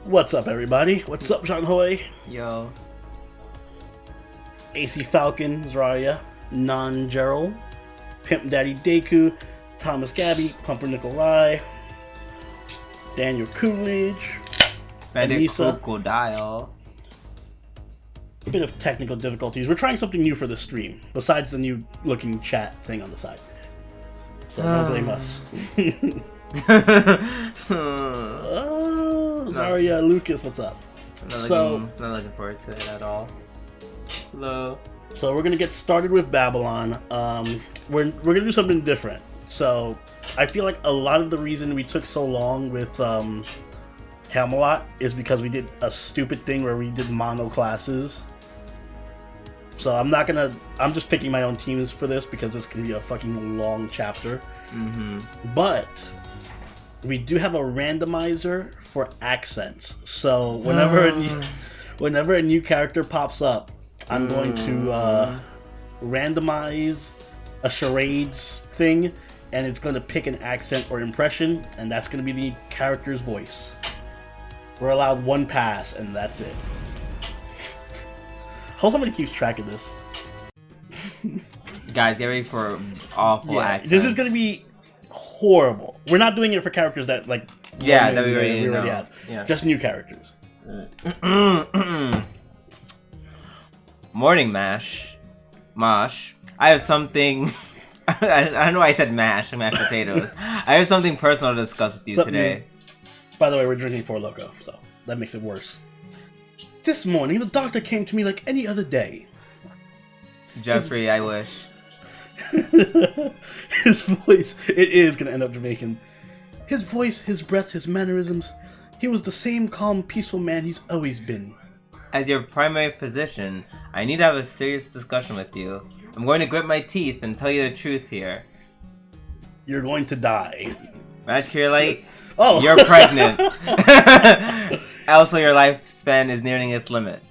What's up, everybody? What's up, John Hoy? Yo. AC Falcon, Zarya, Non-Gerald, Pimp Daddy Deku, Thomas Gabby, Pumpernickel Rye, Daniel Coolidge, Bandit Anissa. Crocodile. A bit of technical difficulties. We're trying something new for the stream, besides the new looking chat thing on the side. So don't blame us. Zarya, Lucas, what's up? Not looking forward to it at all. Hello. So we're gonna get started with Babylon. We're gonna do something different. So I feel like a lot of the reason we took so long with Camelot is because we did a stupid thing where we did mono classes. So I'm just picking my own teams for this because this can be a fucking long chapter. But we do have a randomizer for accents. So whenever a new character pops up, I'm going to randomize a charades thing, and it's going to pick an accent or impression, and that's going to be the character's voice. We're allowed one pass, and that's it. Hope somebody keeps track of this. Guys, get ready for awful accents. This is going to be horrible. We're not doing it for characters that that we already have. Yeah. Just new characters. Morning, Mosh. I have something. I don't know why I said mashed potatoes. I have something personal to discuss with you today. By the way, we're drinking Four Loko, so that makes it worse. This morning, the doctor came to me like any other day. Jeffrey, I wish. His voice, it is going to end up Jamaican. His voice, his breath, his mannerisms, he was the same calm, peaceful man he's always been. As your primary physician, I need to have a serious discussion with you. I'm going to grit my teeth and tell you the truth here. You're going to die. Match Curelite, oh. You're pregnant. Also, your lifespan is nearing its limit.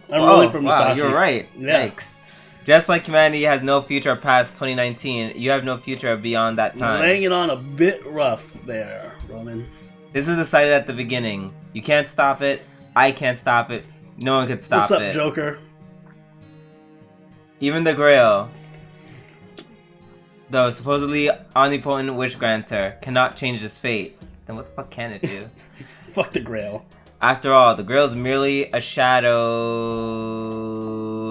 I'm rolling for Musashi. Wow, you're right. Yeah. Yikes. Just like humanity has no future past 2019, you have no future beyond that time. Laying it on a bit rough there, Roman. This was decided at the beginning. You can't stop it. I can't stop it. No one could stop it. What's up, Joker? Even the Grail, though supposedly omnipotent witch granter, cannot change his fate. Then what the fuck can it do? Fuck the Grail. After all, the Grail is merely a shadow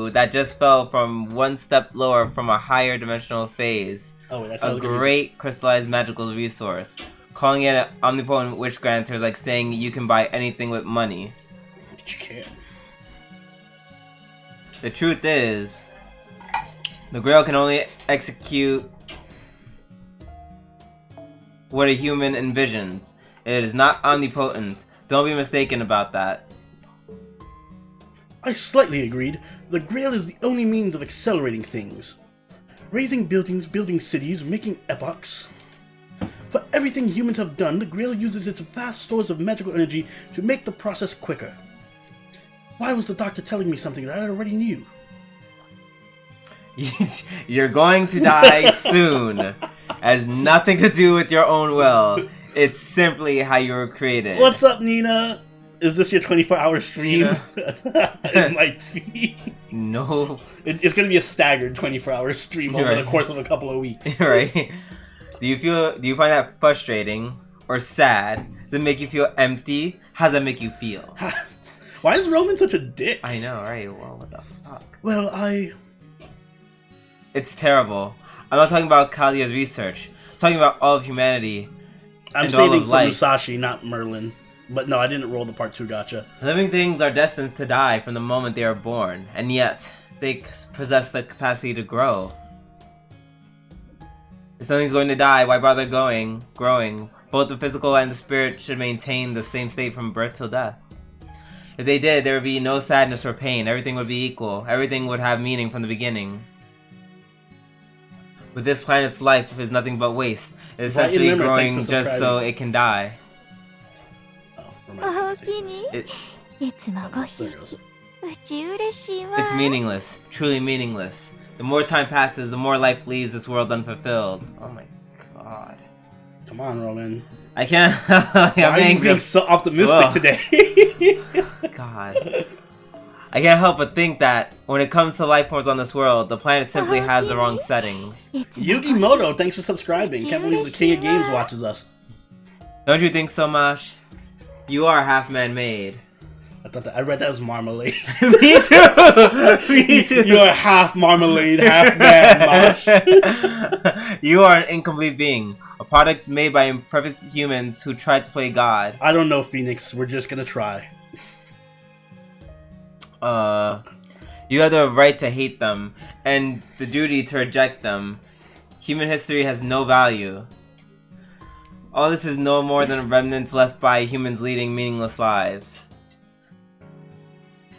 that just fell from one step lower from a higher dimensional phase. Oh, wait, a great crystallized magical resource. Calling it an omnipotent witch granter is like saying you can buy anything with money. But you can. The truth is, the Grail can only execute what a human envisions. It is not omnipotent. Don't be mistaken about that. I slightly agreed. The Grail is the only means of accelerating things. Raising buildings, building cities, making epochs. For everything humans have done, the Grail uses its vast stores of magical energy to make the process quicker. Why was the doctor telling me something that I already knew? You're going to die soon. It has nothing to do with your own will. It's simply how you were created. What's up, Nina? Is this your 24-hour stream? It might be. No. It's going to be a staggered 24-hour stream over the course of a couple of weeks. Right. Do you find that frustrating or sad? Does it make you feel empty? How does that make you feel? Why is Roman such a dick? I know, right? Well, what the fuck? Well, It's terrible. I'm not talking about Kalia's research. I'm talking about all of humanity. I'm saving for Musashi, not Merlin. But no, I didn't roll the part 2 gotcha. Living things are destined to die from the moment they are born, and yet they possess the capacity to grow. If something's going to die, why bother growing? Both the physical and the spirit should maintain the same state from birth till death. If they did, there would be no sadness or pain. Everything would be equal. Everything would have meaning from the beginning. But this planet's life is nothing but waste. It's essentially growing just so it can die. It's meaningless. Truly meaningless. The more time passes, the more life leaves this world unfulfilled. Oh my god. Come on, Roman. I can't. Why are you being so optimistic today? God. I can't help but think that when it comes to life forms on this world, the planet simply has the wrong settings. Yugi Moto, thanks for subscribing. Can't believe the King of Games watches us. Don't you think so, Mosh? You are half man-made. I read that as marmalade. Me too! Me too! You are half marmalade, half man, Mosh. You are an incomplete being. A product made by imperfect humans who tried to play God. I don't know, Phoenix. We're just gonna try. You have the right to hate them, and the duty to reject them. Human history has no value. All this is no more than remnants left by humans leading meaningless lives.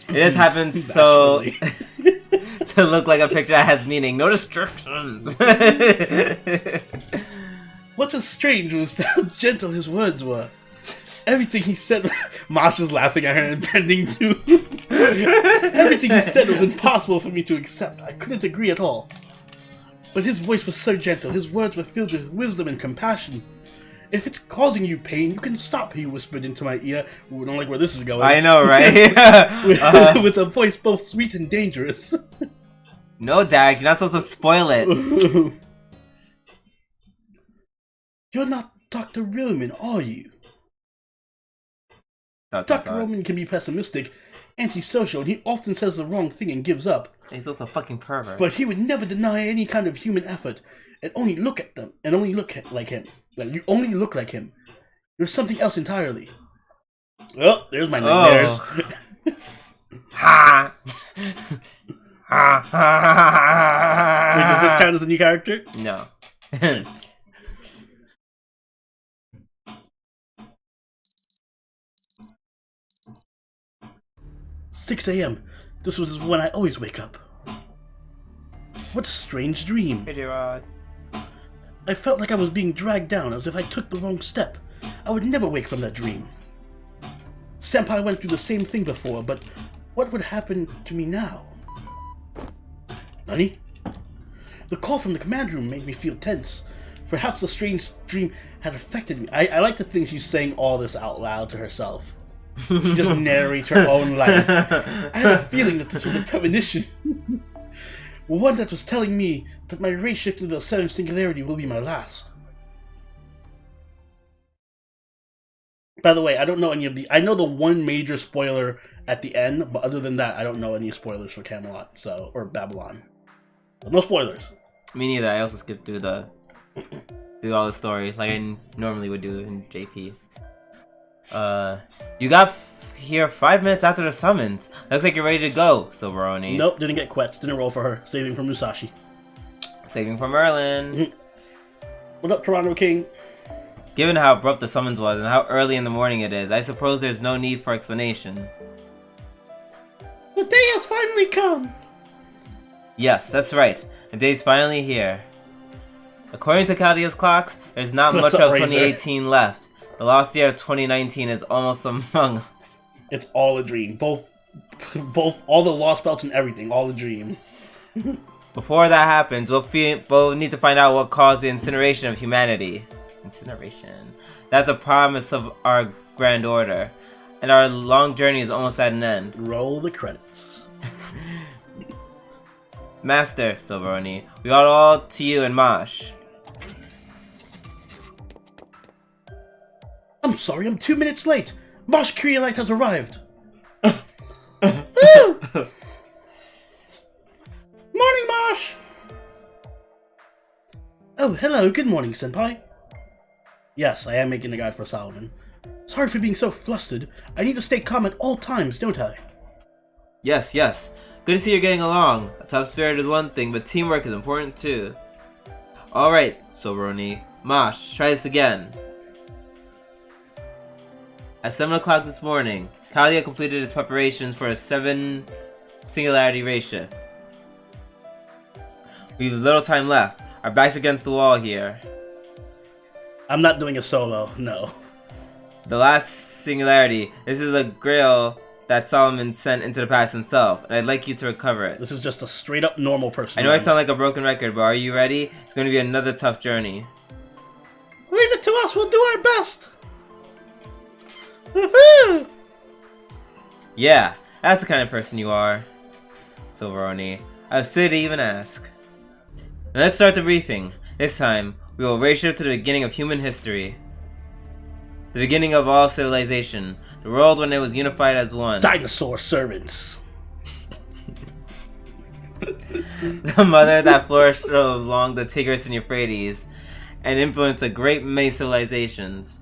It just happens so to look like a picture that has meaning. No restrictions. What's so strange was how gentle his words were. Everything he said, Mosh is laughing at her and bending too. Everything he said was impossible for me to accept. I couldn't agree at all. But his voice was so gentle, his words were filled with wisdom and compassion. If it's causing you pain, you can stop, he whispered into my ear. I don't like where this is going. I know, right? With a voice both sweet and dangerous. No, Dad, you're not supposed to spoil it. You're not Dr. Roman, are you? Dr. Roman can be pessimistic, antisocial, and he often says the wrong thing and gives up. He's also a fucking pervert. But he would never deny any kind of human effort, and only look at them, and only look like him. Like, you only look like him. You're something else entirely. Oh, there's my nightmares. Ha! Ha ha! Wait, does this count as a new character? No. 6 a.m. This was when I always wake up. What a strange dream. Pretty rod. I felt like I was being dragged down as if I took the wrong step. I would never wake from that dream. Senpai went through the same thing before, but what would happen to me now? Nani? The call from the command room made me feel tense. Perhaps the strange dream had affected me. I like to think she's saying all this out loud to herself. She just narrates her own life. I had a feeling that this was a premonition. One that was telling me that my race shift into the seventh singularity will be my last. By the way, I don't know any of the... I know the one major spoiler at the end, but other than that, I don't know any spoilers for Camelot, or Babylon. But no spoilers. Me neither. I also skipped through all the story like I normally would do in JP. You got here 5 minutes after the summons. Looks like you're ready to go, Silveroni. Nope, didn't get quets. Didn't roll for her. Saving for Musashi. Saving for Merlin. What up, Toronto King? Given how abrupt the summons was and how early in the morning it is, I suppose there's no need for explanation. The day has finally come! Yes, that's right. The day's finally here. According to Caldia's clocks, there's not much of 2018 left. The lost year of 2019 is almost among us. It's all a dream. Both, all the lost belts and everything, all a dream. Before that happens, we'll need to find out what caused the incineration of humanity. Incineration. That's a promise of our Grand Order. And our long journey is almost at an end. Roll the credits. Master, Silveroni, we owe it all to you and Mosh. I'm sorry, I'm 2 minutes late. Mosh Kriolite has arrived. Morning, Mosh! Oh, hello, good morning, Senpai. Yes, I am making a guide for Solomon. Sorry for being so flustered. I need to stay calm at all times, don't I? Yes, yes. Good to see you're getting along. A tough spirit is one thing, but teamwork is important too. Alright, Silveroni. Mosh, try this again. At 7 o'clock this morning, Caldia completed its preparations for a 7th singularity race shift. We have little time left. Our backs against the wall here. I'm not doing a solo, no. The last singularity. This is a grail that Solomon sent into the past himself, and I'd like you to recover it. This is just a straight up normal person. I know I sound like a broken record, but are you ready? It's going to be another tough journey. Leave it to us, we'll do our best! Woohoo! Yeah, that's the kind of person you are, Silveroni. I've stood to even ask. Now let's start the briefing. This time, we will race shift to the beginning of human history. The beginning of all civilization. The world when it was unified as one. Dinosaur servants. The mother that flourished along the Tigris and Euphrates and influenced a great many civilizations.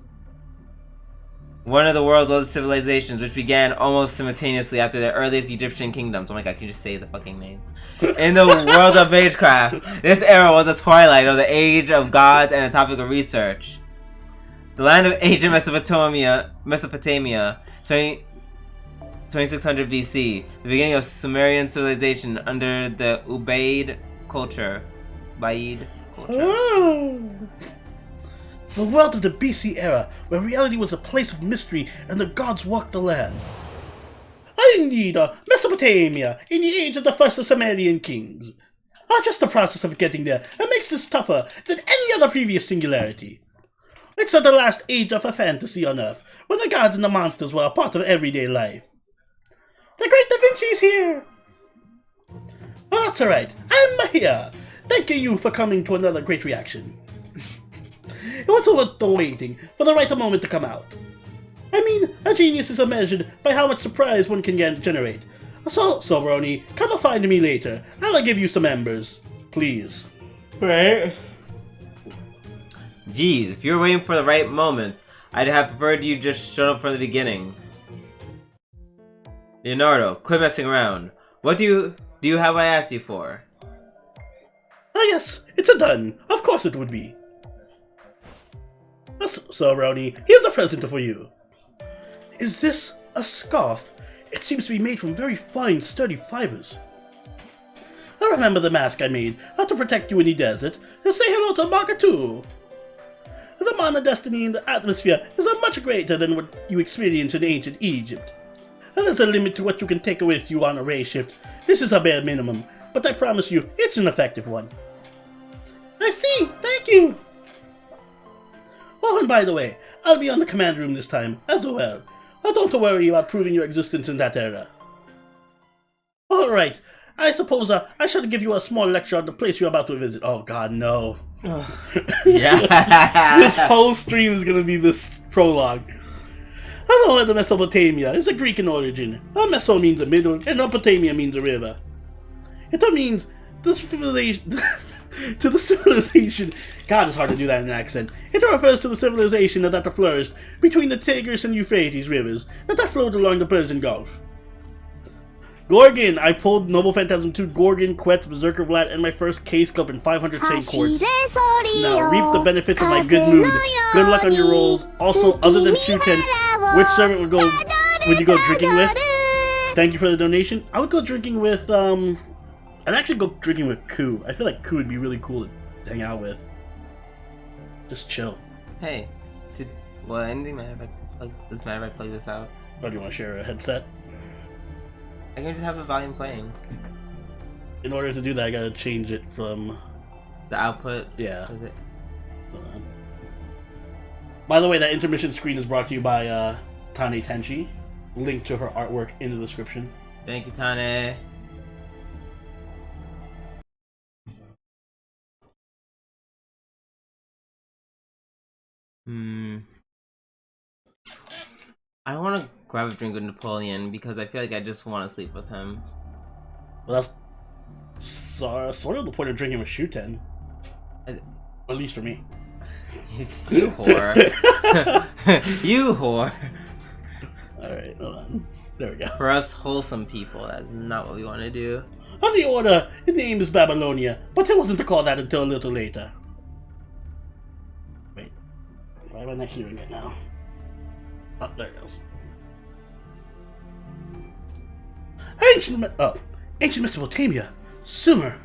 One of the world's oldest civilizations, which began almost simultaneously after the earliest Egyptian kingdoms. Oh my god, can you just say the fucking name? In the world of magecraft, this era was the twilight of the age of gods and a topic of research. The land of ancient Mesopotamia 2600 BC, the beginning of Sumerian civilization under the Ubaid culture. Oh. The world of the BC era, where reality was a place of mystery and the gods walked the land. Indeed, Mesopotamia, in the age of the first Sumerian kings. Just the process of getting there that makes this tougher than any other previous singularity. It's the last age of a fantasy on Earth, when the gods and the monsters were a part of everyday life. The Great Da Vinci's here! Well, that's alright. I'm here. Thank you for coming to another great reaction. It was worth the waiting for the right moment to come out. I mean, a genius is measured by how much surprise one can generate. So, Silveroni, come and find me later. I'll give you some embers. Please. Right? Geez, if you were waiting for the right moment, I'd have preferred you just showed up from the beginning. Leonardo, quit messing around. What do you have what I asked you for? Ah yes, it's a done. Of course it would be. So, Rowdy, here's a present for you. Is this a scarf? It seems to be made from very fine, sturdy fibers. I remember the mask I made to protect you in the desert, and say hello to Marka too. The mana destiny in the atmosphere is much greater than what you experienced in ancient Egypt. And there's a limit to what you can take with you on a ray shift. This is a bare minimum, but I promise you, it's an effective one. I see, thank you. Oh, and by the way, I'll be on the command room this time, as well. Don't worry about proving your existence in that era. Alright, I suppose I should give you a small lecture on the place you're about to visit. Oh god, no. Yeah. This whole stream is gonna be this prologue. Hello, land of Mesopotamia is a Greek in origin. Meso means a middle, and Mesopotamia means a river. It means the civilization... to the civilization... God, it's hard to do that in an accent. It refers to the civilization that flourished between the Tigris and Euphrates rivers that flowed along the Persian Gulf. Gorgon! I pulled Noble Phantasm 2 Gorgon, Quetz, Berserker Vlad, and my first case cup in 500 chain quartz. Now, reap the benefits of my good mood. Good luck on your rolls. Also, other than Shuten, which servant would you go drinking with? Thank you for the donation. I would go drinking with, I'd actually go drinking with Ku. I feel like Ku would be really cool to hang out with. Just chill. Hey, anything matter if I plug this out? Oh, do you want to share a headset? I can just have the volume playing. In order to do that, I gotta change it from... The output? Yeah. By the way, that intermission screen is brought to you by TaneTenshi. Link to her artwork in the description. Thank you, Tane. I don't want to grab a drink with Napoleon because I feel like I just want to sleep with him. Well, that's sort of the point of drinking with Shuten. At least for me. You whore. You whore. Alright, hold on. There we go. For us wholesome people, that's not what we want to do. On the order, the name is Babylonia, but it wasn't to call that until a little later. Wait, why am I not hearing it now? Oh, there it goes. Ancient Mesopotamia, Sumer.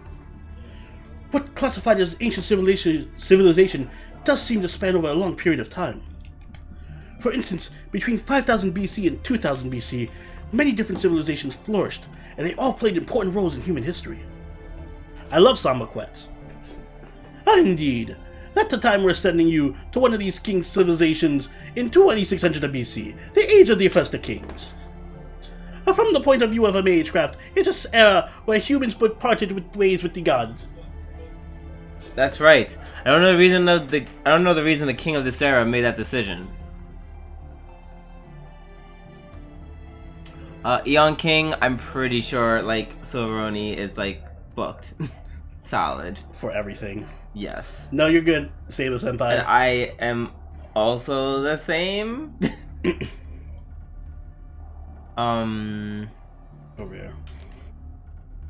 What classified as ancient civilization does seem to span over a long period of time. For instance, between 5000 BC and 2000 BC, many different civilizations flourished, and they all played important roles in human history. I love Samba Quetz. Indeed, That's the time we're sending you to one of these king civilizations in 2600 BC, the age of the first kings. From the point of view of a magecraft, it's an era where humans parted with ways with the gods. That's right. I don't know the reason the king of this era made that decision. Eon King, I'm pretty sure like Silveroni is like booked. Solid. For everything. Yes. No, you're good, Sailor Senpai. And I am also the same. Over here.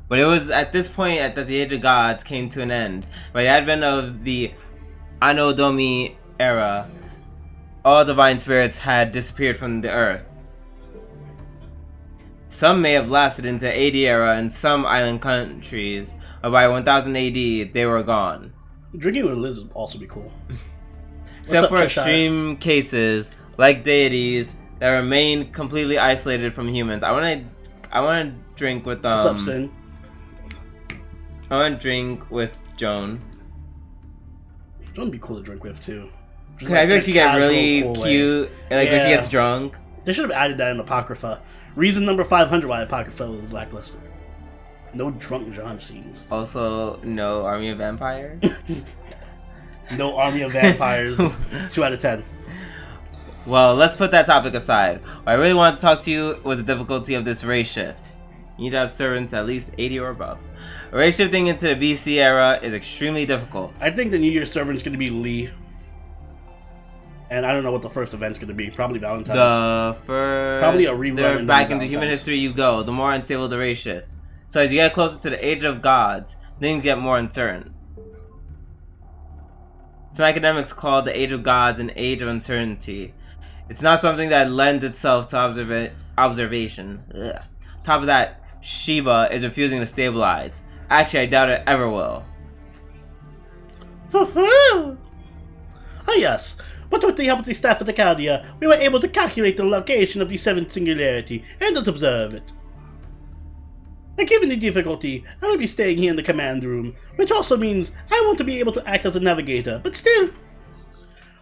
But it was at this point that the Age of Gods came to an end. By the advent of the Anno Domi era, all divine spirits had disappeared from the earth. Some may have lasted into the AD era in some island countries, but by 1000 AD, they were gone. Drinking with Liz would also be cool. Except for extreme cases, like deities, that remain completely isolated from humans. I wanna drink with What's up, Sin? I wanna drink with Joan. Joan would be cool to drink with too. Cause I bet she get really cute, and like when she gets drunk. They should have added that in Apocrypha. Reason number 500 why Apocrypha was blacklisted. No drunk John scenes. Also, no Army of Vampires. No Army of Vampires. 2 out of 10. Well, let's put that topic aside. What I really want to talk to you was the difficulty of this race shift. You need to have servants at least 80 or above. Race shifting into the BC era is extremely difficult. I think the New Year's servant's going to be Lee. And I don't know what the first event's going to be. Probably Valentine's. Probably a rerun. Back into human history you go, the more unstable the race shift. So as you get closer to the Age of Gods, things get more uncertain. Some academics call the Age of Gods an age of uncertainty. It's not something that lends itself to observation. Ugh. Top of that, Shiva is refusing to stabilize. Actually, I doubt it ever will. Ah yes, but with the help of the staff of Acadia, we were able to calculate the location of the 7th singularity and thus observe it. And given the difficulty, I will be staying here in the command room, which also means I want to be able to act as a navigator, but still.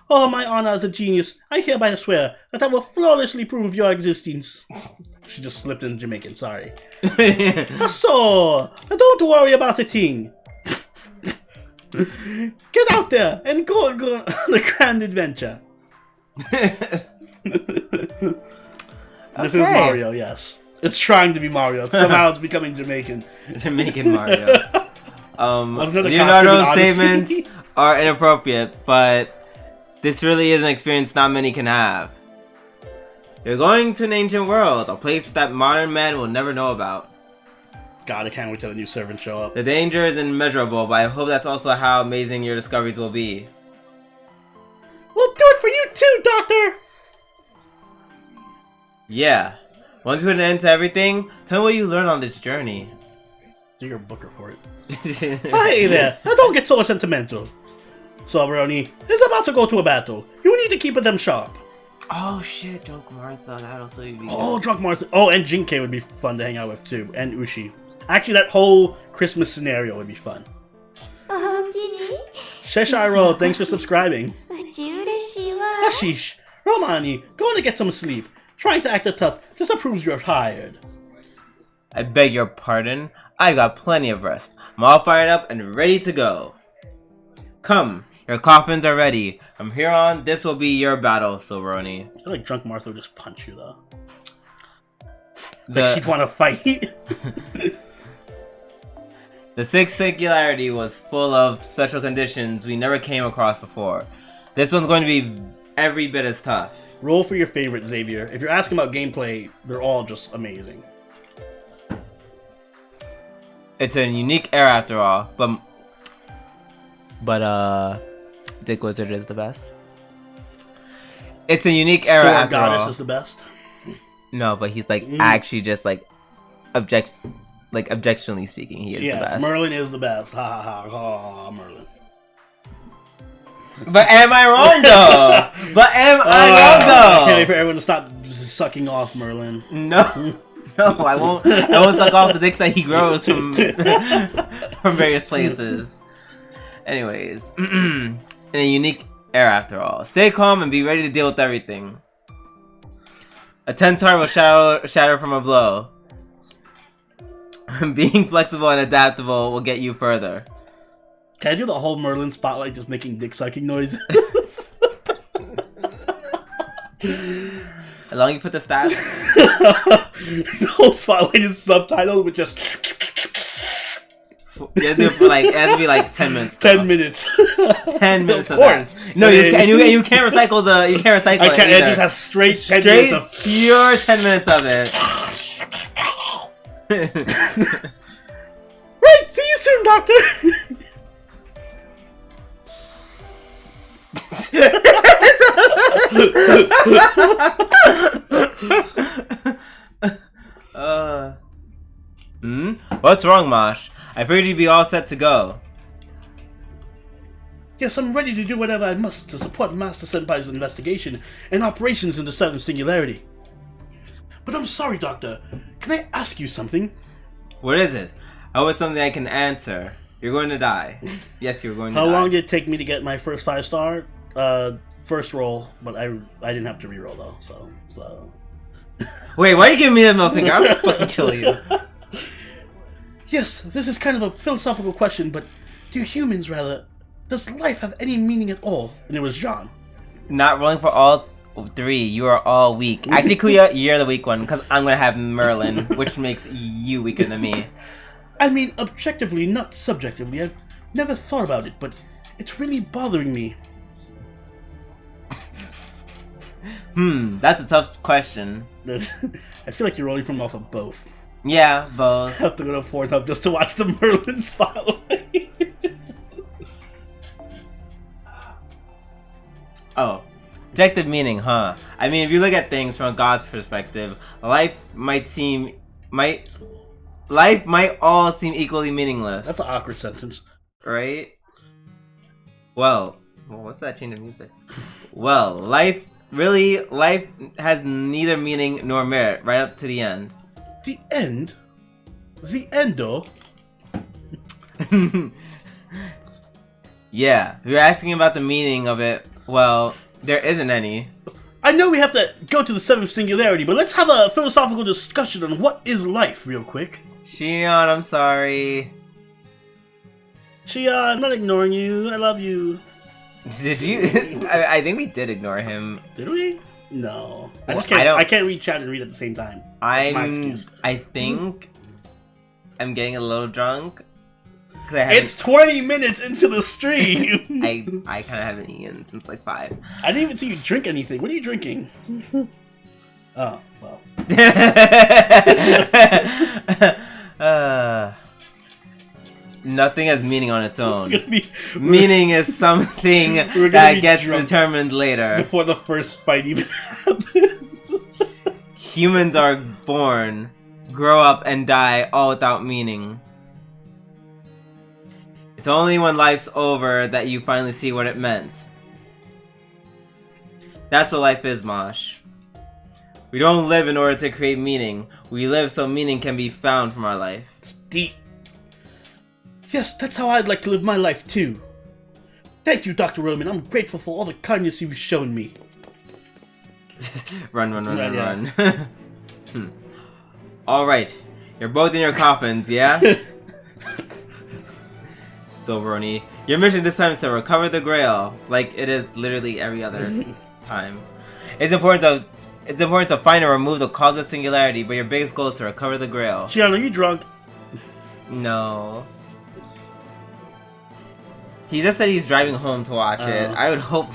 Oh, my honor as a genius, I hereby swear that I will flawlessly prove your existence. She just slipped in Jamaican, sorry. So, don't worry about a thing. Get out there and go on a grand adventure. This is Mario, yes. It's trying to be Mario. Somehow it's becoming Jamaican. Jamaican Mario. Leonardo's statements are inappropriate, but this really is an experience not many can have. You're going to an ancient world, a place that modern man will never know about. God, I can't wait till the new servants show up. The danger is immeasurable, but I hope that's also how amazing your discoveries will be. We'll do it for you too, Doctor! Yeah. Once we put an end to everything, tell me what you learned on this journey. Do your book report. Hey there, now don't get so sentimental. Silveroni is about to go to a battle. You need to keep them sharp. Oh shit, Drunk Martha, that'd also be good. Oh, Drunk Martha. Oh, and Jinke would be fun to hang out with too. And Ushi. Actually, that whole Christmas scenario would be fun. Sheshiro, thanks for subscribing. Hashish, Romani, going to get some sleep. Trying to act tough just proves you're tired. I beg your pardon. I got plenty of rest. I'm all fired up and ready to go. Come, your coffins are ready. From here on, this will be your battle, Silveroni. I feel like Drunk Martha would just punch you though. Like she'd want to fight. The sixth singularity was full of special conditions we never came across before. This one's going to be every bit as tough. Roll for your favorite, Xavier. If you're asking about gameplay, they're all just amazing. It's a unique era after all, but Dick Wizard is the best. It's a unique era Sword after Goddess all. is the best. No, but he's like actually just like objectionally speaking, he is the best. Merlin is the best. Ha ha ha ha, Merlin. But am I wrong though? I wrong though? I can't wait for everyone to stop sucking off Merlin. No, I won't suck off the dicks that he grows from from various places. Anyways, in in a unique era after all. Stay calm and be ready to deal with everything. A tense heart will shatter from a blow. Being flexible and adaptable will get you further. Can I do the whole Merlin spotlight just making dick sucking noises? As long as you put the stats. The whole spotlight is subtitled with just. You have to do it for like, it has to be like 10 minutes. 10 minutes. 10 minutes of course. That. No, you can't recycle the. You can't recycle I can't. it. It just has straight 10 minutes of pure 10 minutes of it. Right. See you soon, Doctor. What's wrong, Mosh? I figured you'd be all set to go. Yes, I'm ready to do whatever I must to support Master Senpai's investigation and operations in the Seventh Singularity. But I'm sorry, Doctor. Can I ask you something? What is it? I hope it's something I can answer. You're going to die. Yes, you're going to die. How long did it take me to get my first 5-star? First roll, but I didn't have to reroll though, so. Wait, why are you giving me the middle finger? I'll fucking kill you. Yes, this is kind of a philosophical question, but does life have any meaning at all? And it was Jean. Not rolling for all 3. You are all weak. Actually, Kuya, you're the weak one, because I'm going to have Merlin, which makes you weaker than me. I mean, objectively, not subjectively. I've never thought about it, but it's really bothering me. That's a tough question. I feel like you're rolling from off of both. Yeah, both. I have to go to Pornhub just to watch the Merlin spotlight. Oh, objective meaning, huh? I mean, if you look at things from God's perspective, life might all seem equally meaningless. That's an awkward sentence. Right? Well, what's that change of music? Well, life has neither meaning nor merit, right up to the end. The end? The endo? Yeah, if you're asking about the meaning of it, well, there isn't any. I know we have to go to the Seventh Singularity, but let's have a philosophical discussion on what is life real quick. Shion, I'm sorry. Shion, I'm not ignoring you. I love you. Did you? I think we did ignore him. Did we? No. Well, I can't read chat and read at the same time. I think I'm getting a little drunk. It's 20 minutes into the stream. I kind of haven't eaten since like 5. I didn't even see you drink anything. What are you drinking? Oh, well. Nothing has meaning on its own. Meaning is something that gets determined later. Before the first fight even happens. Humans are born, grow up, and die all without meaning. It's only when life's over that you finally see what it meant. That's what life is, Mosh. We don't live in order to create meaning. We live so meaning can be found from our life. It's deep. Yes, that's how I'd like to live my life too. Thank you, Dr. Roman. I'm grateful for all the kindness you've shown me. Run. Alright, you're both in your coffins, yeah? So, Roni, your mission this time is to recover the Grail, like it is literally every other time. It's important to find and remove the cause of singularity, but your biggest goal is to recover the Grail. Shion, are you drunk? No. He just said he's driving home to watch it. I would hope.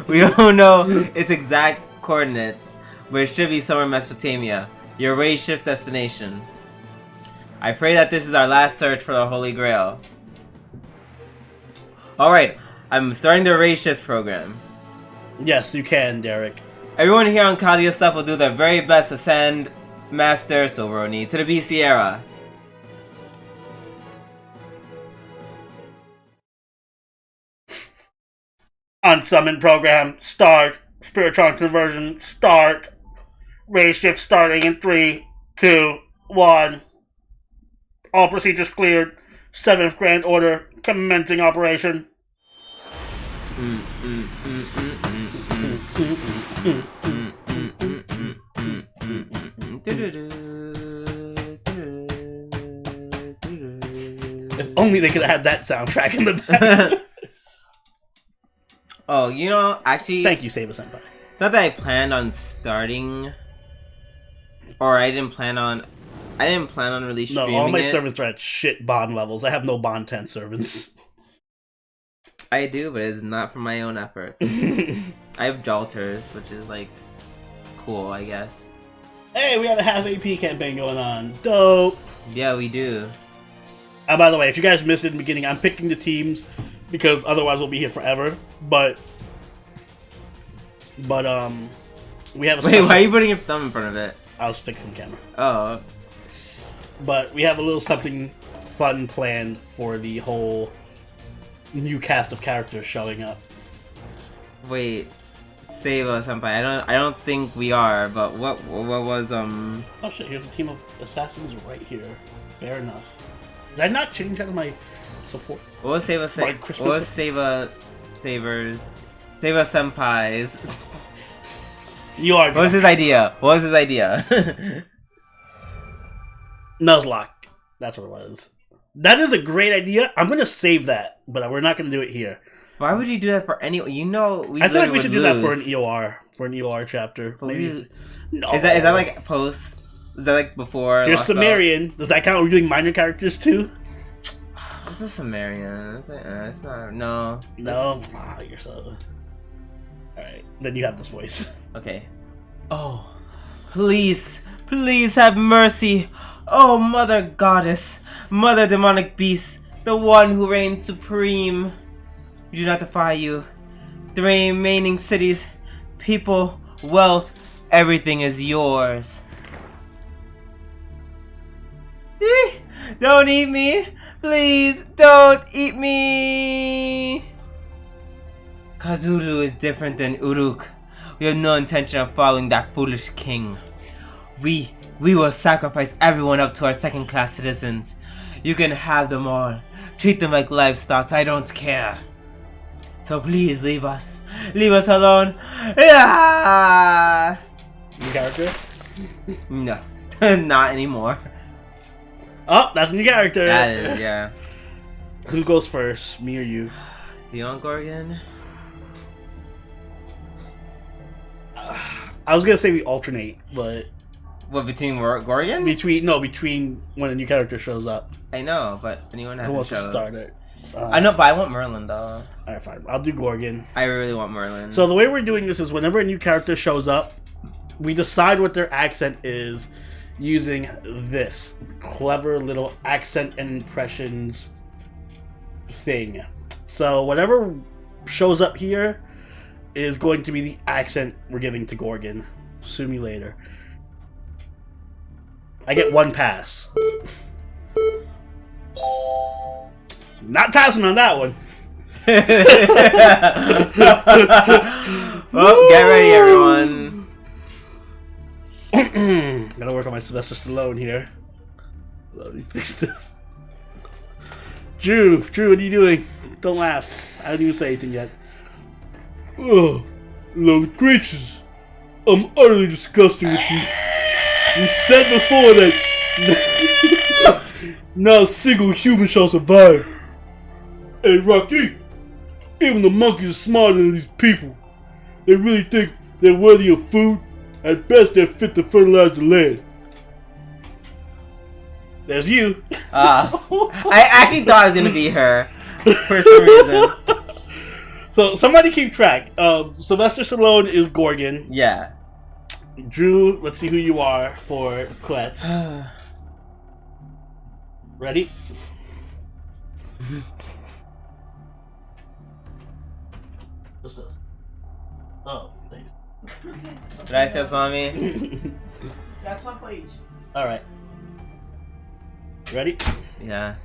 We don't know its exact coordinates, but it should be somewhere in Mesopotamia, your race shift destination. I pray that this is our last search for the Holy Grail. Alright, I'm starting the race shift program. Yes, you can, Derek. Everyone here on Kalia stuff will do their very best to send Master Silveroni to the BC era. Unsummon program, start. Spiritron conversion, start. Race shift starting in 3, 2, 1. All procedures cleared. 7th Grand Order commencing operation. If only they could have had that soundtrack in the back. Oh, you know, actually... Thank you, Saber Senpai. It's not that I planned on starting... Or I didn't plan on really streaming No, all my it. servants are at shit bond levels. I have no bond 10 servants. I do, but it's not from my own effort. I have Jalters, which is, like, cool, I guess. Hey, we have a half AP campaign going on. Dope. Yeah, we do. By the way, if you guys missed it in the beginning, I'm picking the teams because otherwise we'll be here forever. But we have a Wait, why are you putting your thumb in front of it? I was fixing the camera. Oh. But we have a little something fun planned for the whole new cast of characters showing up. Wait. Save us, senpai. I don't think we are, but what was Oh shit, here's a team of assassins right here. Fair enough. Did I not change out of my support? What was Save us Savers senpais? You are What was his idea? Nuzlocke. That's what it was. That is a great idea. I'm gonna save that, but we're not gonna do it here. Why would you do that for any? You know, I feel like we should do that for an EOR chapter. Maybe. No. Is that like post? Is that like before? Here's Sumerian. Does that count? We're doing minor characters too. It's a Sumerian. It's not. No. No. You're so. All right. Then you have this voice. Okay. Oh, please have mercy. Oh, Mother Goddess, Mother Demonic Beast, the one who reigns supreme. We do not defy you. The remaining cities, people, wealth, everything is yours. Don't eat me! Please, don't eat me! Kazulu is different than Uruk. We have no intention of following that foolish king. We will sacrifice everyone up to our second-class citizens. You can have them all. Treat them like livestock, I don't care. So please leave us. Leave us alone. Yeah! New character? No. Not anymore. Oh, that's a new character. That is, yeah. Who goes first, me or you? Do you want Gorgon? I was gonna say we alternate, but What, between Gorgon? between when a new character shows up. I know, but anyone has Who wants to show. start it? I know, but I want Merlin though. Alright, fine. I'll do Gorgon. I really want Merlin. So the way we're doing this is whenever a new character shows up, we decide what their accent is using this clever little accent and impressions thing. So whatever shows up here is going to be the accent we're giving to Gorgon. Sue me later. I get one pass. Not passing on that one. Well, get ready, everyone. Gotta work on my Sylvester Stallone here. Let me fix this. Drew, what are you doing? Don't laugh. I haven't even said anything yet. Oh, little creatures. I'm utterly disgusted with you. You said before that not a single human shall survive. Hey, Rocky, even the monkeys are smarter than these people. They really think they're worthy of food? At best, they're fit to fertilize the land. There's you. I actually thought it was gonna be her for some reason. So somebody keep track. Sylvester Stallone is Gorgon. Yeah. Drew, let's see who you are for Klets. Ready? What's this? Oh, thanks. Gracias, mommy. That's one for each. Alright. Ready? Yeah.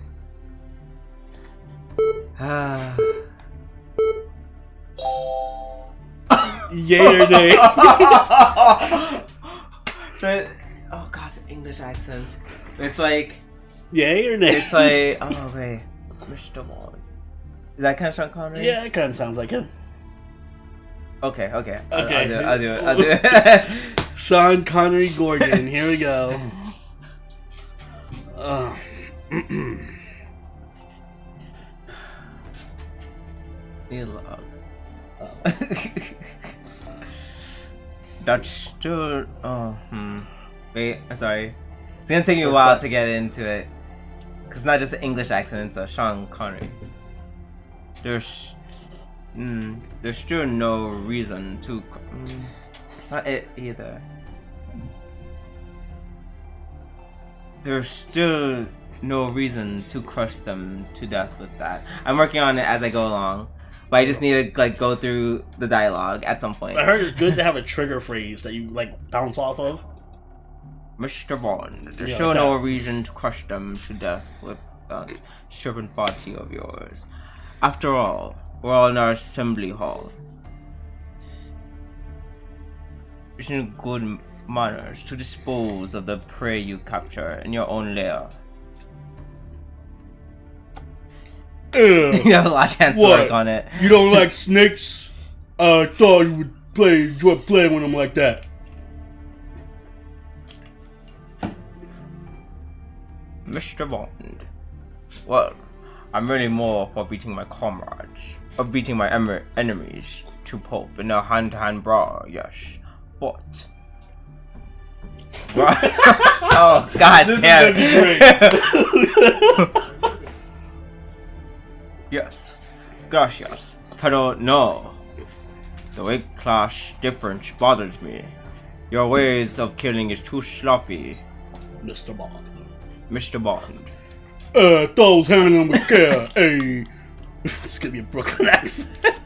Yay or nay? So, oh god, it's an English accent. It's like, Yay or nay? it's like, oh wait, Mr. Bond. Is that kind of Sean Connery? Yeah, it kind of sounds like him. Okay. Okay. I'll do it. Sean Connery Gordon. Here we go. Prologue. That's still. Wait, I'm sorry. It's gonna take me a while to get into it. Cause not just the English accent, it's a Sean Connery. There's still no reason to. It's not it either. There's still no reason to crush them to death with that. I'm working on it as I go along, but I just need to like go through the dialogue at some point. I heard it's good to have a trigger phrase that you like bounce off of. Mr. Bond, there's still no reason to crush them to death with that serpent body of yours. After all, we're all in our assembly hall. It's in good manners to dispose of the prey you capture in your own lair. You have a lot of chance to work on it. You don't like snakes? I thought you would enjoy playing with them like that. Mr. Bond. Well, I'm really more for beating my comrades, or beating my enemies to pulp in a hand-to-hand brawl, yes. But... oh, god damn. Yes. Gracias. Pero no. The weight class difference bothers me. Your ways of killing is too sloppy. Mr. Bond. Mr. Bond. Those handling them with care, hey. It's gonna be a Brooklyn accent.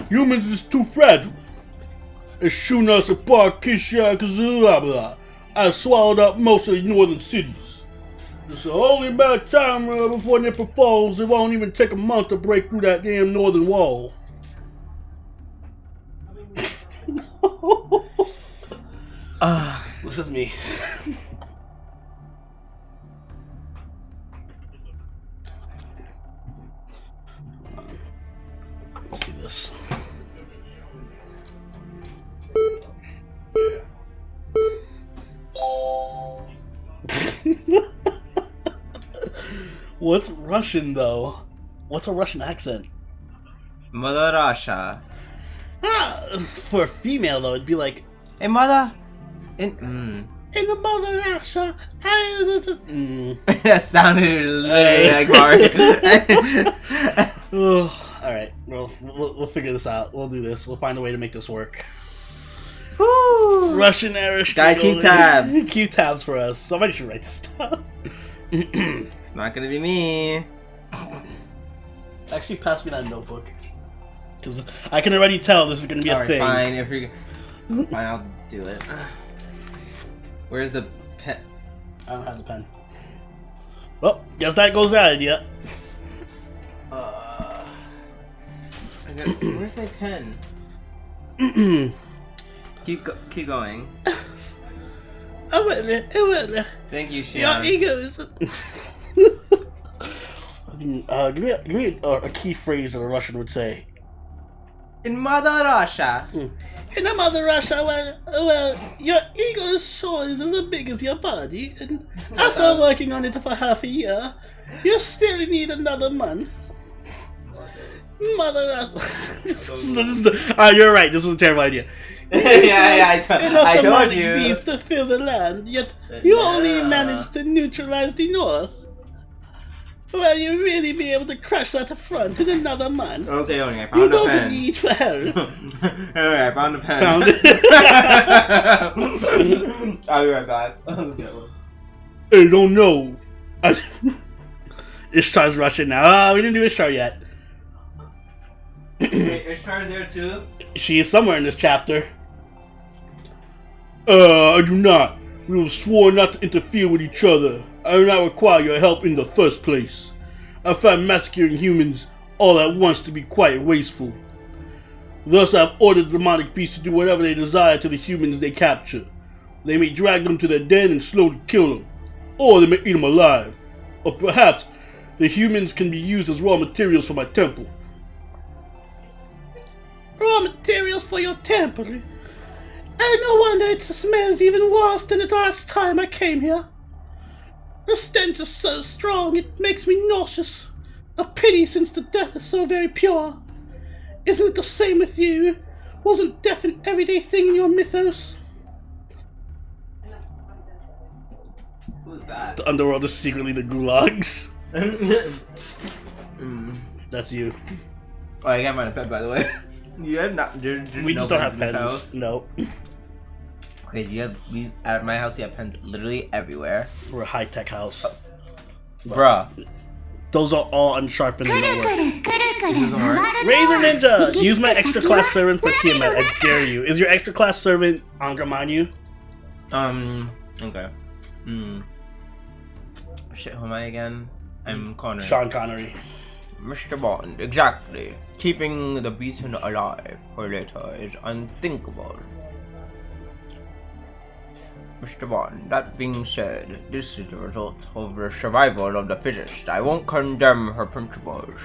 Humans is too fragile. It's shooting us apart, Kisha, blah blah. I swallowed up most of the northern cities. It's only about time before Nipper falls. It won't even take a month to break through that damn northern wall. This is me. Let's see this. What's Russian though? What's a Russian accent? Mother Russia. For a female though, it'd be like, Hey mother. In the Mother Russia. that sounded literally like Mario. Alright, we'll figure this out. We'll do this. We'll find a way to make this work. Woo. Russian Irish. Guys, keep tabs. Keep tabs for us. Somebody should write this down. It's not gonna be me. Actually, pass me that notebook. Because I can already tell this is gonna be a thing. Fine, if you're fine, I'll do it. Where's the pen? I don't have the pen. Well, guess that goes out, idiot. Where's my pen? keep going. Thank you, Shion. Your ego is. Give me a key phrase that a Russian would say. In Mother Russia. In the Mother Russia, well, your ego soul is as big as your body, and after working on it for half a year, you still need another month. Mother Russia. You're right. This is a terrible idea. I told you. Beast to fill the land, yet you only managed to neutralize the north. Will you really be able to crush that front in another month? Okay, I found the pen. You don't need for help. Alright, I found the pen. Found it. I'll be right back. Hey, don't know. Ishtar's Russian now. We didn't do Ishtar yet. Wait, Ishtar's there too? She is somewhere in this chapter. I do not. We have sworn not to interfere with each other. I do not require your help in the first place. I find massacring humans all at once to be quite wasteful. Thus I have ordered the demonic beasts to do whatever they desire to the humans they capture. They may drag them to their den and slowly kill them, or they may eat them alive. Or perhaps the humans can be used as raw materials for my temple. raw materials for your temple. And no wonder it smells even worse than the last time I came here. The stench is so strong it makes me nauseous. A pity since the death is so very pure. Isn't it the same with you? Wasn't death an everyday thing in your mythos? Who's that? The underworld is secretly the gulags. That's you. Oh, I got mine a pet, by the way. You have not. There's We no just don't pens have in this pens. house. No. Crazy. At my house, we have pens literally everywhere. We're a high-tech house. Bruh. Those are all unsharpened and don't work. This doesn't work. Razor Ninja! Use my extra class servant for Tiamat. I dare you. Is your extra class servant Angermanu? Okay. Shit, who am I again? I'm Connery. Sean Connery. Mr. Bond, exactly. Keeping the beaten alive for later is unthinkable. Mr. Bond, that being said, this is the result of the survival of the fittest. I won't condemn her principles.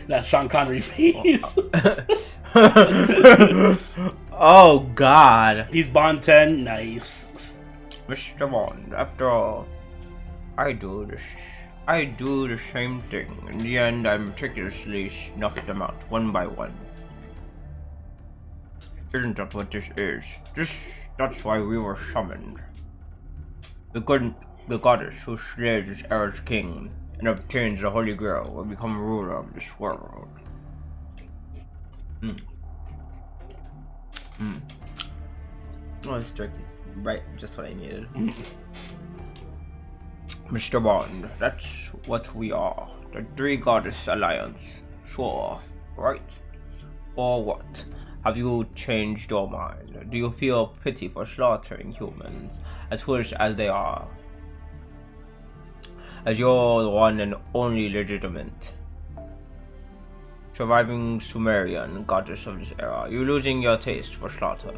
That's Sean Connery face. Oh God. He's Bond 10. Nice. Mr. Bond, after all, I do the same thing. In the end, I meticulously snuff them out, one by one. Isn't that what this is? That's why we were summoned. The goddess who slays this era's king and obtains the Holy Grail will become ruler of this world. Oh, this drink is right, just what I needed. Mr. Bond, that's what we are. The Three Goddess Alliance. Sure, right? Or what? Have you changed your mind? Do you feel pity for slaughtering humans, as foolish as they are? As you're the one and only legitimate surviving Sumerian goddess of this era, you're losing your taste for slaughter.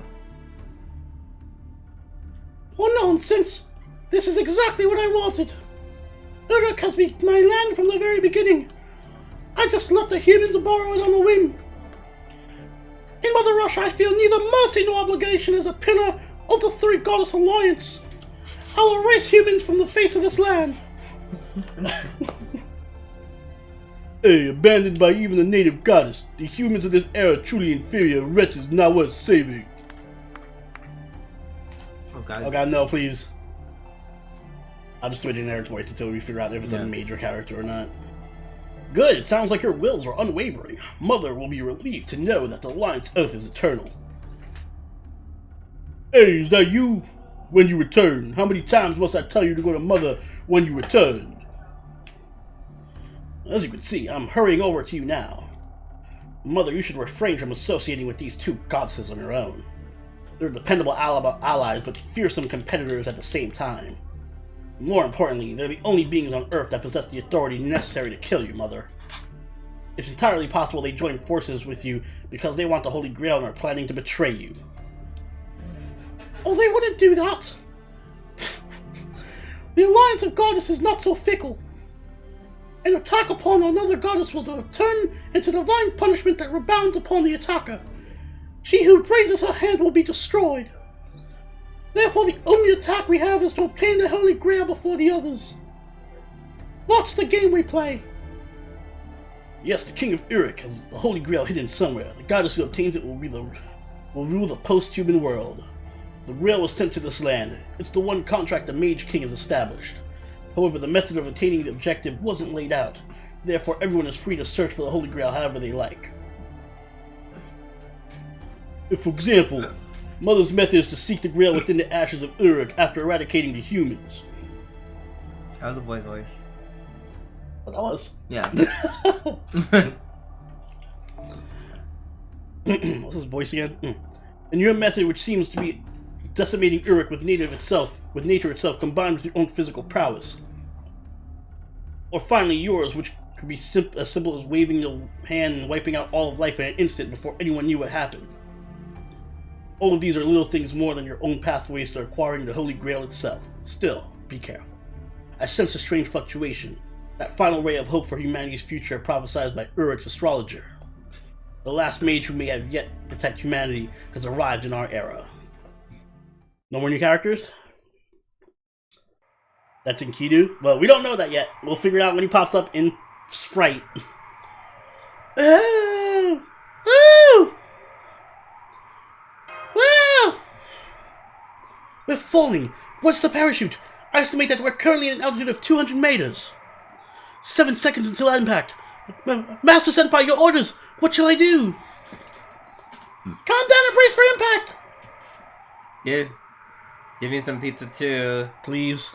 What nonsense! This is exactly what I wanted. Uruk has been my land from the very beginning. I just let the humans borrow it on a whim. In Mother Russia, I feel neither mercy nor obligation as a pillar of the Three Goddess Alliance. I will erase humans from the face of this land. Hey, abandoned by even a native goddess, the humans of this era are truly inferior wretches not worth saving. Oh God. Oh God, no, please. I'll just do a generic voice until we figure out if it's a major character or not. Good, it sounds like your wills are unwavering. Mother will be relieved to know that the Alliance oath is eternal. Hey, is that you? When you return, how many times must I tell you to go to Mother when you return? As you can see, I'm hurrying over to you now. Mother, you should refrain from associating with these two goddesses on your own. They're dependable allies, but fearsome competitors at the same time. More importantly, they're the only beings on Earth that possess the authority necessary to kill you, Mother. It's entirely possible they join forces with you because they want the Holy Grail and are planning to betray you. Oh, they wouldn't do that! The Alliance of Goddesses is not so fickle. An attack upon another goddess will turn into divine punishment that rebounds upon the attacker. She who raises her hand will be destroyed. Therefore, the only attack we have is to obtain the Holy Grail before the others. That's the game we play. Yes, the King of Uruk has the Holy Grail hidden somewhere. The goddess who obtains it will rule the post-human world. The Grail was sent to this land. It's the one contract the Mage King has established. However, the method of attaining the objective wasn't laid out. Therefore, everyone is free to search for the Holy Grail however they like. If, for example, Mother's method is to seek the Grail within the ashes of Uruk after eradicating the humans. That was a boy's voice. But that was. Yeah. What's his voice again? And your method, which seems to be decimating Uruk with nature itself combined with your own physical prowess. Or finally yours, which could be as simple as waving your hand and wiping out all of life in an instant before anyone knew what happened. All of these are little things more than your own pathways to acquiring the Holy Grail itself. Still, be careful. I sense a strange fluctuation. That final ray of hope for humanity's future prophesied by Uruk's astrologer. The last mage who may have yet protect humanity has arrived in our era. No more new characters? That's Enkidu? Well, we don't know that yet. We'll figure it out when he pops up in Sprite. Oh! Oh! Wow! We're falling! What's the parachute? I estimate that we're currently at an altitude of 200 meters. 7 seconds until impact. Master Senpai, your orders! What shall I do? Calm down and brace for impact! Give me some pizza too. Please.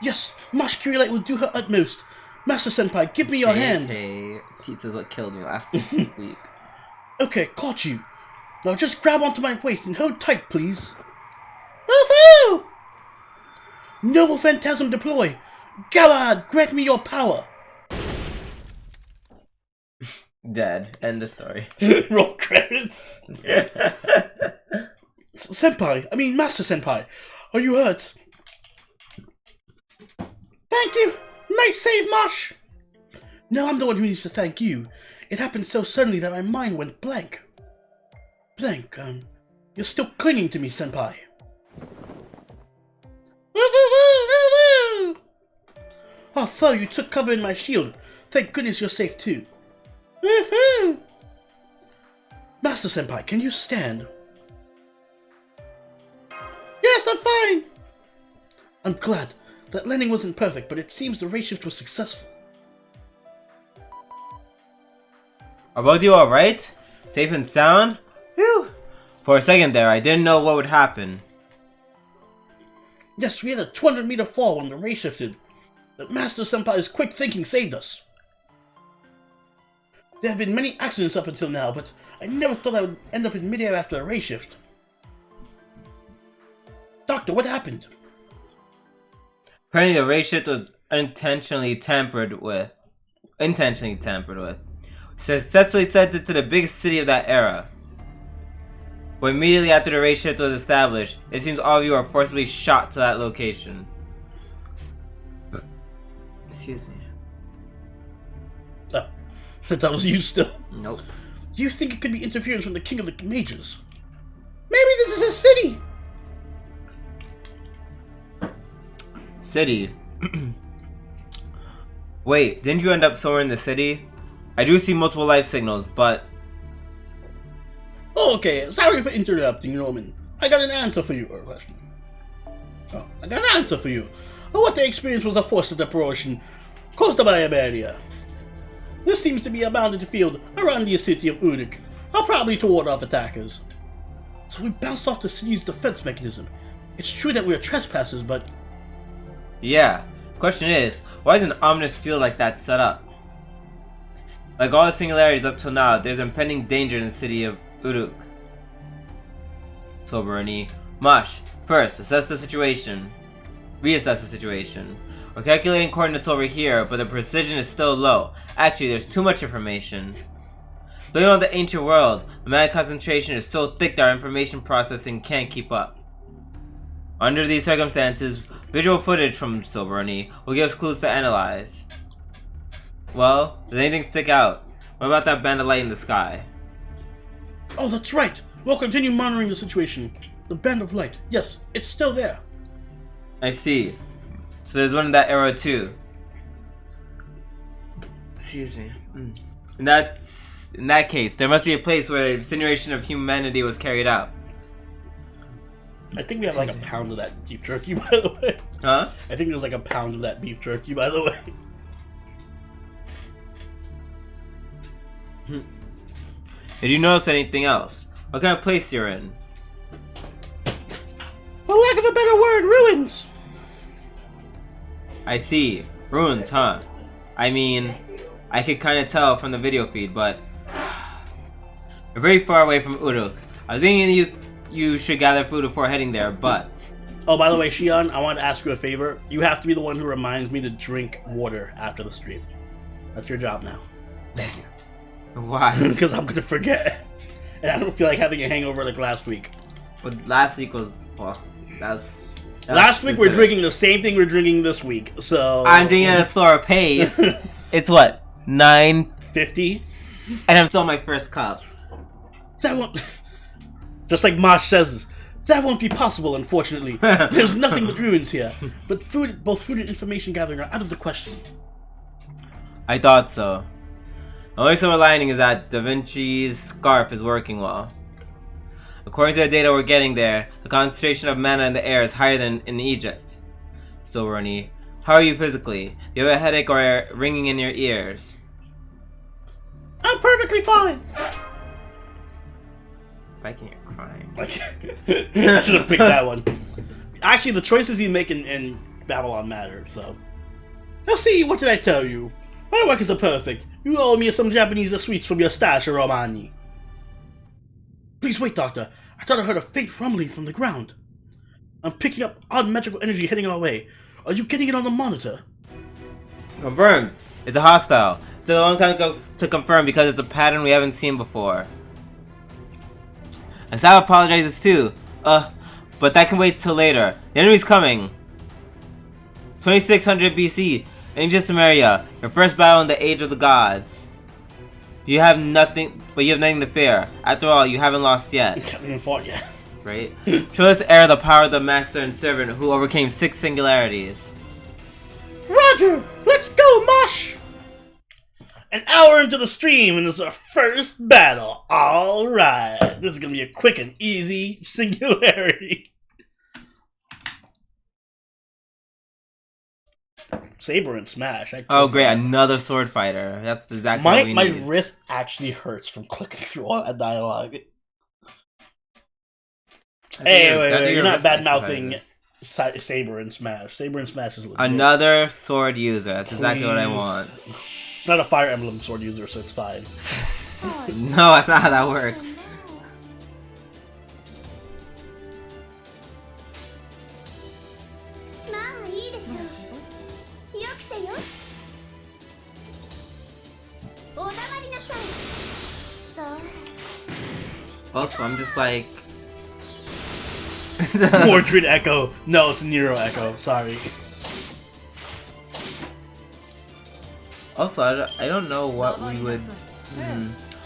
Yes, Mosh Kirillite will do her utmost. Master Senpai, give me your hand. Okay, pizza's what killed me last week. Okay, caught you. Now just grab onto my waist and hold tight, please. Woohoo! Noble Phantasm deploy. Galahad, grant me your power. Dead. End of story. Roll credits. Master Senpai, are you hurt? Thank you. Nice save, Mosh. No, I'm the one who needs to thank you. It happened so suddenly that my mind went blank. You're still clinging to me, Senpai. Oh, foe, you took cover in my shield. Thank goodness you're safe too. Master Senpai, can you stand? Yes, I'm fine. I'm glad. That landing wasn't perfect, but it seems the ray shift was successful. Are both of you alright? Safe and sound? Whew. For a second there, I didn't know what would happen. Yes, we had a 200-meter fall when the ray shifted. But Master Senpai's quick thinking saved us. There have been many accidents up until now, but I never thought I would end up in midair after a ray shift. Doctor, what happened? Apparently the ray shift was intentionally tampered with. Successfully sent it to the biggest city of that era. But immediately after the ray shift was established, it seems all of you are forcibly shot to that location. Excuse me. Oh, that was you still. Nope. You think it could be interference from the King of the Mages? Maybe this is a city! City. Wait, didn't you end up somewhere in the city? I do see multiple life signals, but... Oh, okay, sorry for interrupting, Roman. I got an answer for you. What they experienced was a force separation caused by a barrier. This seems to be a bounded field around the city of Uruk, probably to ward off attackers. So we bounced off the city's defense mechanism. It's true that we are trespassers, but... Yeah. Question is, why is an ominous field like that set up? Like all the singularities up till now, there's impending danger in the city of Uruk. So Bernie, Mosh, first, reassess the situation. We're calculating coordinates over here, but the precision is still low. Actually, there's too much information. Blaming on the ancient world, the mana concentration is so thick that our information processing can't keep up. Under these circumstances, visual footage from Silverny will give us clues to analyze. Well, does anything stick out? What about that band of light in the sky? Oh, that's right! We'll continue monitoring the situation. The band of light. Yes, it's still there. I see. So there's one in that era too. Excuse me. In that case, there must be a place where the incineration of humanity was carried out. I think we have like a pound of that beef jerky, by the way. Huh? I think there's like a pound of that beef jerky, by the way. Did you notice anything else? What kind of place you're in? For lack of a better word, ruins! I see. Ruins, huh? I mean, I could kind of tell from the video feed, but... We're very far away from Uruk. I was thinking you should gather food before heading there, but... Oh, by the way, Shion, I wanted to ask you a favor. You have to be the one who reminds me to drink water after the stream. That's your job now. Thank you. Why? Because I'm going to forget. And I don't feel like having a hangover like last week. Well, last week was... Well, that was Last week we're drinking the same thing we're drinking this week, so... I'm drinking at a slower pace. It's what? 9:50? And I'm still on my first cup. That won't... Just like Mosh says, that won't be possible, unfortunately. There's nothing but ruins here. But both food and information gathering are out of the question. I thought so. The only silver lining is that Da Vinci's scarf is working well. According to the data we're getting there, the concentration of mana in the air is higher than in Egypt. So, Ronnie, how are you physically? Do you have a headache or ringing in your ears? I'm perfectly fine. I can hear crying. I should have picked that one. Actually, the choices you make in Babylon matter, so... Now see, what did I tell you? My work is perfect. You owe me some Japanese sweets from your stash, Romani. Please wait, Doctor. I thought I heard a faint rumbling from the ground. I'm picking up odd magical energy heading our way. Are you getting it on the monitor? Confirmed. It's a hostile. It took a long time to confirm because it's a pattern we haven't seen before. And Sal apologizes too. But that can wait till later. The enemy's coming. 2600 BC. Ancient Sumeria. Your first battle in the Age of the Gods. You have nothing to fear. After all, you haven't lost yet. You haven't even fought yet. Right? Show this heir the power of the master and servant who overcame 6 singularities. Roger! Let's go, Mosh! An hour into the stream and it's our first battle. Alright. This is gonna be a quick and easy singularity. Saber and Smash. Oh great, another sword fighter. That's exactly what we need. My wrist actually hurts from clicking through all that dialogue. Hey, wait, you're not bad-mouthing Saber and Smash. Saber and Smash is legit. Another sword user. That's exactly what I want. It's not a Fire Emblem sword user, so it's fine. No, that's not how that works. Also, I'm just like... Mordred Echo. No, it's Nero Echo. Sorry. Also, I don't know what we would...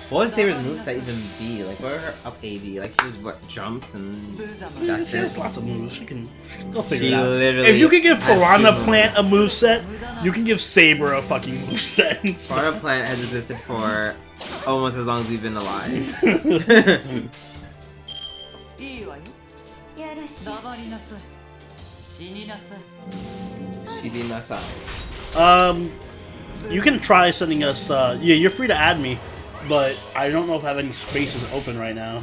What would Saber's moveset even be? Like, what are her up AB? Like, she just, what, jumps and that's She it? has lots of moves. They'll figure She it out. literally If you can give has Piranha 2 Plant a moves. moveset, you can give Saber a fucking moveset. Piranha Plant has existed for almost as long as we've been alive. You can try sending us, yeah, you're free to add me, but I don't know if I have any spaces open right now.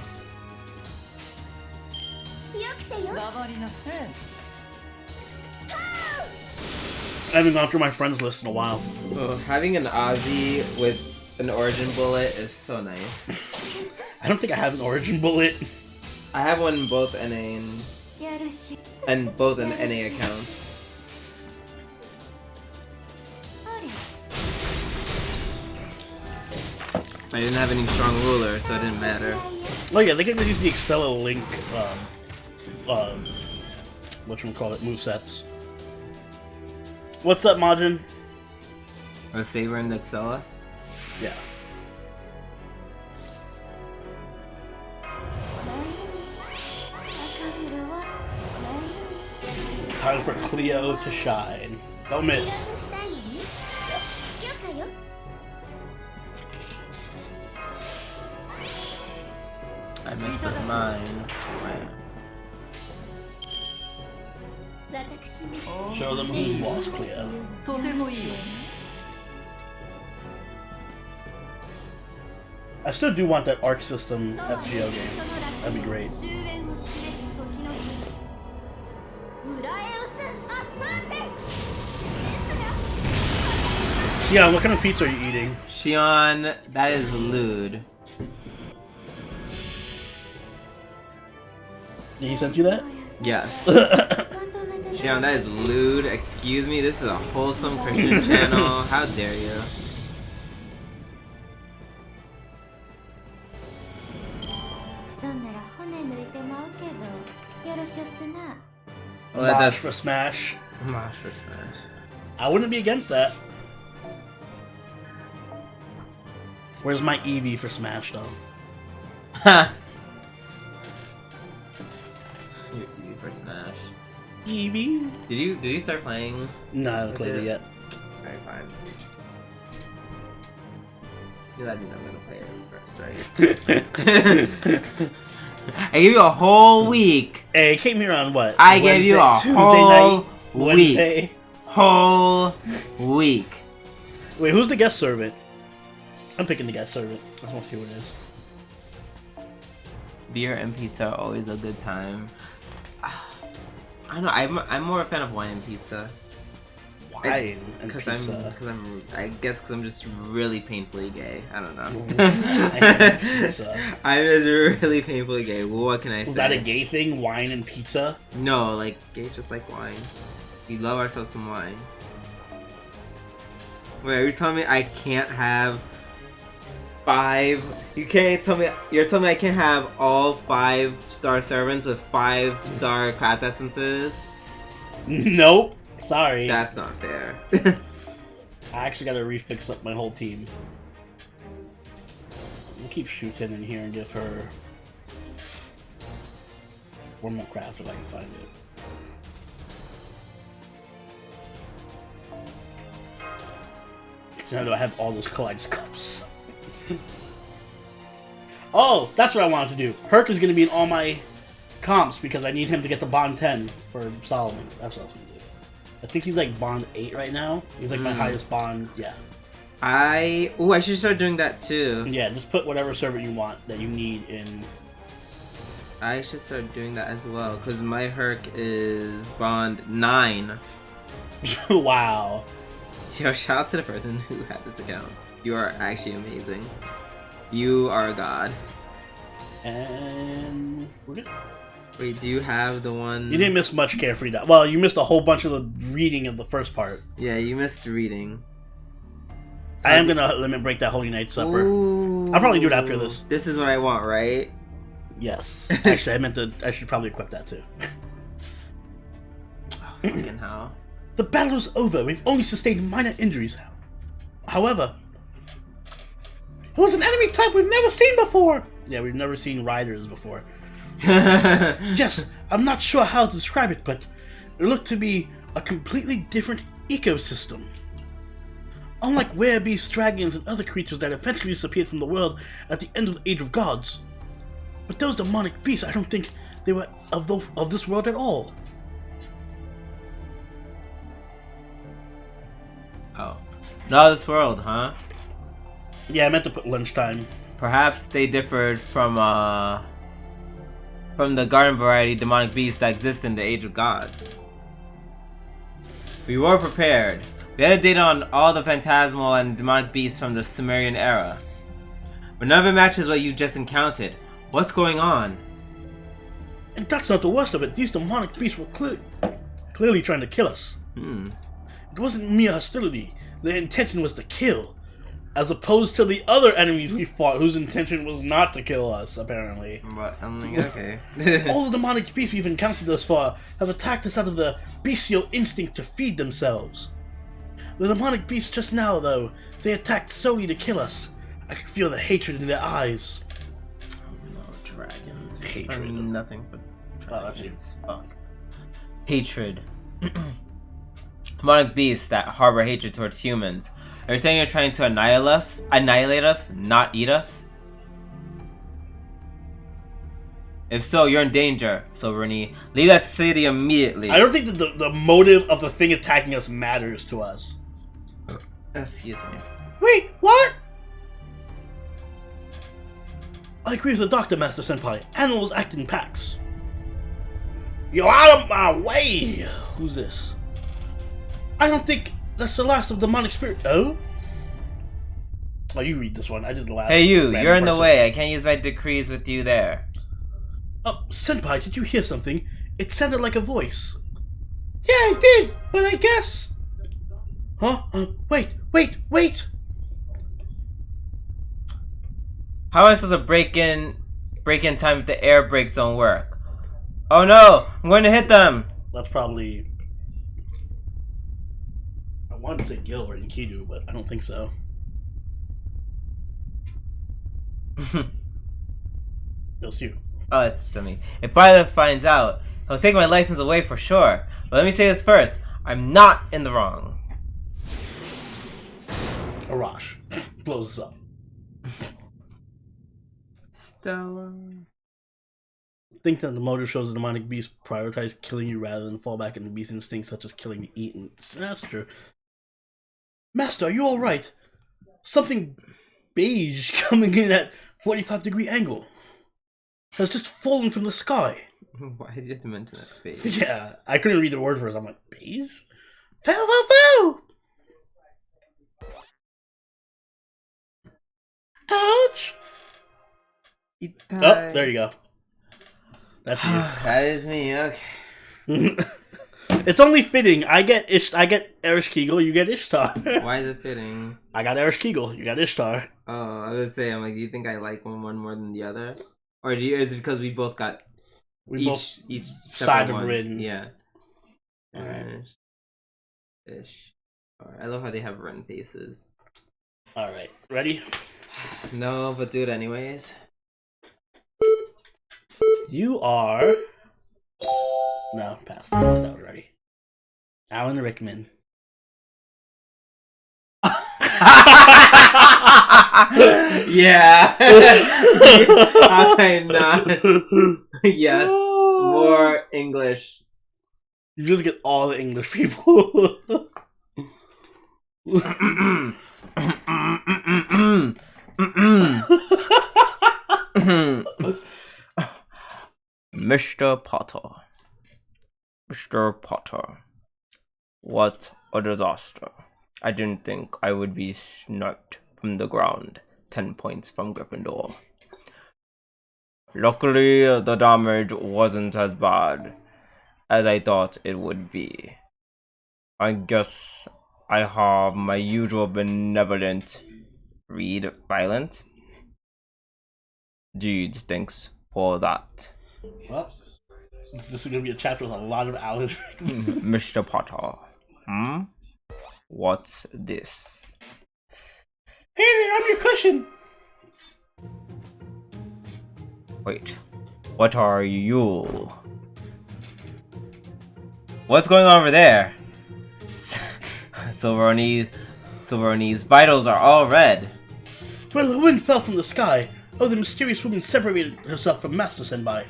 I haven't gone through my friends list in a while. Oh, having an Aussie with an origin bullet is so nice. I don't think I have an origin bullet. I have one in both NA and both in NA accounts. I didn't have any strong ruler, so it didn't matter. Oh yeah, they can use the Extella Link, whatchamacallit, movesets. What's up, Majin? Or Saber and Extella? Yeah. Time for Cleo to shine. Don't miss. Yes. I messed up mine. Show them who's boss, Cleo. I still do want that Arc System FGO game. That'd be great. Yeah, what kind of pizza are you eating? Shion, that is lewd. Did he send you that? Yes. Shion, that is lewd. Excuse me, this is a wholesome Christian channel. How dare you? Mosh for Smash. Mosh for Smash. I wouldn't be against that. Where's my Eevee for Smash, though? Ha! Your Eevee for Smash. Eevee? Did you start playing? No, I haven't played it yet. Alright, fine. That means I'm gonna play it first, right? I gave you a whole week. Hey, it came here on what? I gave you a Tuesday whole night, week. Wednesday. Whole week. Wait, who's the guest servant? I'm picking the guest servant. I just want to see what it is. Beer and pizza are always a good time. I don't know. I'm more a fan of wine and pizza. Wine and pizza. I guess because I'm just really painfully gay. I don't know. I'm just really painfully gay. Well, what can I say? Is that a gay thing? Wine and pizza? No, like gay just like wine. We love ourselves some wine. Wait, are you telling me I can't have 5? You can't tell me. You're telling me I can't have all 5-star servants with 5-star craft essences? Nope. Sorry. That's not fair. I actually gotta refix up my whole team. We'll keep shooting in here and give her one more craft if I can find it. So now do I have all those Kaleidoscopes? Oh, that's what I wanted to do. Herc is gonna be in all my comps because I need him to get the Bond 10 for Solomon. That's what I was gonna do. I think he's like Bond 8 right now. He's like my highest Bond. Yeah. I should start doing that too. Yeah, just put whatever servant you want that you need in. I should start doing that as well because my Herc is Bond 9. Wow. So shout out to the person who had this account. You are actually amazing. You are a god. And we're good. Wait, do you have the one? You didn't miss much, Carefree. Well, you missed a whole bunch of the reading of the first part. Yeah, you missed reading. I am gonna limit break that Holy Night Supper. Ooh. I'll probably do it after this. This is what I want, right? Yes. Actually, I should probably equip that too. Oh, fucking hell. The battle is over. We've only sustained minor injuries. However, it was an enemy type we've never seen before. Yeah, we've never seen riders before. Yes, I'm not sure how to describe it, but it looked to be a completely different ecosystem. Unlike werebeasts, dragons, and other creatures that eventually disappeared from the world at the end of the Age of Gods. But those demonic beasts, I don't think they were of this world at all. Oh. Not this world, huh? Yeah, I meant to put lunchtime. Perhaps they differed from the garden variety demonic beasts that exist in the Age of Gods. We were prepared. We had data on all the phantasmal and demonic beasts from the Sumerian era. But none of it matches what you just encountered. What's going on? And that's not the worst of it. These demonic beasts were clearly trying to kill us. It wasn't mere hostility. Their intention was to kill. As opposed to the other enemies we fought, whose intention was not to kill us, apparently. But I'm like, okay. All the demonic beasts we've encountered thus far have attacked us out of the bestial instinct to feed themselves. The demonic beasts just now, though, they attacked solely to kill us. I could feel the hatred in their eyes. No, dragons. Hatred. I mean, nothing but dragons. Fuck. Hatred. Demonic beasts that harbor hatred towards humans. Are you saying you're trying to annihilate us, not eat us? If so, you're in danger, Silverny. Leave that city immediately. I don't think that the motive of the thing attacking us matters to us. Excuse me. Wait, what? I agree with the Doctor, Master Senpai. Animals act in packs. You're out of my way! Who's this? I don't think that's the last of demonic spirit. Oh? Oh, you read this one. I did the last. Hey you, you're in the way. I can't use my decrees with you there. Senpai, did you hear something? It sounded like a voice. Yeah, I did, but I guess... Huh? Wait! How am I supposed to break in time if the air brakes don't work? Oh no! I'm going to hit them! That's probably... I wanted to say Gil or Enkidu, but I don't think so. It's you. Oh, it's to me. If Violet finds out, he'll take my license away for sure. But let me say this first. I'm not in the wrong. Arash. Blows us up. Stella. Think that the motive shows the demonic beast prioritize killing you rather than fall back into beast instincts such as killing to eat. And Master, are you alright? Something beige coming in at 45-degree angle has just fallen from the sky. Why did you have to mention that beige? Yeah, I couldn't read the word first. I'm like, beige? Fell! Ouch! Oh, there you go. That's you. That is me, okay. It's only fitting. I get Erish Kegel, you get Ishtar. Why is it fitting? I got Erish Kegel, you got Ishtar. Oh, I would say, I'm like, do you think I like one more than the other? Or is it because we both got each side of ones? Rin? Yeah. Alright. Ish. Alright, I love how they have Rin faces. Alright, ready? No, but do it anyways. You are... No, pass. That was ready. Alan Rickman. Yeah. I'm not. Yes. More English. You just get all the English people. Mr. Potter. Mr. Potter. What a disaster. I didn't think I would be sniped from the ground. 10 points from Gryffindor. Luckily, the damage wasn't as bad as I thought it would be. I guess I have my usual benevolent read violent. Dude, thanks for that. Well, this is going to be a chapter with a lot of Alan Rickman. Mr. Potter. What's this? Hey there, I'm your cushion! Wait, what are you? What's going on over there? Silveroni's vitals are all red. Well, the wind fell from the sky. Oh, the mysterious woman separated herself from Master Senpai.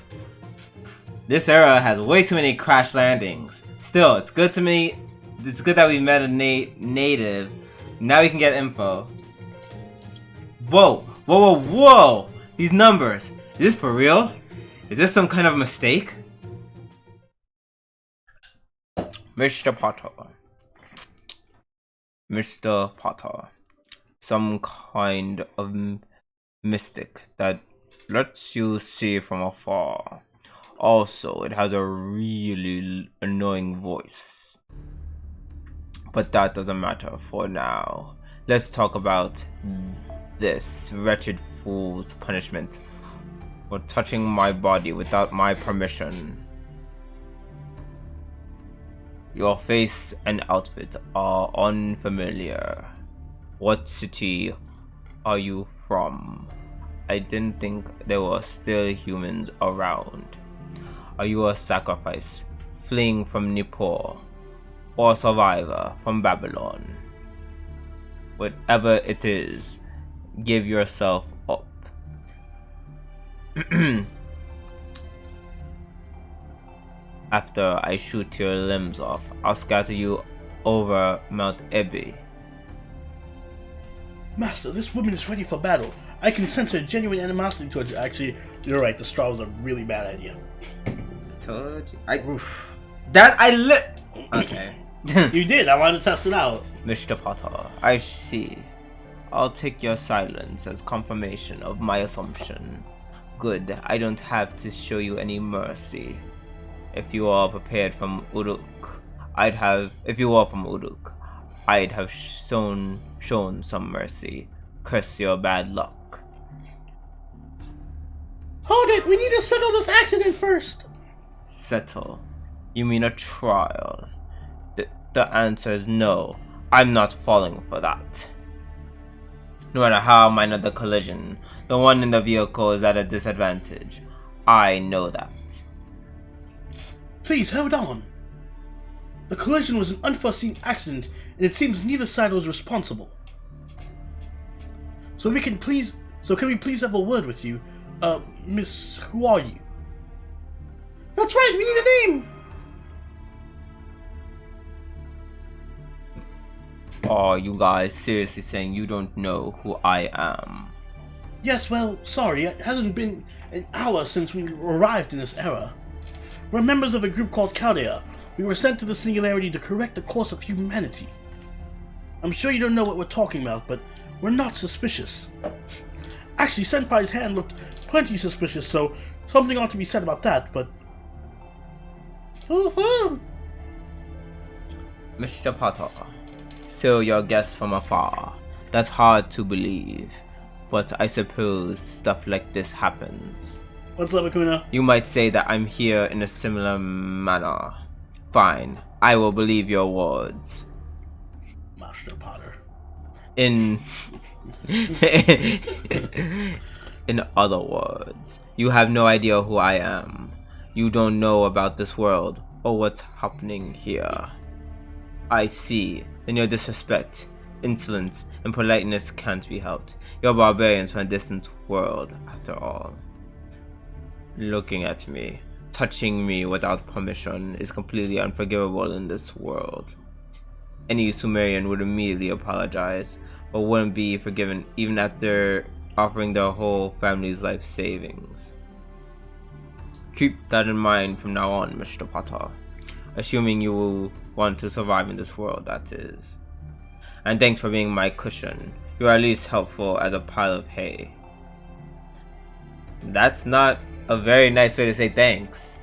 This era has way too many crash landings. Still, it's good to me. It's good that we met a native. Now we can get info. Whoa! These numbers. Is this for real? Is this some kind of mistake? Mr. Potter. Some kind of mystic that lets you see from afar. Also, it has a really annoying voice. But that doesn't matter for now. Let's talk about this wretched fool's punishment for touching my body without my permission. Your face and outfit are unfamiliar. What city are you from? I didn't think there were still humans around. Are you a sacrifice fleeing from Nippur, or a survivor from Babylon? Whatever it is, give yourself up. After I shoot your limbs off, I'll scatter you over Mount Ebby. Master, this woman is ready for battle. I can sense her genuine animosity towards you. Actually, you're right. The straw was a really bad idea. Told you. Okay. You did. I wanted to test it out. Mr. Potter, I see. I'll take your silence as confirmation of my assumption. Good, I don't have to show you any mercy. If you are prepared from Uruk, I'd have shown some mercy. Curse your bad luck. Hold it! We need to settle this accident first! Settle? You mean a trial? The answer is no. I'm not falling for that. No matter how minor the collision, the one in the vehicle is at a disadvantage. I know that. Please, hold on. The collision was an unforeseen accident, and it seems neither side was responsible. So can we please have a word with you? Miss, who are you? That's right, we need a name! Are you guys seriously saying you don't know who I am? Yes, well, sorry, it hasn't been an hour since we arrived in this era. We're members of a group called Chaldea. We were sent to the Singularity to correct the course of humanity. I'm sure you don't know what we're talking about, but we're not suspicious. Actually, Senpai's hand looked plenty suspicious, so something ought to be said about that, but... Mr. Potter, so you're a guest from afar. That's hard to believe, but I suppose stuff like this happens. What's up, Akuna? You might say that I'm here in a similar manner. Fine, I will believe your words. Master Potter. In other words, you have no idea who I am. You don't know about this world or what's happening here. I see. Then your disrespect, insolence, and politeness can't be helped. You're barbarians from a distant world, after all. Looking at me, touching me without permission is completely unforgivable in this world. Any Sumerian would immediately apologize, but wouldn't be forgiven even after offering their whole family's life savings. Keep that in mind from now on, Mr. Potter. Assuming you will want to survive in this world, that is. And thanks for being my cushion. You are at least helpful as a pile of hay. That's not a very nice way to say thanks.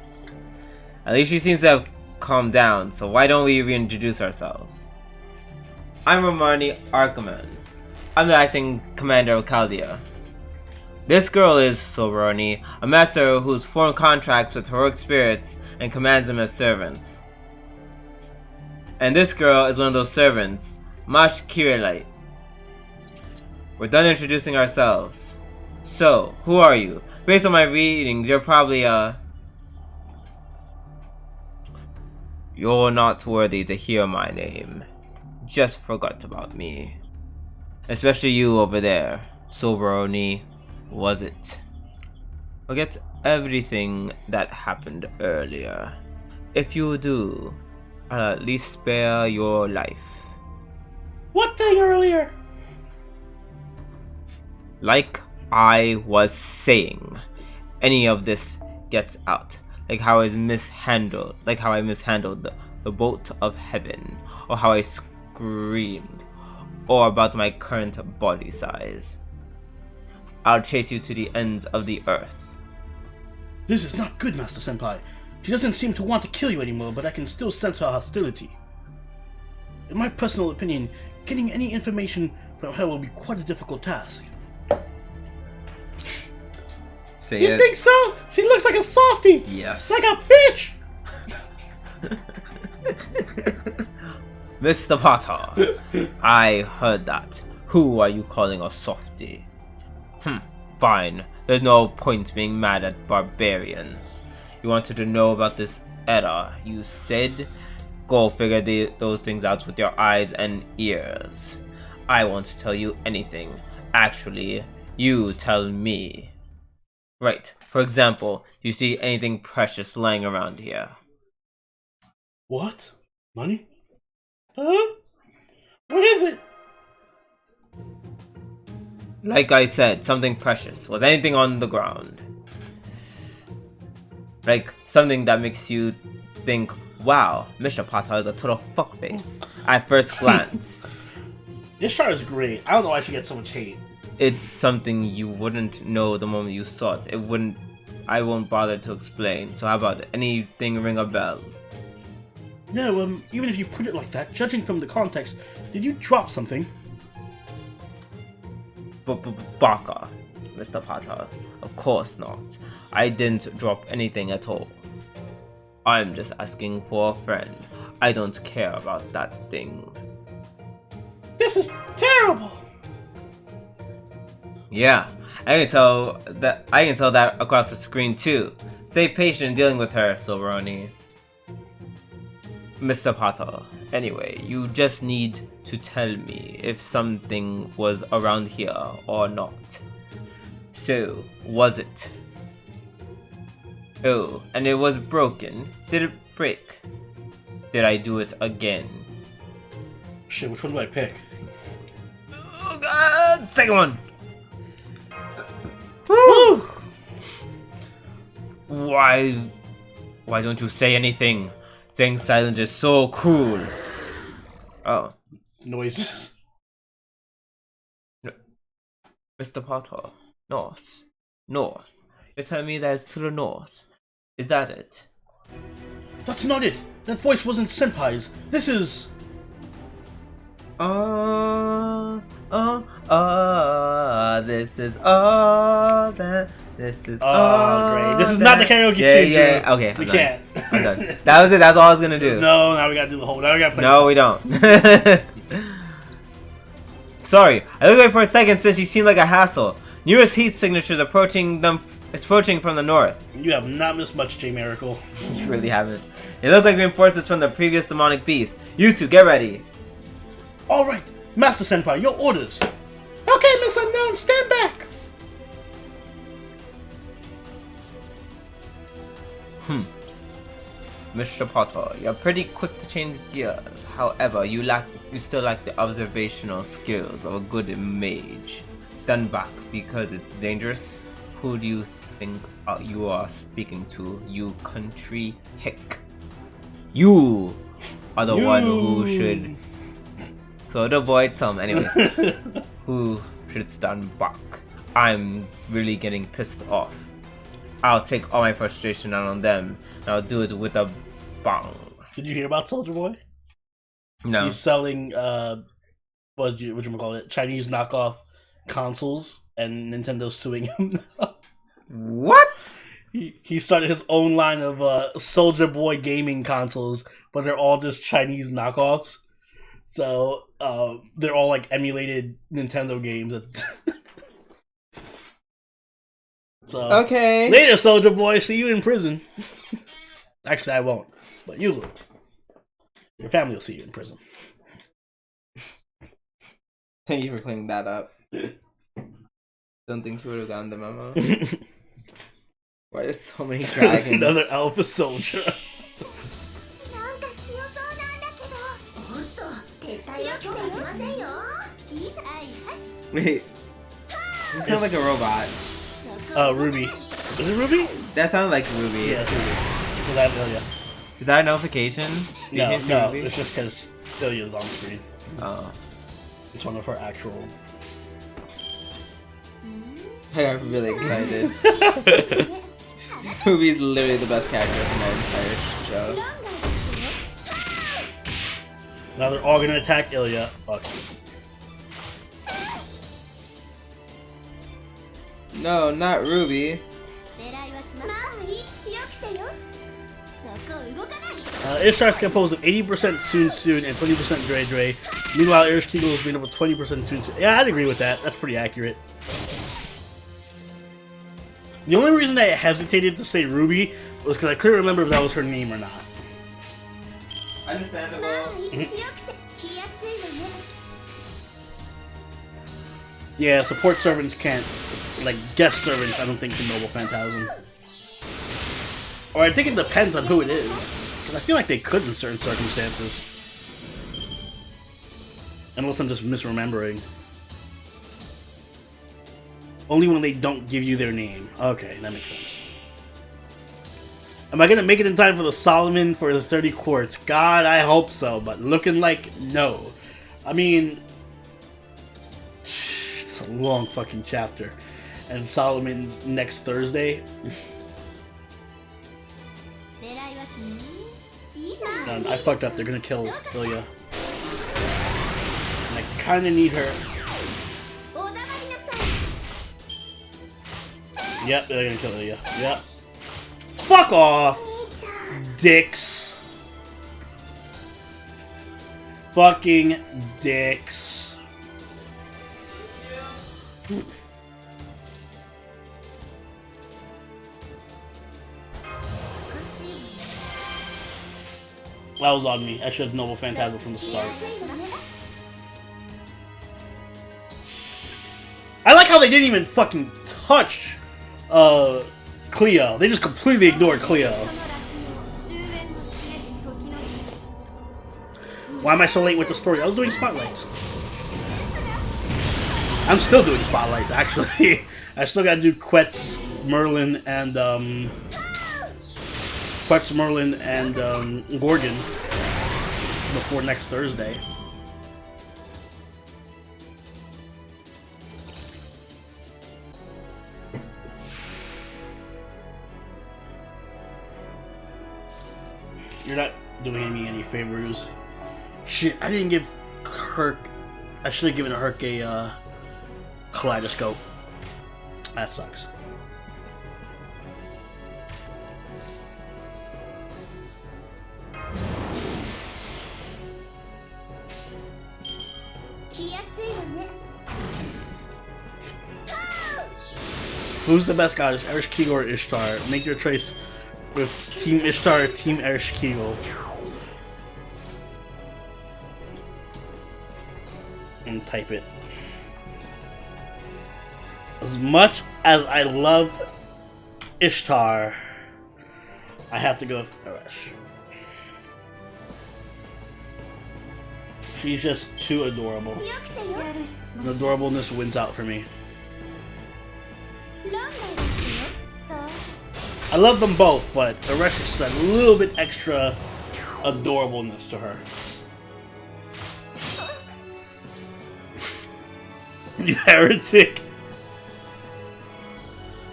At least she seems to have calmed down, so why don't we reintroduce ourselves? I'm Romani Arkaman. I'm the acting commander of Chaldea. This girl is Soberoni, a master who's formed contracts with heroic spirits and commands them as servants. And this girl is one of those servants, Mash Kirilite. We're done introducing ourselves. So, who are you? Based on my readings, you're probably You're not worthy to hear my name. Just forgot about me. Especially you over there, Soberoni. Was it? Forget everything that happened earlier. If you do, I'll at least spare your life. What thing earlier? Like I was saying, any of this gets out. Like how I mishandled the bolt of heaven, or how I screamed, or about my current body size. I'll chase you to the ends of the earth. This is not good, Master Senpai. She doesn't seem to want to kill you anymore, but I can still sense her hostility. In my personal opinion, getting any information from her will be quite a difficult task. Say You it. think so? She looks like a softie! Yes. Like a bitch! Mr. Potter, I heard that. Who are you calling a softie? Fine. There's no point being mad at barbarians. You wanted to know about this era, you said? Go figure those things out with your eyes and ears. I won't tell you anything. Actually, you tell me. Right. For example, do you see anything precious lying around here? What? Money? Huh? What is it? Like I said, something precious. Was anything on the ground? Like, something that makes you think, wow, Mr. Potter is a total fuckface at first glance. This chart is great. I don't know why she gets so much hate. It's something you wouldn't know the moment you saw it. I won't bother to explain. So how about it? Anything ring a bell? No, even if you put it like that, judging from the context, did you drop something? Baka, Mr. Potter. Of course not. I didn't drop anything at all. I'm just asking for a friend. I don't care about that thing. This is terrible! Yeah, I can tell that across the screen too. Stay patient dealing with her, Silveroni. Mr. Potter, anyway, you just need to tell me if something was around here or not. So, was it? Oh, and it was broken. Did it break? Did I do it again? Shit, which one do I pick? Oh god, second one! Woo! Why don't you say anything? Staying silent is so cruel. Oh. Noises. Mr. Potter. North. North. You're telling me that it's to the north. Is that it? That's not it! That voice wasn't Senpai's. This is... This is all that... This is all great. This is not the karaoke stage. Yeah, okay. We can't. I'm done. That was it. That's all I was gonna do. No, now we gotta do the whole... Now we gotta play... No, we don't. Sorry, I looked away for a second since she seemed like a hassle. Nearest heat signatures approaching from the north. You have not missed much, J Miracle. You really haven't. It looked like reinforcements from the previous demonic beast. You two, get ready. Alright, Master Senpai, your orders. Okay, Miss Unknown, stand back. Mr. Potter, you're pretty quick to change gears. However, you still lack the observational skills of a good mage. Stand back because it's dangerous. Who do you think you are speaking to, you country hick? You are the one who should... So the boy Tom, anyways, who should stand back? I'm really getting pissed off. I'll take all my frustration out on them, and I'll do it with a bang. Did you hear about Soldier Boy? No. He's selling, whatchamacallit, Chinese knockoff consoles, and Nintendo's suing him now. What? He started his own line of Soldier Boy gaming consoles, but they're all just Chinese knockoffs. So they're all like emulated Nintendo games. So okay. Later, Soldier Boy. See you in prison. Actually, I won't, but you will. Your family will see you in prison. Thank you for cleaning that up. Don't think you would have gotten the memo. Why there's so many dragons? Another alpha soldier. Wait. You sound like a robot. Ruby. Is it Ruby? That sounded like Ruby. Yeah, it's Ruby. Because I have Ilya. Is that a notification? No, it's just because Ilya's on screen. Oh. It's one of her actual... I got really excited. Ruby's literally the best character in that entire show. Now they're all gonna attack Ilya. Fuck. No, not Ruby. Ishtar's composed of 80% Soon and 20% Dre. Meanwhile, Irish Kegel is made up of 20% Soon. Yeah, I'd agree with that. That's pretty accurate. The only reason that I hesitated to say Ruby was because I couldn't remember if that was her name or not. Understandable. Yeah, support servants can't, like, guest servants, I don't think can Noble Phantasm. Or I think it depends on who it is. Because I feel like they could in certain circumstances. Unless I'm just misremembering. Only when they don't give you their name. Okay, that makes sense. Am I gonna make it in time for the Solomon for the 30 quartz? God, I hope so, but looking like no. I mean... It's a long fucking chapter. And Solomon's next Thursday. I fucked up, they're gonna kill Ilya. And I kinda need her. Yep, they're gonna kill Ilya. Yep. Fuck off! Dicks. Fucking dicks. That was on me. I should have Noble Phantasm from the start. I like how they didn't even fucking touch Cleo. They just completely ignored Cleo. Why am I so late with the story? I was doing spotlights. I'm still doing spotlights, actually. I still gotta do Quetz, Merlin, and Gorgon before next Thursday. You're not doing me any favors. Shit, I didn't give Herc. I should have given Herc a kaleidoscope. That sucks. Who's the best goddess, Erish Kegel or Ishtar? Make your choice with Team Ishtar or Team Erish Kegel. And type it. As much as I love Ishtar, I have to go with Erish. She's just too adorable. And adorableness wins out for me. I love them both, but Erish is just a little bit extra adorableness to her. You heretic!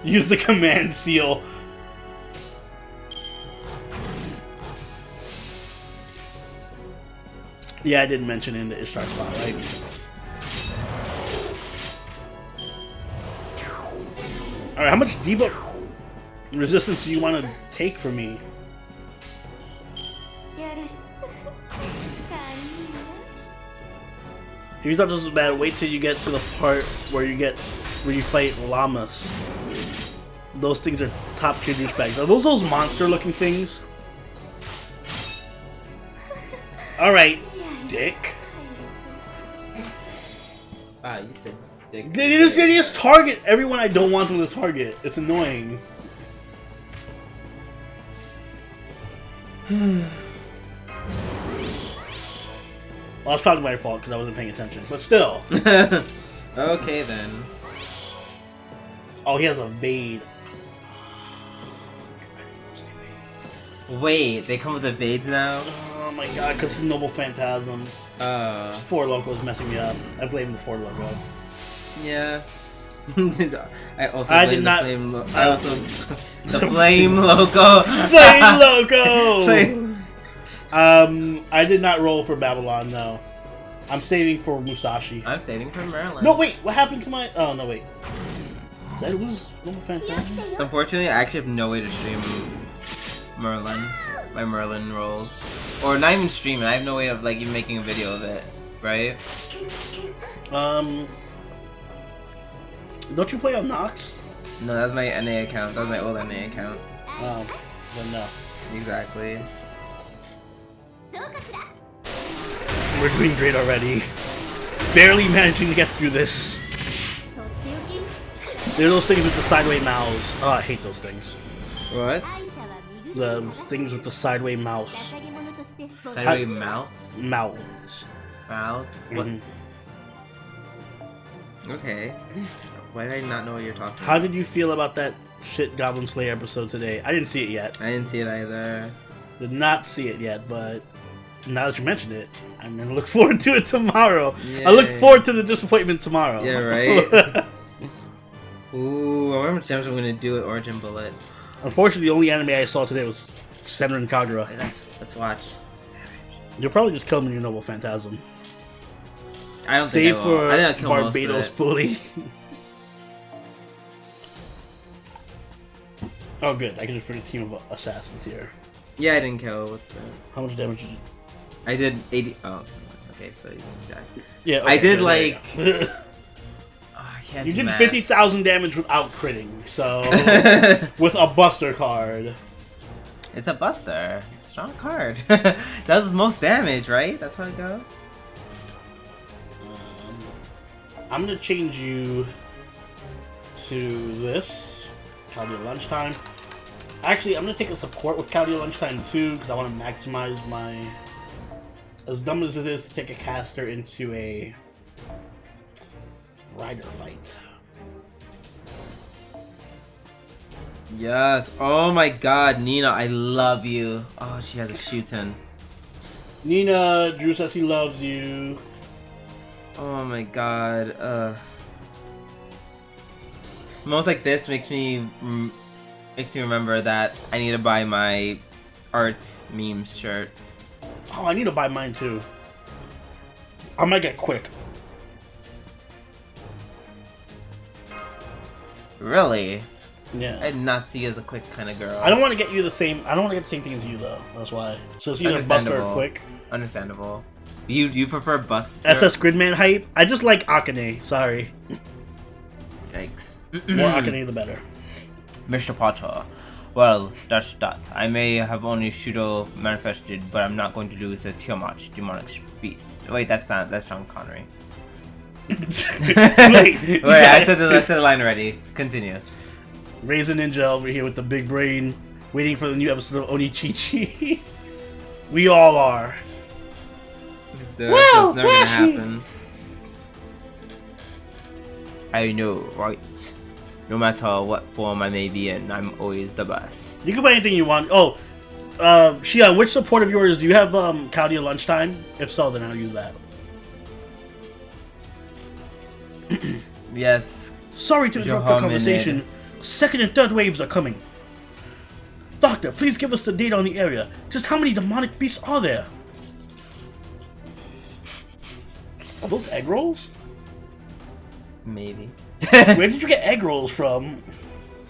Use the command seal. Yeah, I didn't mention it in the Ishtar spot, right? Alright, how much debuff resistance do you want to take from me? If you thought this was bad, wait till you get to the part where you fight llamas. Those things are top tier douchebags. Are those monster looking things? Alright, dick. Wow, you said dick. They just target everyone I don't want them to target. It's annoying. Well, it's probably my fault because I wasn't paying attention. But still. Okay then. Oh, he has a Vade. Wait, they come with the Vades now? Oh my god, because he's Noble Phantasm. Four Loco is messing me up. I blame the Four Loco. Yeah. I also did not. I also the Flame Loco. Flame Loco. I did not roll for Babylon. No, I'm saving for Musashi. I'm saving for Merlin. No, wait. What happened to my? Oh no, wait. Did I lose Noble Phantasm? Unfortunately, I actually have no way to stream Merlin. My Merlin rolls, or not even stream it. I have no way of like even making a video of it. Right? Don't you play on Nox? No, that's my NA account. That was my old NA account. Oh, then no. Exactly. We're doing great already. Barely managing to get through this. They're those things with the sideways mouths. Oh, I hate those things. What? The things with the sideways mouse. Sideways mouse? Mouths. Mouths? What? Okay. Why did I not know what you're talking about? How did you feel about that shit Goblin Slayer episode today? I didn't see it yet. I didn't see it either. Did not see it yet, but now that you mentioned it, I'm gonna look forward to it tomorrow. Yay. I look forward to the disappointment tomorrow. Yeah, right? Ooh, I wonder how much damage I'm gonna do with Origin Bullet. Unfortunately, the only anime I saw today was Senran Kagura. Wait, let's watch. You'll probably just kill him in your Noble Phantasm. I don't Save think I will. for I think I'll kill Barbados most of it. Pulley. Oh, good. I can just put a team of assassins here. Yeah, I didn't kill with the... How much damage did you? I did 80. Oh, okay, so you didn't die. Yeah, okay, I did yeah, like. there you go. Oh, I can't You do did math. 50,000 damage without critting, so with a Buster card. It's a Buster. It's a strong card. Does most damage, right? That's how it goes. I'm gonna change you to this Caldia Lunchtime. Actually, I'm gonna take a support with Caldia Lunchtime too because I want to maximize my. As dumb as it is to take a caster into a rider fight. Yes. Oh my God, Nina, I love you. Oh, she has a Shuten. Nina, Drew says he loves you. Oh my God. Moments like this makes me remember that I need to buy my arts memes shirt. Oh, I need to buy mine too. I might get quick. Really? Yeah. I did not see you as a quick kind of girl. I don't want to get you the same. I don't want to get the same thing as you though. That's why. So it's either Buster or Quick. Understandable. You prefer Buster? SS Gridman hype. I just like Akane. Sorry. Yikes. More Akane the better. Mr. Potter. Well, that's that. I may have only pseudo manifested, but I'm not going to lose a Tiamat demonic beast. Wait, that's Sean Connery. Wait, I said the line already. Continue. Raisin Ninja over here with the big brain, waiting for the new episode of Onichichi. We all are. The episode's never gonna happen. I know, right? No matter what form I may be in, I'm always the best. You can buy anything you want. Oh, Shion, which support of yours do you have? Caldia Lunchtime? If so, then I'll use that. Yes. Sorry to interrupt the conversation. Second and third waves are coming. Doctor, please give us the data on the area. Just how many demonic beasts are there? Are those egg rolls? Maybe. Where did you get egg rolls from?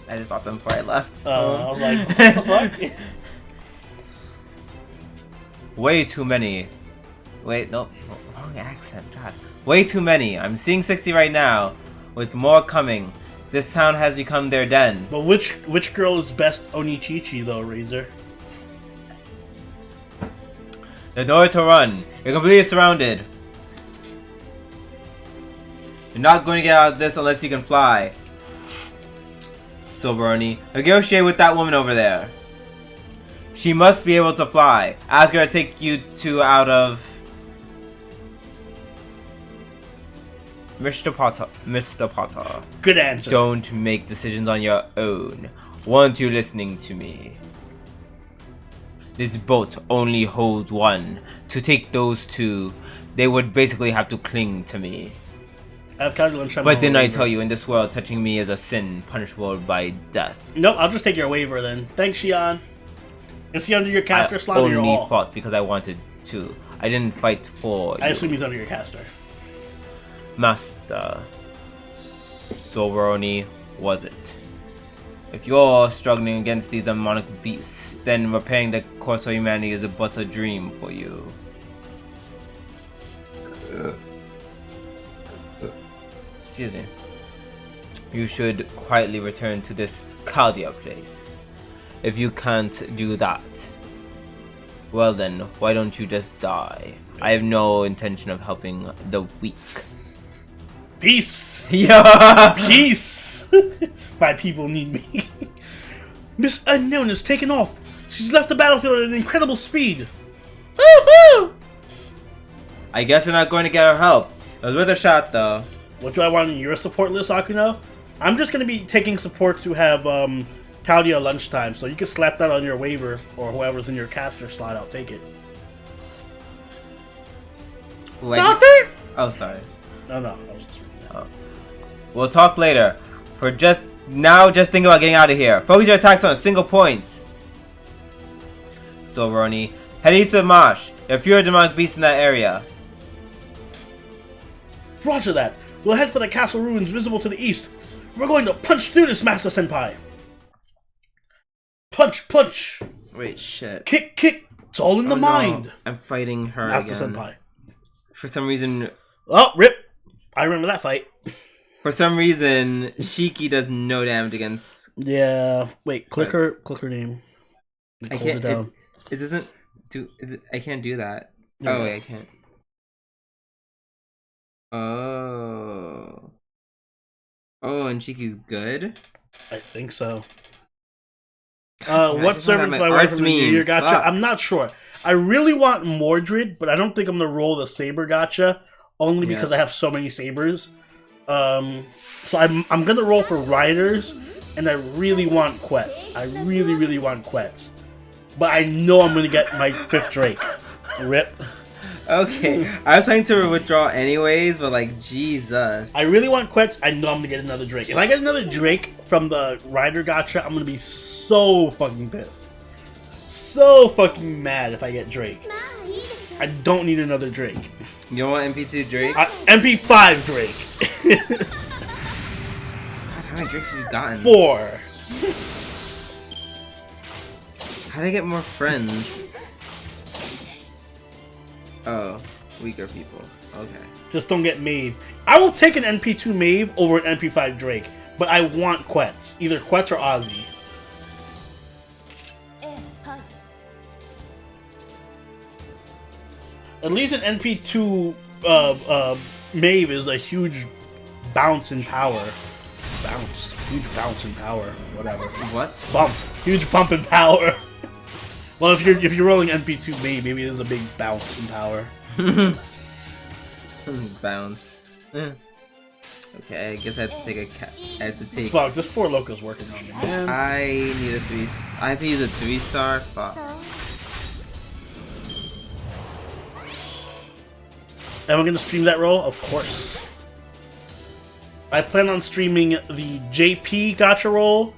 I just bought them before I left. I was like, what the fuck? Way too many. Wait, nope. Wrong accent. God. Way too many. I'm seeing 60 right now, with more coming. This town has become their den. But which girl is best Onichichi though, Razor? There's nowhere to run. You're completely surrounded. You're not going to get out of this unless you can fly. So, Bernie, negotiate with that woman over there. She must be able to fly. Ask her to take you two out of... Mr. Potter. Good answer. Don't make decisions on your own. Weren't you listening to me? This boat only holds one. To take those two, they would basically have to cling to me. I have Caldia Lunchtime. But didn't I tell you, in this world, touching me is a sin, punishable by death? Nope, I'll just take your waiver then. Thanks, Shion. Is he under your caster slot or your only all? fought because I wanted to. I didn't fight for I you. assume he's under your caster. Master. So Veroni was it. If you're struggling against these demonic beasts, then repairing the course of humanity is but a dream for you. Excuse me. You should quietly return to this Caldia place. If you can't do that, well then, why don't you just die? I have no intention of helping the weak. Peace! Yeah! Peace! My people need me. Miss Unknown has taken off. She's left the battlefield at an incredible speed. Woohoo! I guess we're not going to get her help. It was worth a shot though. What do I want on your support list, Akuno? I'm just going to be taking supports who have Caldia Lunchtime, so you can slap that on your waiver, or whoever's in your caster slot, I'll take it. Ooh, Doctor? Oh, sorry. No, I was just reading that. Oh. We'll talk later. For just now, just think about getting out of here. Focus your attacks on a single point. So, Roni, head east to Marsh. There are fewer demonic beasts in that area. Roger that. We'll head for the castle ruins visible to the east. We're going to punch through this, Master Senpai. Punch, punch. Wait, shit. Kick! It's all in the no. mind. I'm fighting her Master again. Senpai. For some reason... Oh, rip! I remember that fight. For some reason, Shiki does no damage against... Yeah. Wait, click her name. I can't... It doesn't do... I can't do that. Yeah. Oh, wait, I can't. Oh... Oh, and Shiki's good? I think so. God, what servant do I want from the New Year gacha? Fuck. I'm not sure. I really want Mordred, but I don't think I'm gonna roll the saber gacha, only because I have so many sabers. So I'm gonna roll for riders, and I really want Quetz. I really want Quetz, but I know I'm gonna get my 5th Drake. Rip. Okay, I was trying to withdraw anyways, but like, Jesus. I really want Quetz. I know I'm gonna get another Drake. If I get another Drake from the rider gacha, I'm gonna be so fucking pissed. So fucking mad if I get Drake. I don't need another Drake. You don't want MP2 Drake? MP5 Drake. God, how many Drakes have you gotten? 4. How do I get more friends? Oh, weaker people. Okay. Just don't get Maeve. I will take an NP2 Maeve over an NP5 Drake, but I want Quetz. Either Quetz or Ozzy. At least an NP2 Maeve is a huge bounce in power. Huge bounce in power. Whatever. What? Bump. Huge bump in power. Well, if you're rolling NP2 Maeve, maybe there's a big bounce in power. Bounce. Okay, I guess I have to take I have to take. Fuck, this 4 Loco's working on me, man. I need a 3. I have to use a 3-star. Fuck. Am I gonna stream that roll? Of course. I plan on streaming the JP gacha roll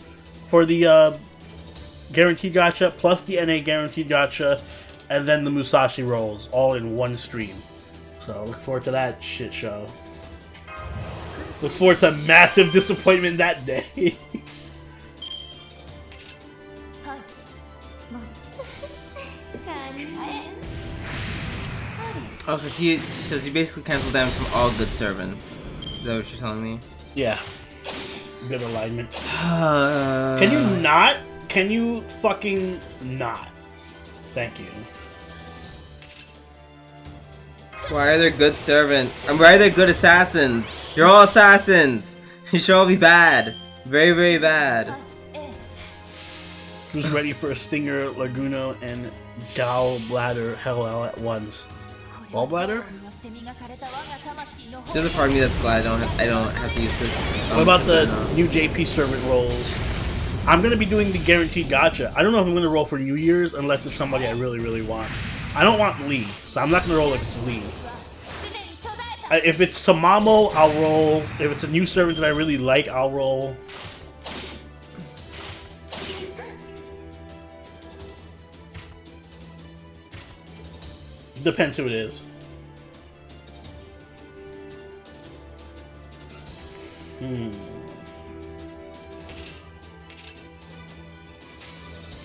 for the guaranteed gacha, plus the NA guaranteed gacha, and then the Musashi rolls, all in one stream. So look forward to that shit show. Look forward to massive disappointment that day. Oh, so she basically canceled damage from all good servants. Is that what you're telling me? Yeah. Good alignment. Can you not? Can you fucking not? Thank you. Why are there good servants? And why are there good assassins? You're all assassins! You should all be bad. Very, very bad. Who's ready for a Stinger, Laguno, and Gallbladder hell all at once? Gallbladder? There's a part of me that's glad I don't have to use this. What about the new JP servant rolls? I'm gonna be doing the guaranteed gacha. I don't know if I'm gonna roll for New Year's unless it's somebody I really want. I don't want Lee, so I'm not gonna roll if it's Lee. If it's Tamamo, I'll roll. If it's a new servant that I really like, I'll roll. Depends who it is.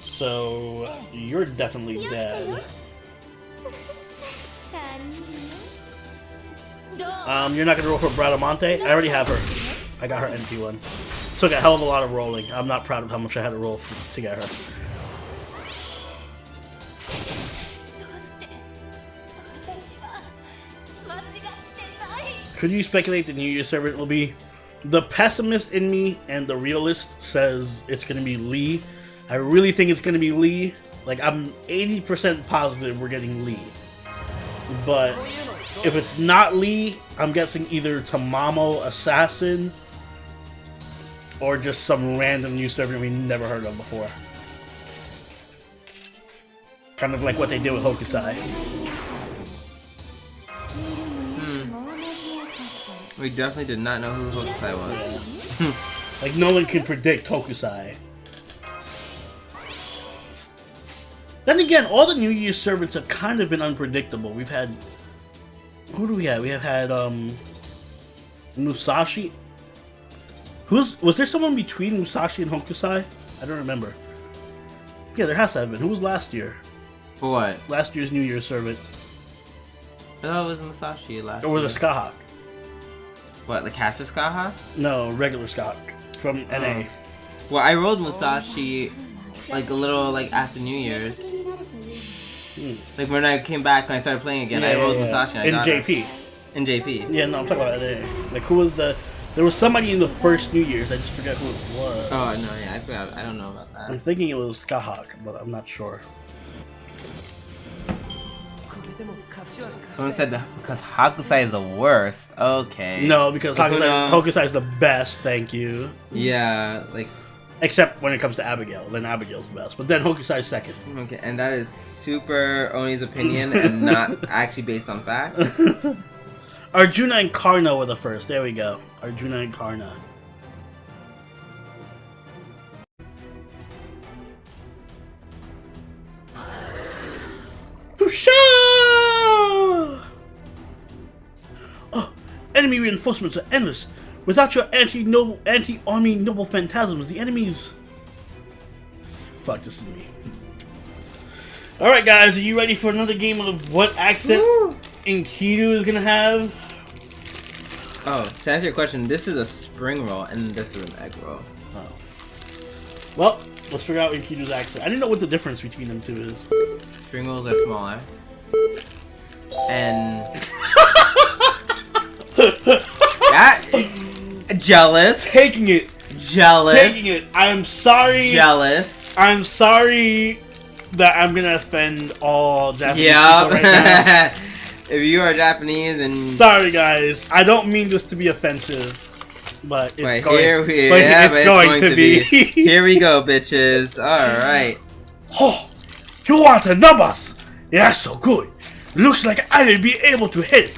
So, you're definitely dead. You're not gonna roll for Bradamante? I already have her. I got her NP1. Took a hell of a lot of rolling. I'm not proud of how much I had to roll to get her. Could you speculate the New Year servant will be? The pessimist in me and the realist says it's gonna be Lee. I really think it's gonna be Lee. Like, I'm 80% positive we're getting Lee. But if it's not Lee, I'm guessing either Tamamo Assassin or just some random new servant we never heard of before. Kind of like what they did with Hokusai. We definitely did not know who Hokusai was. Like, no one can predict Hokusai. Then again, all the New Year's servants have kind of been unpredictable. We've had... Who do we have? We have had, Musashi. Was there someone between Musashi and Hokusai? I don't remember. Yeah, there has to have been. Who was last year? For what? Last year's New Year's servant. Oh, it was Musashi last Or was year. it Skahawk? What, the caster Skaha? No, regular Skahawk from NA. Well, I rolled Musashi like a little like after New Year's. Like when I came back and I started playing again, I rolled Musashi. And I got JP. her. In JP. Yeah, no, I'm talking about NA. Like, who was the... There was somebody in the first New Year's. I just forgot who it was. Oh, no, yeah, I forgot. I don't know about that. I'm thinking it was Skahawk, but I'm not sure. Someone said because Hakusai is the worst. Okay. No, because Hokusai is the best, thank you. Yeah, like... Except when it comes to Abigail. Then Abigail's the best. But then Hokusai's second. Okay, and that is super Oni's opinion and not actually based on facts. Arjuna and Karna were the first. There we go. Arjuna and Karna. Fusha! Oh, enemy reinforcements are endless. Without your anti-army noble phantasms, the enemies... Fuck, this is me. Alright guys, are you ready for another game of what accent Enkidu is gonna have? Oh, to answer your question, this is a spring roll and this is an egg roll. Oh. Well, let's figure out Enkidu's accent. I didn't know what the difference between them two is. Spring rolls are smaller. And... Jealous. Taking it. Jealous. Taking it. I'm sorry. Jealous. I'm sorry that I'm gonna offend all Japanese people right now. If you are Japanese and... Sorry guys, I don't mean this to be offensive, but it's Wait, going, it's going to be. Here we go, bitches. Alright. Oh, you want to nub us? Yeah, so good. Looks like I will be able to help.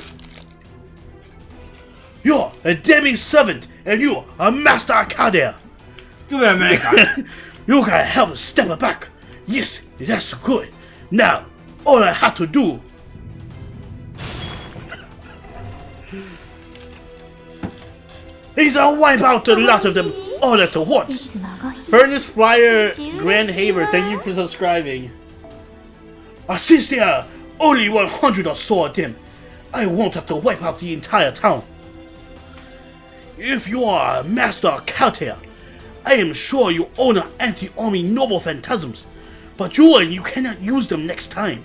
You're a demi-servant, and you a master Arcadia. Stupid American. You can help step back. Yes, that's good. Now, all I have to do is wipe out a lot of them all at once. Furnace Flyer Grand Haver, thank you for subscribing. Since there are only 100 or so of them, I won't have to wipe out the entire town. If you are a master Arcadia, I am sure you own anti-army noble phantasms, but you cannot use them next time.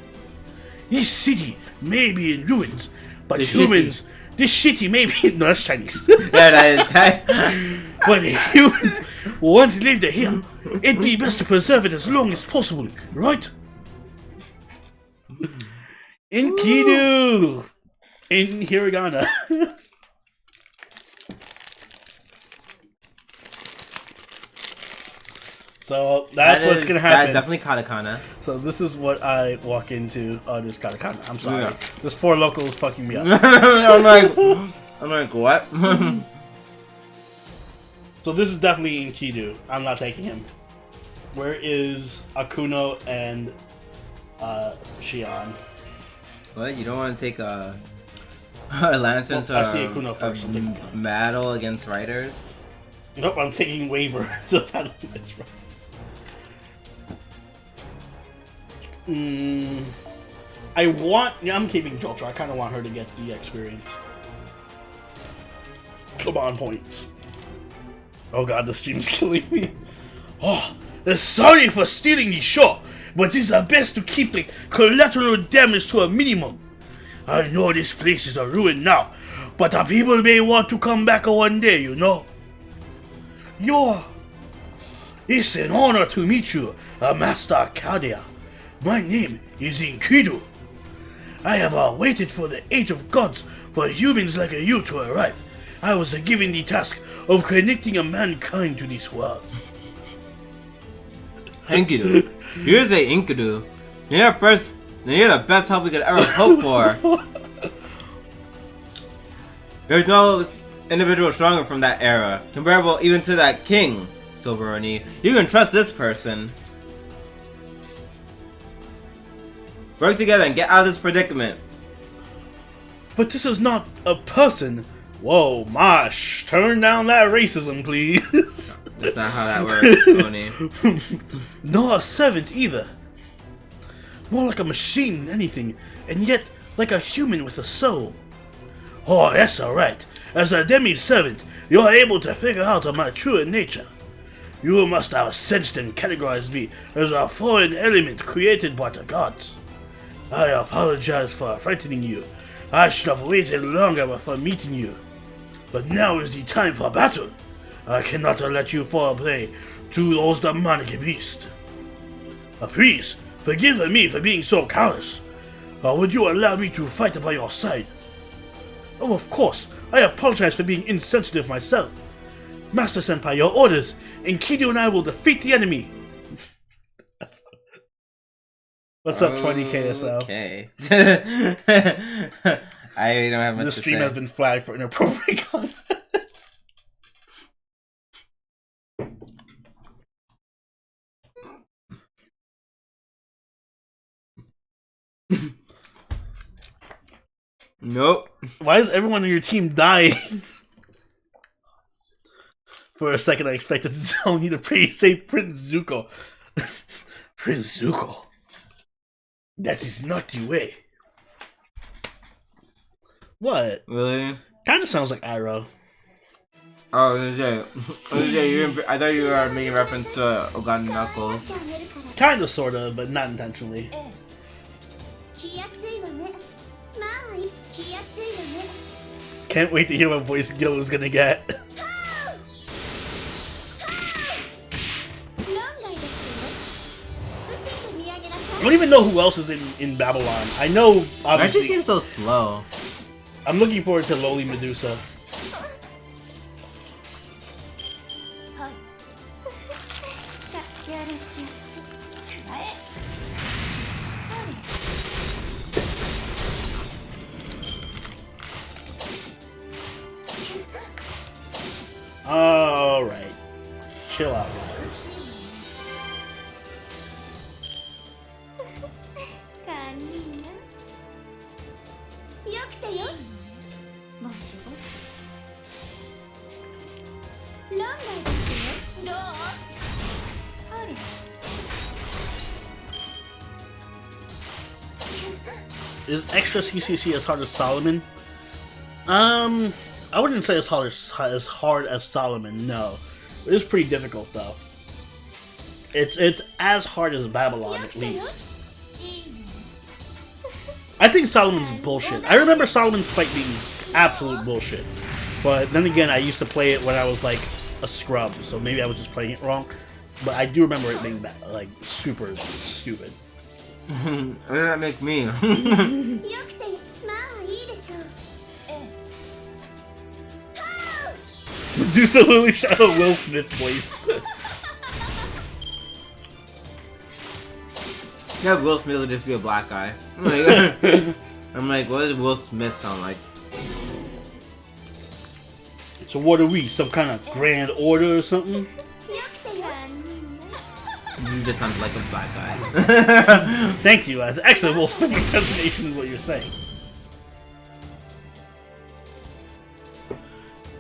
This city may be in ruins, but humans... This city may be... No, that's Chinese. But humans once lived here. It'd be best to preserve it as long as possible, right? Enkidu! In hiragana. So that's what's gonna happen. That's definitely katakana. So this is what I walk into. Oh, there's katakana. I'm sorry. Yeah. There's 4 locals fucking me up. I'm like, what? So this is definitely Enkidu. I'm not taking him. Where is Akuno and Shion? What? You don't want to take a Lancer into a battle against Riders? Nope, I'm taking Waver to battle against Riders. I'm keeping Joltra. I kind of want her to get the experience. Come on, points. Oh god, the stream's killing me. Oh, sorry for stealing the show, but it's best to keep the collateral damage to a minimum. I know this place is a ruin now, but the people may want to come back one day, you know. It's an honor to meet you, Master Arcadia. My name is Enkidu. I have waited for the age of gods for humans like you to arrive. I was given the task of connecting mankind to this world. Enkidu. You're the Enkidu. You're the best help we could ever hope for. There's no individual stronger from that era, comparable even to that king, Silveroni. You can trust this person. Work together and get out of this predicament. But this is not a person. Whoa, Mosh, turn down that racism, please. That's not how that works, Tony. Nor a servant either. More like a machine than anything, and yet like a human with a soul. Oh, that's alright. As a demi-servant, you're able to figure out my true nature. You must have sensed and categorized me as a foreign element created by the gods. I apologize for frightening you. I should have waited longer before meeting you. But now is the time for battle. I cannot let you fall prey to those demonic beasts. Please, forgive me for being so callous. Would you allow me to fight by your side? Oh, of course. I apologize for being insensitive myself. Master Senpai, your orders, and Kido and I will defeat the enemy. What's up, 20 KSL? Okay. I don't have much to say. The stream has been flagged for inappropriate content. Nope. Why is everyone on your team dying? For a second, I expected Zoni to say Prince Zuko. Prince Zuko. That is not the way. What? Really? Kind of sounds like Iroh. Oh, I thought you were making reference to Ogan Knuckles. Kind of, sort of, but not intentionally. Can't wait to hear what voice Gil is gonna get. I don't even know who else is in Babylon. I know, obviously. It actually seems so slow. I'm looking forward to Loli Medusa. Alright. Chill out, guys. Is extra CCC as hard as Solomon? I wouldn't say as hard as Solomon. No, it is pretty difficult though. It's as hard as Babylon at least. I think Solomon's bullshit. I remember Solomon's fight being absolute bullshit, but then again, I used to play it when I was like a scrub, so maybe I was just playing it wrong. But I do remember it being like super stupid. What does that make me? Medusa Lily Shadow Will Smith voice. Yeah, Will Smith would just be a black guy. I'm like, what does Will Smith sound like? So what are we? Some kind of grand order or something? You just sound like a black guy. Thank you, that's excellent Will Smith impersonation is what you're saying.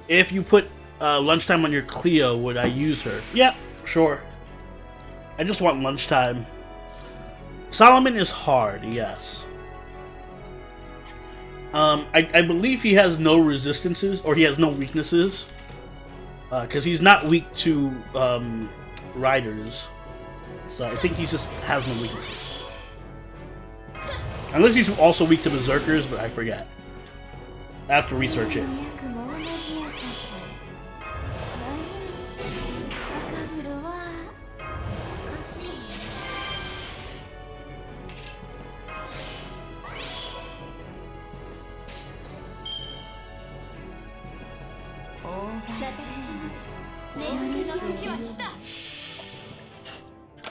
If you put lunchtime on your Clio, would I use her? Yep, sure. I just want lunchtime. Solomon is hard, yes. I believe he has no resistances, or he has no weaknesses. Because he's not weak to riders. So I think he just has no weaknesses. Unless he's also weak to berserkers, but I forget. I have to research it.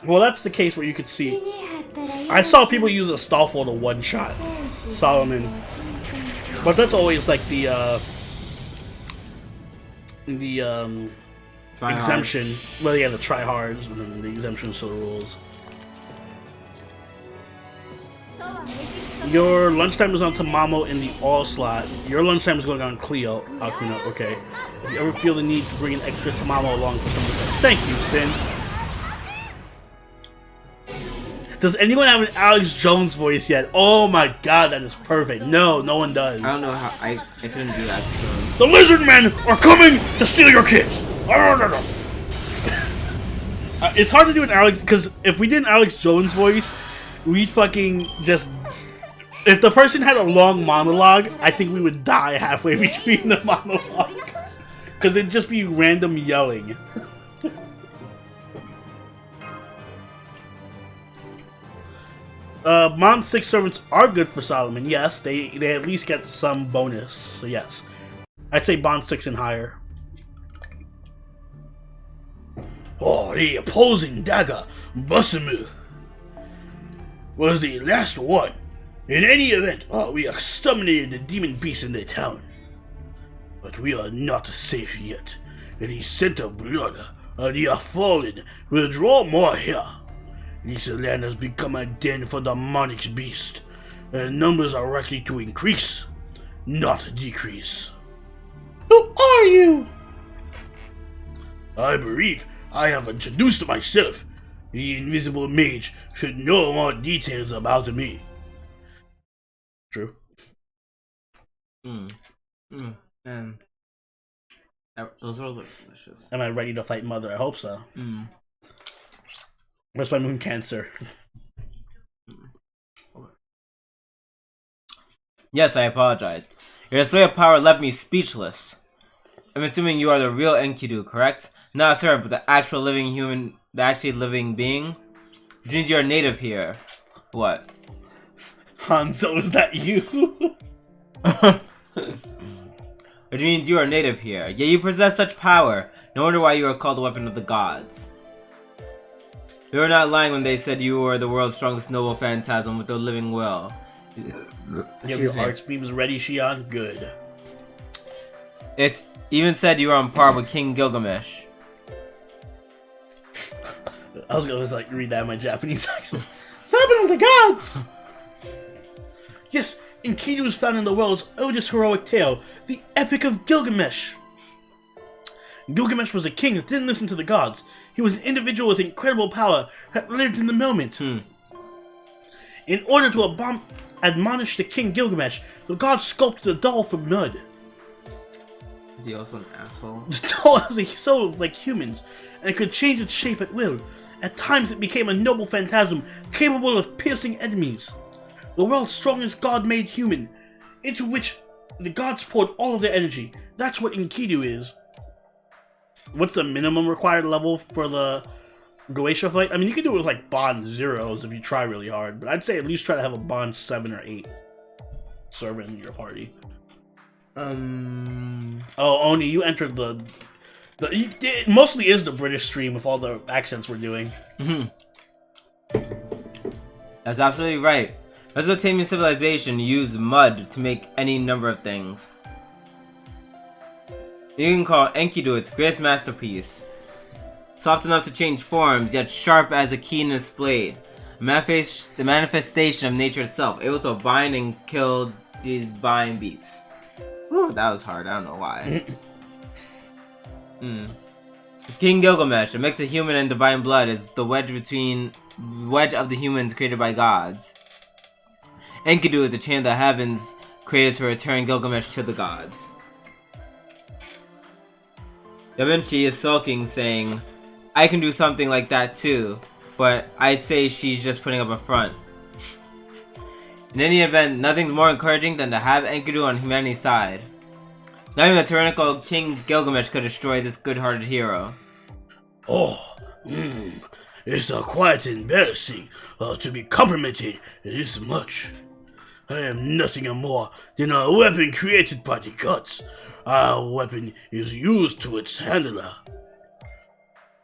Well, that's the case where you could see. I saw people use a Stallful to one-shot Solomon, but that's always like the exemption. Well, yeah, the tryhards and then the exemptions to the rules. Your lunchtime is on Tamamo in the all slot. Your lunchtime is going on Cleo. Akuna, okay. If you ever feel the need to bring an extra Tamamo along for some defense. Thank you, Sin. Does anyone have an Alex Jones voice yet? Oh my god, that is perfect. No, no one does. I don't know how I couldn't do that. The lizard men are coming to steal your kids. It's hard to do an Alex, because if we did an Alex Jones voice, we'd fucking just... If the person had a long monologue, I think we would die halfway between the monologue. Because it'd just be random yelling. Bond 6 servants are good for Solomon. Yes, they at least get some bonus. So yes. I'd say Bond 6 and higher. Oh, the opposing dagger, Busamu, was the last one. In any event, we exterminated the demon beast in the town. But we are not safe yet. Any scent of blood, the fallen, will draw more here. This land has become a den for the demonic beast, and numbers are likely to increase, not decrease. Who are you? I believe I have introduced myself. The invisible mage should know more details about me. True. Those rolls are delicious. Am I ready to fight Mother? I hope so. Where's my moon Cancer? Yes, I apologize. Your display of power left me speechless. I'm assuming you are the real Enkidu, correct? Not a servant, but the actual living human, the actually living being? Which means you're a native here. What? Hanzo, is that you? Which means you are native here. Yet you possess such power. No wonder why you are called the weapon of the gods. They were not lying when they said you were the world's strongest noble phantasm with a living will. You have your arch beams ready, Shion? Good. It even said you were on par with King Gilgamesh. I was gonna read that in my Japanese accent. Weapon of the gods! Yes, Enkidu is found in the world's oldest heroic tale, the Epic of Gilgamesh. Gilgamesh was a king that didn't listen to the gods. He was an individual with incredible power that lived in the moment. In order to admonish the king Gilgamesh, the gods sculpted a doll from mud. Is he also an asshole? The doll has a soul like humans, and could change its shape at will. At times it became a noble phantasm, capable of piercing enemies. The world's strongest god-made human, into which the gods poured all of their energy. That's what Enkidu is. What's the minimum required level for the Goetia fight? I mean, you can do it with Bond 0s if you try really hard, but I'd say at least try to have a Bond 7 or 8 servant in your party. Oh, Oni, you entered it mostly is the British stream with all the accents we're doing. That's absolutely right. Mesopotamian civilization used mud to make any number of things. You can call Enkidu its greatest masterpiece. Soft enough to change forms, yet sharp as a keenest blade. The manifestation of nature itself, able to bind and kill divine beasts. Whew, that was hard, I don't know why. King Gilgamesh, a mix of human and divine blood, is the wedge of the humans created by gods. Enkidu is the chain of the heavens created to return Gilgamesh to the gods. Da Vinci is sulking, saying, I can do something like that too, but I'd say she's just putting up a front. In any event, nothing's more encouraging than to have Enkidu on humanity's side. Not even the tyrannical King Gilgamesh could destroy this good-hearted hero. It's quite embarrassing to be complimented this much. I am nothing more than a weapon created by the gods. Our weapon is used to its handler.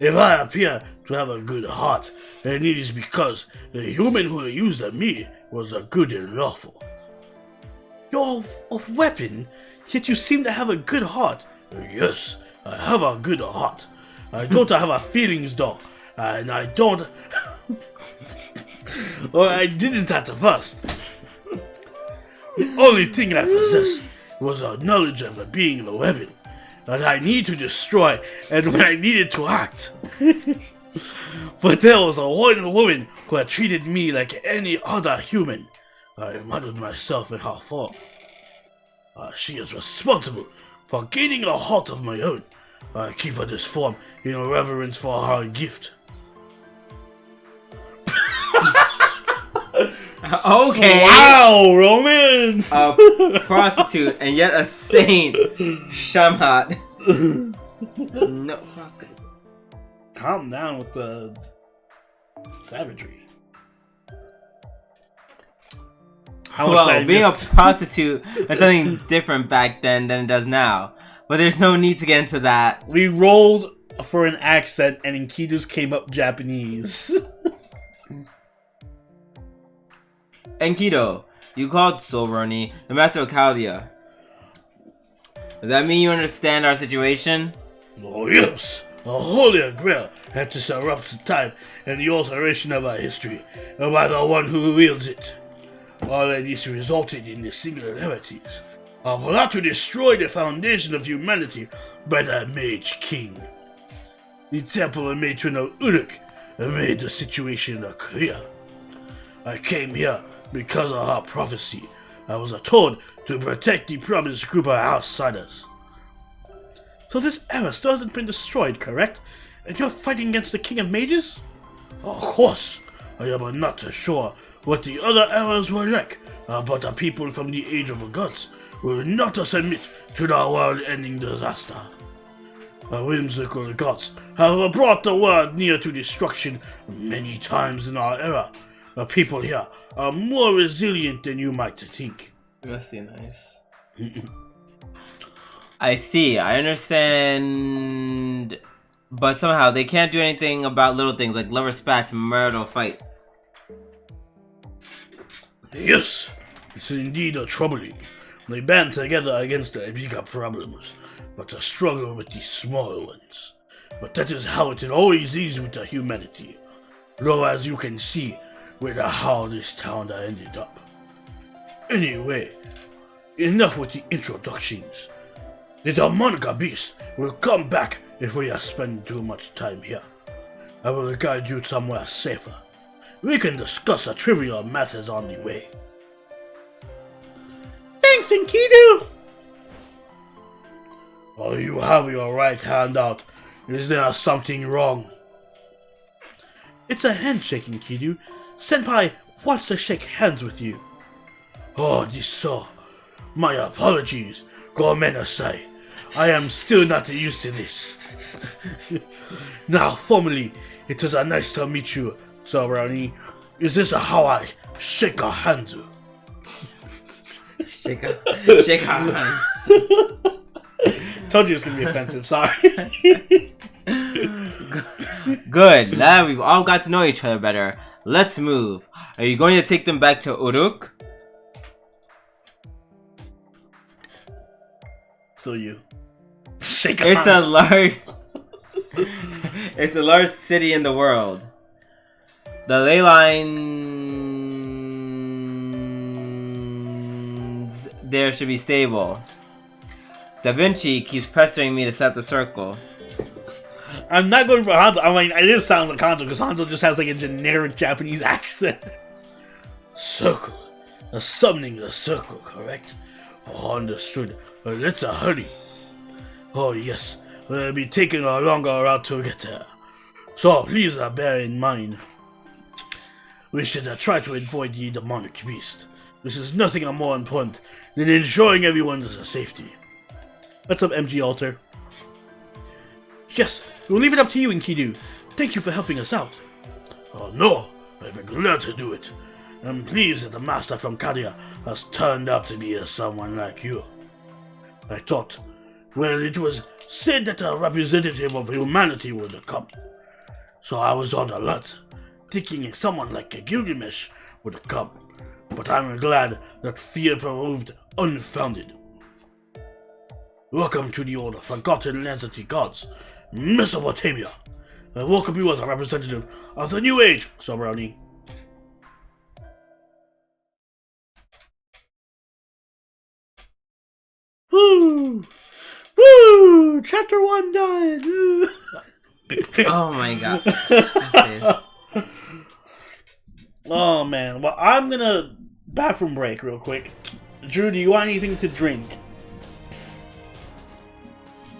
If I appear to have a good heart, then it is because the human who used me was good and lawful. You're a weapon, yet you seem to have a good heart. Yes, I have a good heart. I don't have a feelings though, and I don't... Or I didn't at the first. The only thing I possessed was a knowledge of it being the weapon that I need to destroy and when I needed to act. But there was a one woman who had treated me like any other human. I muttered myself in her form. She is responsible for gaining a heart of my own. I keep her this form in reverence for her gift. Okay. Wow, Roman! A prostitute and yet a saint. Shamhat. No. Calm down with the savagery. Well, being a prostitute was something different back then than it does now. But there's no need to get into that. We rolled for an accent and Enkidu's came up Japanese. Enkidu, you called Soberoni the master of Chaldea. Does that mean you understand our situation? Oh yes, a holy grail had to disrupt the time and the alteration of our history, and by the one who wields it. All of this resulted in the singularities. A plot to destroy the foundation of humanity by the Mage King. The temple and matron of Uruk made the situation clear. I came here because of her prophecy. I was told to protect the promised group of outsiders. So this era still hasn't been destroyed, correct? And you're fighting against the King of Mages? Of course, I am not sure what the other eras were like, but the people from the Age of the Gods will not submit to the world-ending disaster. The whimsical gods have brought the world near to destruction many times in our era. The people here are more resilient than you might think. Must be nice. I see, I understand, but somehow they can't do anything about little things like lover spats and marital fights. Yes, it's indeed troubling. They band together against the bigger problems, but struggle with the smaller ones. But that is how it always is with the humanity. Though as you can see, with how this town ended up. Anyway, enough with the introductions. The demonic beast will come back if we are spending too much time here. I will guide you somewhere safer. We can discuss trivial matters on the way. Thanks, Enkidu! Oh, you have your right hand out. Is there something wrong? It's a handshake, Enkidu. Senpai wants to shake hands with you. Oh, this so. My apologies. Gomenasai. I am still not used to this. Now, formally, it is nice to meet you, Sobrani. Is this how I shake our hands? Shake our hands. Told you it's gonna be offensive, sorry. Good, now we've all got to know each other better. Let's move. Are you going to take them back to Uruk? Still you. Shake It's hands. It's the largest city in the world. The ley lines there should be stable. Da Vinci keeps pestering me to set up the circle. I'm not going for Hanzo. I mean, it is sounds like Hanzo because Hanzo just has like a generic Japanese accent. Circle. The summoning the circle, correct? Oh, understood. Let's hurry. Oh yes, we'll be taking a longer route to get there. So please bear in mind, we should try to avoid the demonic beast. This is nothing more important than ensuring everyone's safety. What's up, MG Alter? Yes, we'll leave it up to you, Enkidu. Thank you for helping us out. Oh no, I'd be glad to do it. I'm pleased that the master from Chaldea has turned out to be someone like you. I thought, well, it was said that a representative of humanity would come. So I was on alert, thinking someone like Gilgamesh would come. But I'm glad that fear proved unfounded. Welcome to the old forgotten lands of the gods, Mesopotamia. I welcome you as a representative of the New Age, Sobrani. Woo! Chapter 1 done! Woo. Oh my god. Oh man. Well, I'm gonna bathroom break real quick. Drew, do you want anything to drink?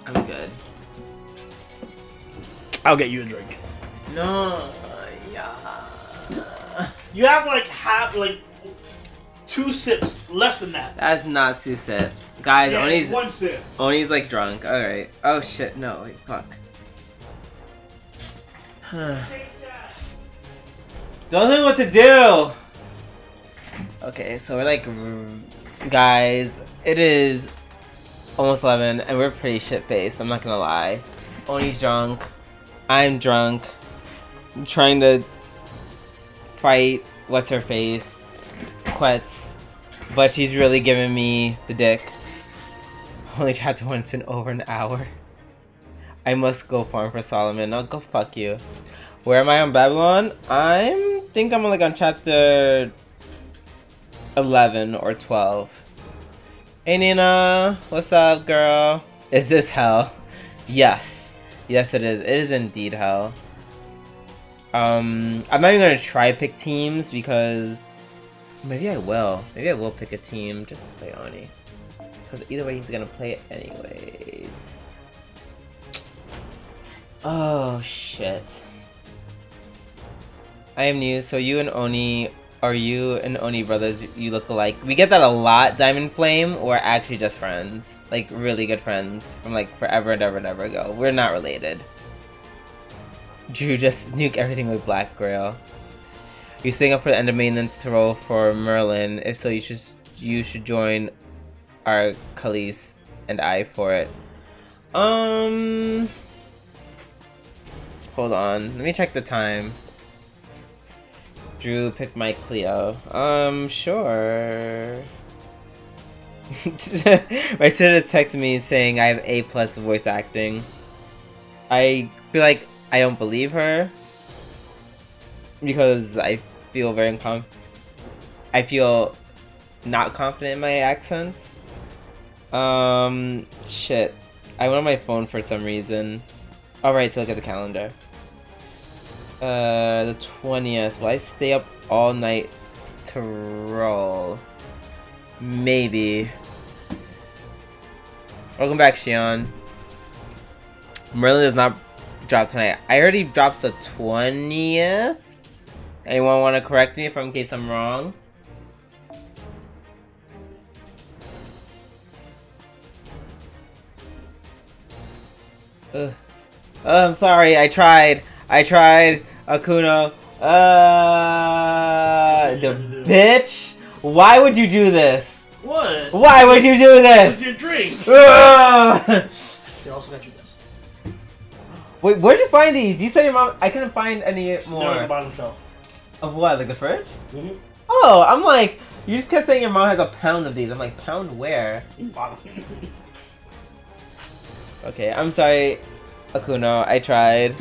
I'm good. I'll get you a drink. No, yeah. You have like 2 sips, less than that. That's not 2 sips. Guys, Yeah, Oni's 1 sip. Oni's like drunk. Alright. Oh shit, no, wait, fuck. Don't know what to do! Okay, so we're like, guys, it is almost 11 and we're pretty shit-faced, I'm not gonna lie. Oni's drunk, I'm drunk, I'm trying to fight what's-her-face, Quetz, but she's really giving me the dick. Only chapter 1's been over an hour. I must go farm for Solomon. No, go fuck you. Where am I on Babylon? I think I'm like on chapter 11 or 12. Hey Nina, what's up, girl? Is this hell? Yes. Yes, it is. It is indeed hell. I'm not even gonna try pick teams because maybe I will. Maybe I will pick a team just to play Oni. Because either way, he's gonna play it anyways. Oh shit. I am new, so you and Oni, are you and Oni brothers, you look alike? We get that a lot, Diamond Flame. We're actually just friends. Like, really good friends from like forever and ever and ever ago. We're not related. Drew, just nuke everything with Black Grail. You're staying up for the end of maintenance to roll for Merlin. If so, you should join our Khalees and I for it. Hold on, let me check the time. Drew, pick my Cleo. Sure. My sister is texting me saying I have A+ voice acting. I feel like I don't believe her because I feel very I feel not confident in my accents. Shit. I went on my phone for some reason. Alright, to look at the calendar. The 20th. Will I stay up all night to roll? Maybe. Welcome back, Shion. Merlin does not drop tonight. I heard he drops the 20th. Anyone want to correct me in case I'm wrong? I'm sorry, I tried, Akuno. The bitch? Why would you do this? What? Why would you do this? With your drink. They also got you this. Wait, where'd you find these? You said your mom. I couldn't find any more. They're on the bottom shelf. Of what? Like the fridge? Mm-hmm. Oh, I'm like, you just kept saying your mom has a pound of these. I'm like, pound where? Bottom. Okay, I'm sorry, Akuno. I tried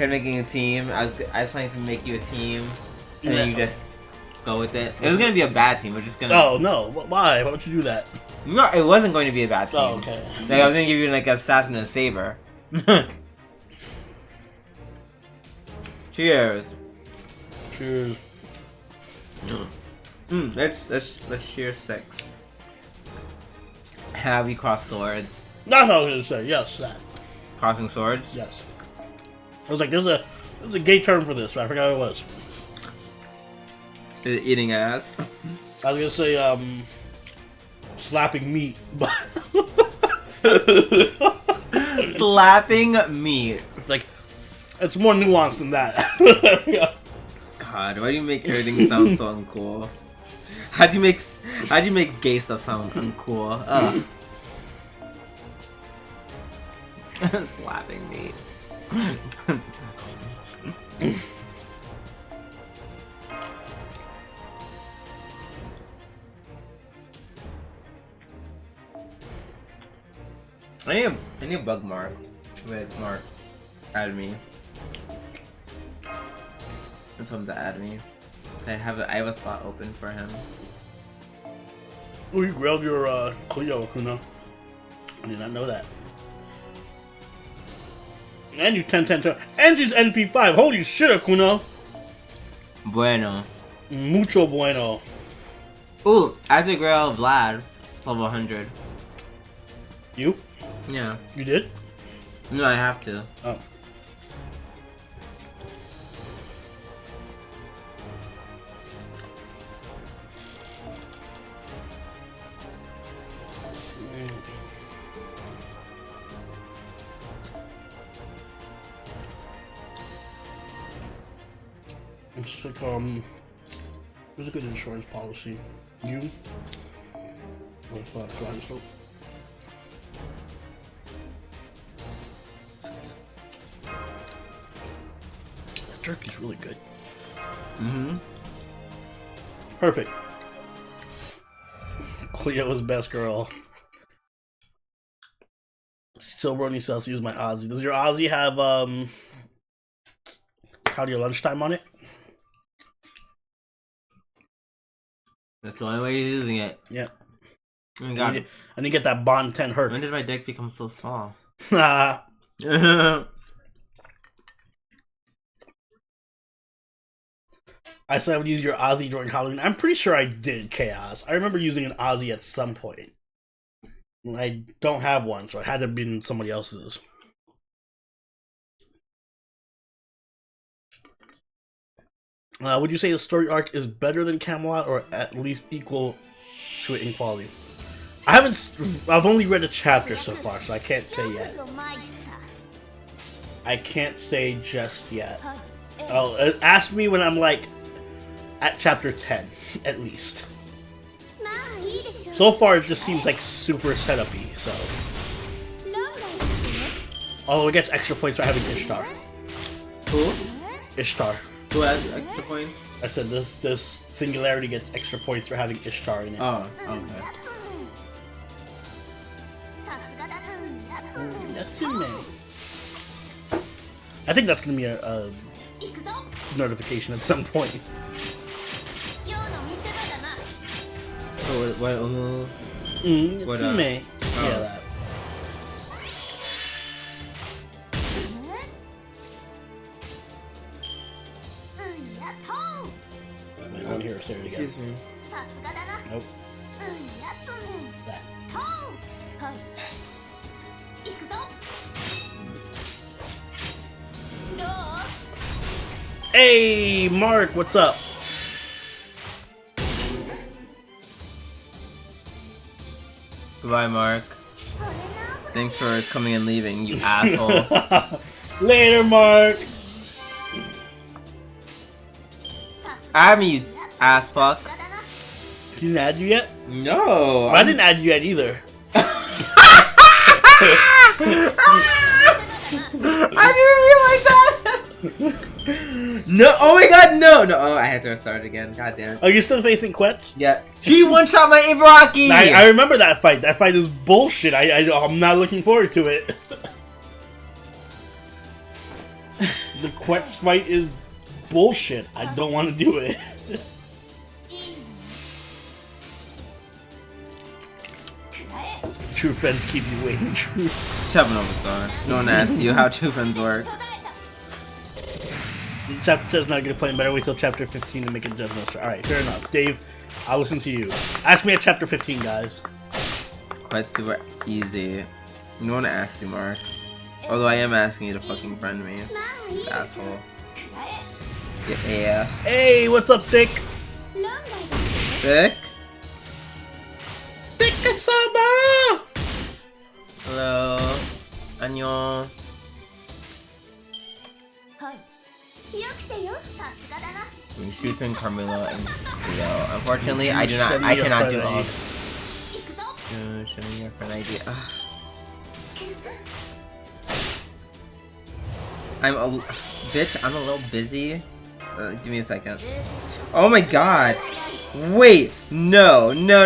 making a team. I was planning to make you a team, and then you just go with it. It was gonna be a bad team. We're just gonna. Oh no! Why? Why would you do that? No, it wasn't going to be a bad team. Oh, okay. Like, I was gonna give you like an assassin and a saber. Cheers. Cheers. Let's cheer 6. Have we crossed swords? That's what I was gonna say. Yes, that. Crossing swords? Yes. I was like, there's a gay term for this, but I forgot what it was. Is it eating ass? I was gonna say, slapping meat, but Slapping meat. like, it's more nuanced than that. God, why do you make everything sound so uncool? How'd you make gay stuff sound uncool? Ugh. Slapping meat. I need a bug mark with Mark. Add me. I told him to add me. I have a spot open for him. Oh, you grilled your Cleo, Kuno. I did not know that. And you 10-10. And she's NP5. Holy shit, Akuno. Bueno. Mucho bueno. Ooh, I have to grill Vlad. It's level 100. You? Yeah. You did? No, I have to. Oh. It's like, there's a good insurance policy. You? With, Flying Slope. The jerky's really good. Mm-hmm. Perfect. Cleo's best girl. Silveroni Celsius is my Aussie. Does your Aussie have, count your lunchtime on it? That's the only way he's using it. Yeah. Oh my God. I need to get that Bond 10 hurt. When did my deck become so small? I said I would use your Aussie during Halloween. I'm pretty sure I did, Chaos. I remember using an Aussie at some point. I don't have one, so it had to have been somebody else's. Would you say the story arc is better than Camelot, or at least equal to it in quality? I've only read a chapter so far, so I can't say yet. I can't say just yet. Oh, ask me when I'm like at chapter 10, at least. So far, it just seems like super setup-y, so. Although it gets extra points for having Ishtar. Who? Ishtar. Who has extra points? I said this singularity gets extra points for having Ishtar in it. Oh, okay. Natsume. I think that's gonna be a notification at some point. Oh, what? What, Natsume. Yeah, that. I want to hear her say it again. Excuse me. Nope. That. Hey, Mark, what's up? Goodbye, Mark. Thanks for coming and leaving, you asshole. Later, Mark. I'm you ass fuck. Didn't add you yet? No. I didn't add you yet either. I didn't realize that. No. Oh my God. No. No. Oh, I had to restart again. God damn it. Are you still facing Quetz? Yeah. She one-shot my Ibaraki. I remember that fight. That fight is bullshit. I'm not looking forward to it. The Quetz fight is bullshit. I don't want to do it. True friends keep you waiting. True. Shut up, Nova Star. No one asked you how true friends work. Chapter 10 is not going to play better. Wait till chapter 15 to make a judgment. Alright, fair enough. Dave, I'll listen to you. Ask me at chapter 15, guys. Quite super easy. No one asked you, Mark. Although I am asking you to fucking friend me. You asshole. Get ass. Hey, what's up, Dick? Dick? Dick-a-sama! Hello. Annyeong. We're shooting Carmilla and Cleo. Unfortunately, I cannot do all. Show me your friend ID. I'm a little busy. Give me a second. Oh my God. Wait. No. No.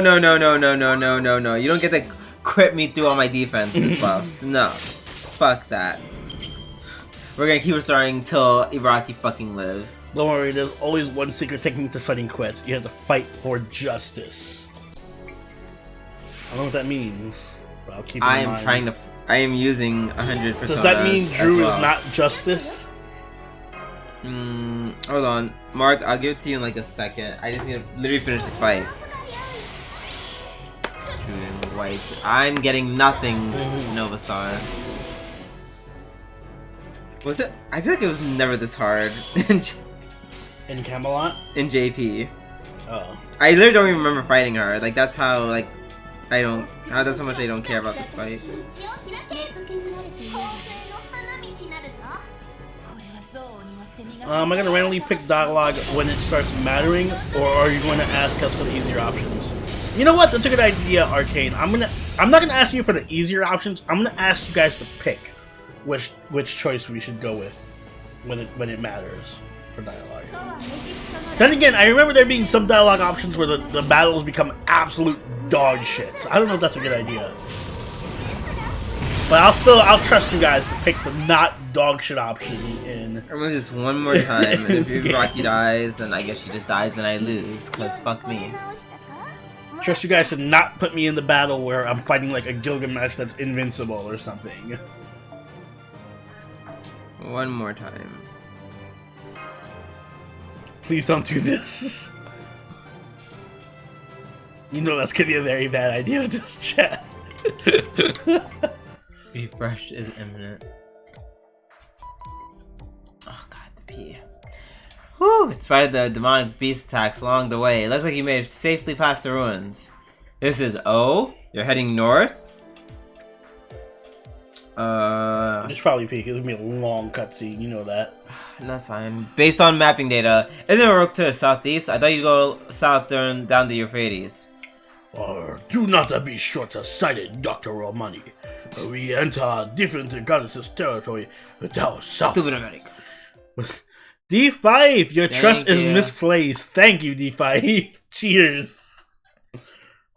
You don't get to crit me through all my defense buffs. No. Fuck that. We're gonna keep starting till Ibaraki fucking lives. Don't worry, there's always one secret technique to fighting Quetz. You have to fight for justice. I don't know what that means. But I'll keep it in mind. I am using 100%. Does that mean Drew is not justice? Hold on. Mark, I'll give it to you in like a second. I just need to literally finish this fight. Shooting white. I'm getting nothing, Nova Star. Was it? I feel like it was never this hard. In Camelot? In JP. Oh. I literally don't even remember fighting her. Like, that's how, like, that's how much I don't care about this fight. Am I gonna randomly pick dialogue when it starts mattering, or are you going to ask us for the easier options? You know what? That's a good idea, Arcane. I'm not gonna ask you for the easier options. I'm gonna ask you guys to pick which choice we should go with when it matters for dialogue. Then again, I remember there being some dialogue options where the battles become absolute dog shit. So I don't know if that's a good idea. But I'll trust you guys to pick the not dog shit option in. I'm gonna do this one more time, and if Rocky dies, then I guess she just dies and I lose, cause fuck me. Trust you guys to not put me in the battle where I'm fighting like a Gilgamesh that's invincible or something. One more time. Please don't do this. You know that's gonna be a very bad idea with this chat. Refresh is imminent. Oh god, the pee. Whew! In spite of the demonic beast attacks along the way, it looks like you made it safely past the ruins. This is O? You're heading north? It's probably peak. It's gonna be a long cutscene, you know that. That's fine. Based on mapping data, isn't it a rook to the southeast? I thought you'd go south down the Euphrates. Do not be short-sighted, Dr. Romani. We enter different goddesses' territory without south. Stupid America. D5, your trust is misplaced. Thank you, D5. Cheers.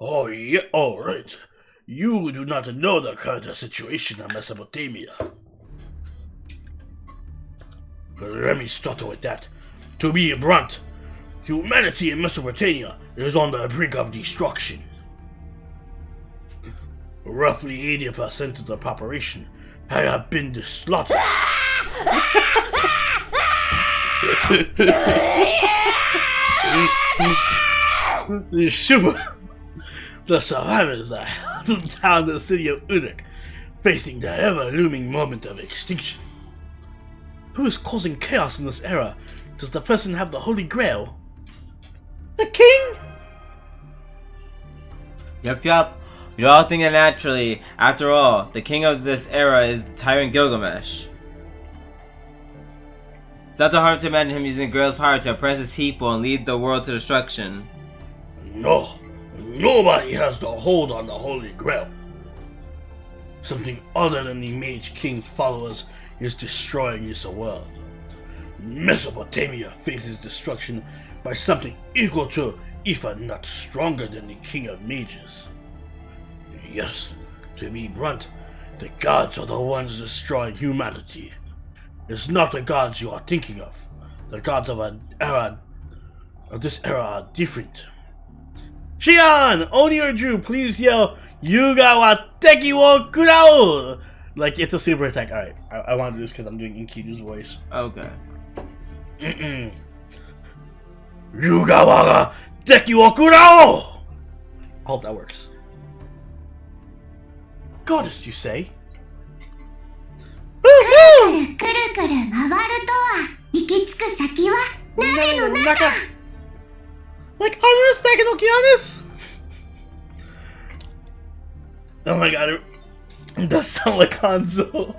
Oh, yeah, alright. You do not know the current situation in Mesopotamia. Let me start with that. To be blunt, humanity in Mesopotamia is on the brink of destruction. Roughly 80% of the population have been slaughtered. The survivors are held down the city of Uruk, facing the ever-looming moment of extinction. Who is causing chaos in this era? Does the person have the Holy Grail? The king? Yup. You're all thinking naturally. After all, the king of this era is the tyrant Gilgamesh. It's not too hard to imagine him using the Grail's power to oppress his people and lead the world to destruction. No. Nobody has the hold on the Holy Grail. Something other than the Mage King's followers is destroying this world. Mesopotamia faces destruction by something equal to, if not stronger than, the King of Mages. Yes, to be blunt, the gods are the ones destroying humanity. It's not the gods you are thinking of. The gods of this era are different. Shion! Oni or Drew, please yell, Yuga wa teki wo kurao! Like it's a super attack. Alright, I want to do this because I'm doing Inkidu's voice. Okay. Yuga wa teki wo kurao! I hope that works. Goddess, you say? Woohoo! Like Artemis back in Okeanis? Oh my god, it does sound like Hanzo.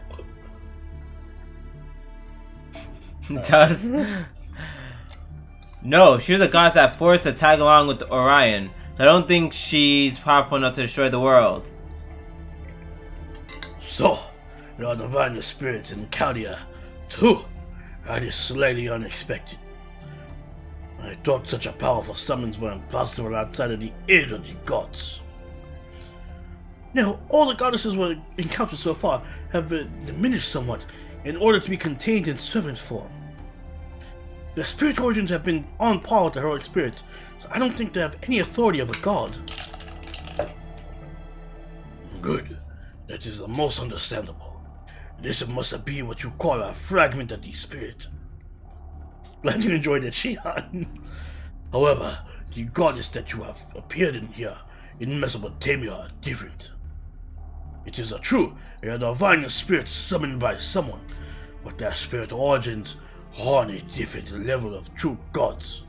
It does? No, she was a goddess that forced to tag along with Orion. So I don't think she's powerful enough to destroy the world. So, your divine spirits in Chaldea, too. That is slightly unexpected. I thought such a powerful summons were impossible outside of the age of the gods. Now, all the goddesses we encountered so far have been diminished somewhat in order to be contained in servant form. Their spirit origins have been on par with the heroic spirits, so I don't think they have any authority of a god. Good. That is the most understandable. This must be what you call a fragment of the spirit. Glad you enjoyed it, Shihan. However, the goddess that you have appeared in here in Mesopotamia are different. It is true, they are divine spirits summoned by someone, but their spirit origins are on a different level of true gods.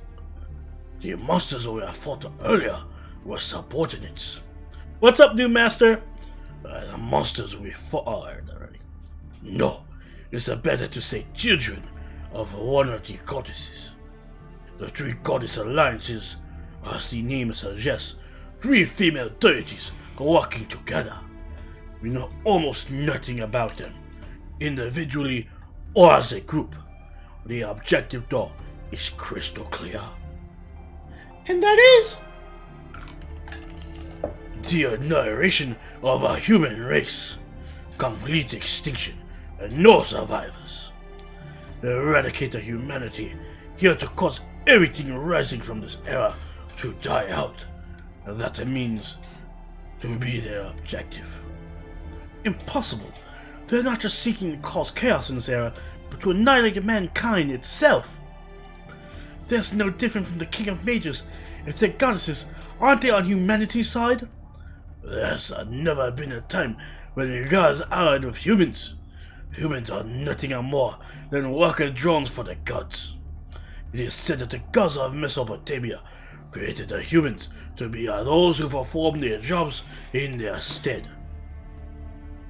The monsters we have fought earlier were subordinates. What's up, new master? The monsters we fought already. No, it's better to say children of one of the goddesses. The three goddess alliances, as the name suggests, three female deities working together. We know almost nothing about them, individually or as a group. The objective though is crystal clear. And that is the annihilation of a human race, complete extinction and no survivors. Eradicate the humanity here to cause everything rising from this era to die out, and that means to be their objective. Impossible. They're not just seeking to cause chaos in this era, but to annihilate mankind itself. They're no different from the King of Mages. If they're goddesses, aren't they on humanity's side? There's never been a time when the gods allied with humans. Humans are nothing more than worker drones for the gods. It is said that the gods of Mesopotamia created the humans to be those who perform their jobs in their stead.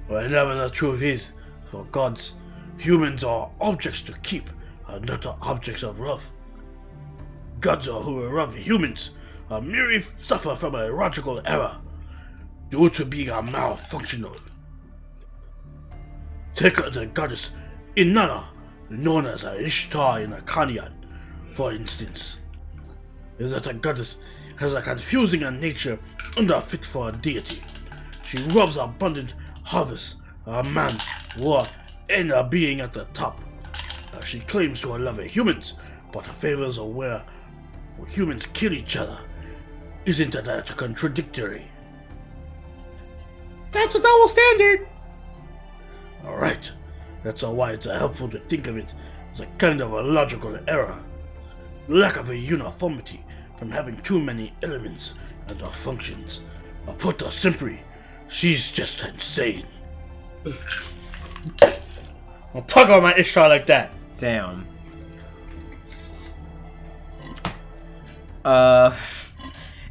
Whatever the truth is, for gods, humans are objects to keep, and not objects of wrath. Gods who love humans merely suffer from a logical error, due to being malfunctional. Take the goddess Inanna, known as Ishtar in Akkadian, for instance. That a goddess has a confusing nature unfit for a deity. She loves abundant harvest, a man, war, and a being at the top. She claims to love humans, but favors where humans kill each other. Isn't that contradictory? That's a double standard! Alright, that's why it's helpful to think of it as a kind of a logical error. Lack of a uniformity from having too many elements and functions. Put simply, she's just insane. Don't talk about my Ishtar like that. Damn.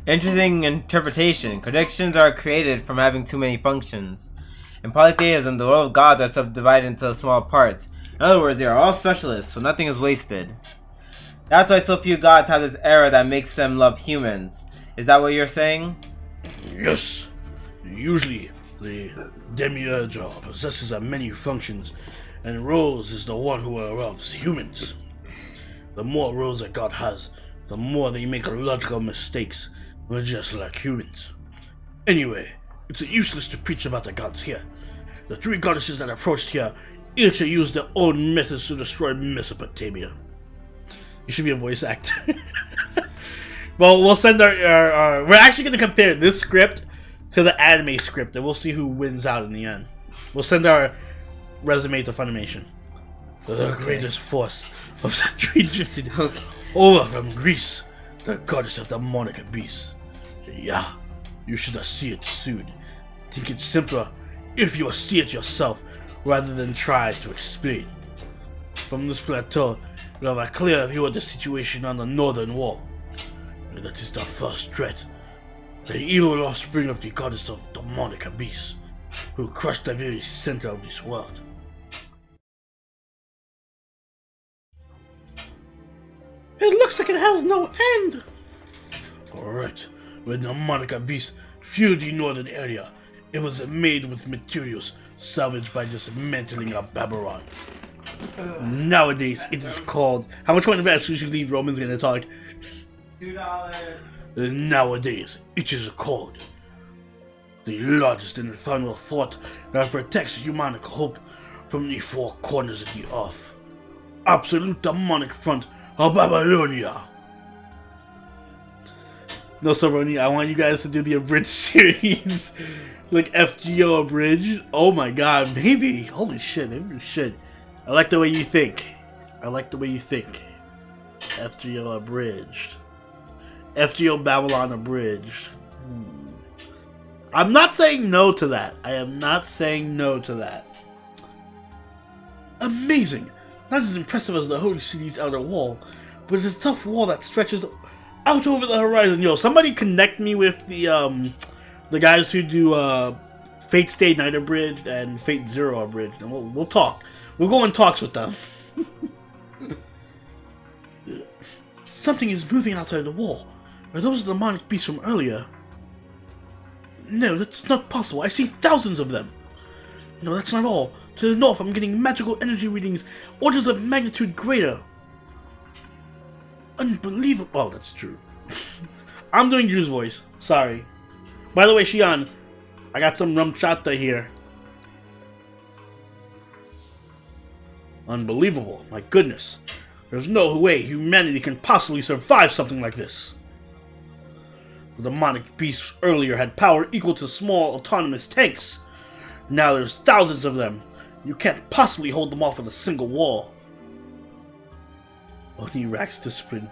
Interesting interpretation. Contradictions are created from having too many functions. In polytheism, the world of gods are subdivided into small parts. In other words, they are all specialists, so nothing is wasted. That's why so few gods have this error that makes them love humans. Is that what you're saying? Yes. Usually, the demiurge possesses many functions, and roles is the one who loves humans. The more roles a god has, the more they make logical mistakes, just like humans. Anyway, it's useless to preach about the gods here. The three goddesses that approached here each used their own methods to destroy Mesopotamia. You should be a voice actor. Well, we'll send our we're actually going to compare this script to the anime script, and we'll see who wins out in the end. We'll send our resume to Funimation. The greatest force of century drifted over from Greece, the goddess of the demonic beasts. Yeah, you should see it soon. Think it's simpler if you see it yourself rather than try to explain. From this plateau, you have a clear view of the situation on the northern wall. And that is the first threat. The evil offspring of the goddess of demonic beasts, who crushed the very center of this world. It looks like it has no end! Alright, when the demonic beast fueled the northern area, it was made with materials salvaged by dismantling of Babylon. Nowadays, it is called... How much money back should you leave Roman's gonna talk? $2. Nowadays, it is called the largest and final fort that protects human hope from the four corners of the earth. Absolute demonic front of Babylonia. No, Sobroni, I want you guys to do the abridged series. Like FGO abridged. Oh my god, maybe. Holy shit, maybe we should. I like the way you think. I like the way you think. FGO abridged. FGO Babylon abridged. I'm not saying no to that. I am not saying no to that. Amazing! Not as impressive as the Holy City's outer wall, but it's a tough wall that stretches out over the horizon. Yo, somebody connect me with the guys who do Fate Stay Night Abridged and Fate Zero Abridged, and we'll talk. We'll go in talks with them. Something is moving outside the wall. Are those the demonic beasts from earlier? No, that's not possible. I see thousands of them. No, that's not all. To the north, I'm getting magical energy readings orders of magnitude greater. Unbelievable. Oh, that's true. I'm doing Drew's voice. Sorry. By the way, Shion, I got some rum chata here. Unbelievable. My goodness. There's no way humanity can possibly survive something like this. The demonic beasts earlier had power equal to small autonomous tanks. Now there's thousands of them. You can't possibly hold them off in a single wall. Only Rax discipline.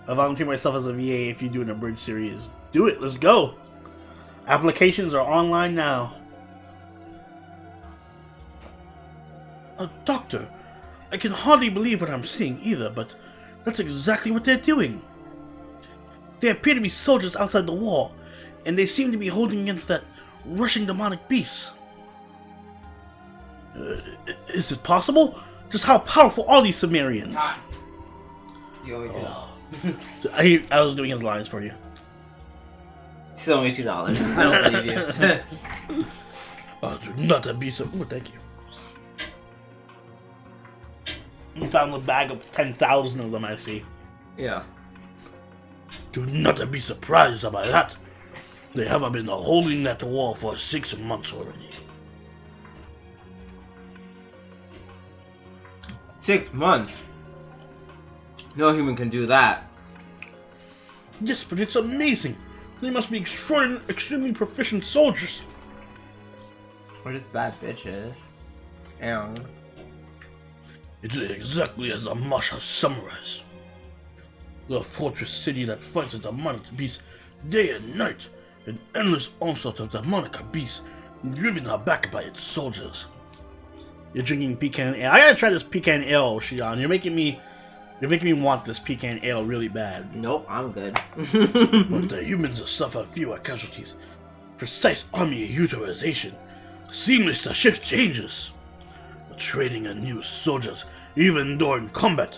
I volunteer myself as a VA if you do an abridged series. Do it, let's go. Applications are online now. Doctor, I can hardly believe what I'm seeing either, but that's exactly what they're doing. They appear to be soldiers outside the wall, and they seem to be holding against that rushing demonic beast. Is it possible? Just how powerful are these Sumerians? You always do. I was doing his lines for you. It's only $2. I don't believe you. Do not be so. Oh, thank you. You found a bag of 10,000 of them, I see. Yeah. Do not be surprised about that. They have been holding that wall for 6 months already. 6 months? No human can do that. Yes, but it's amazing. They must be extremely proficient soldiers. We're just bad bitches. And It is exactly as the Marsh has summarized. The fortress city that fights the demonic beasts day and night, an endless onslaught of demonic beasts driven back by its soldiers. You're drinking pecan ale. I gotta try this pecan ale, Shion. You're making me want this pecan ale really bad. nope, I'm good. But the humans suffer fewer casualties. Precise army utilization. Seamless shift changes. Training new soldiers even during combat.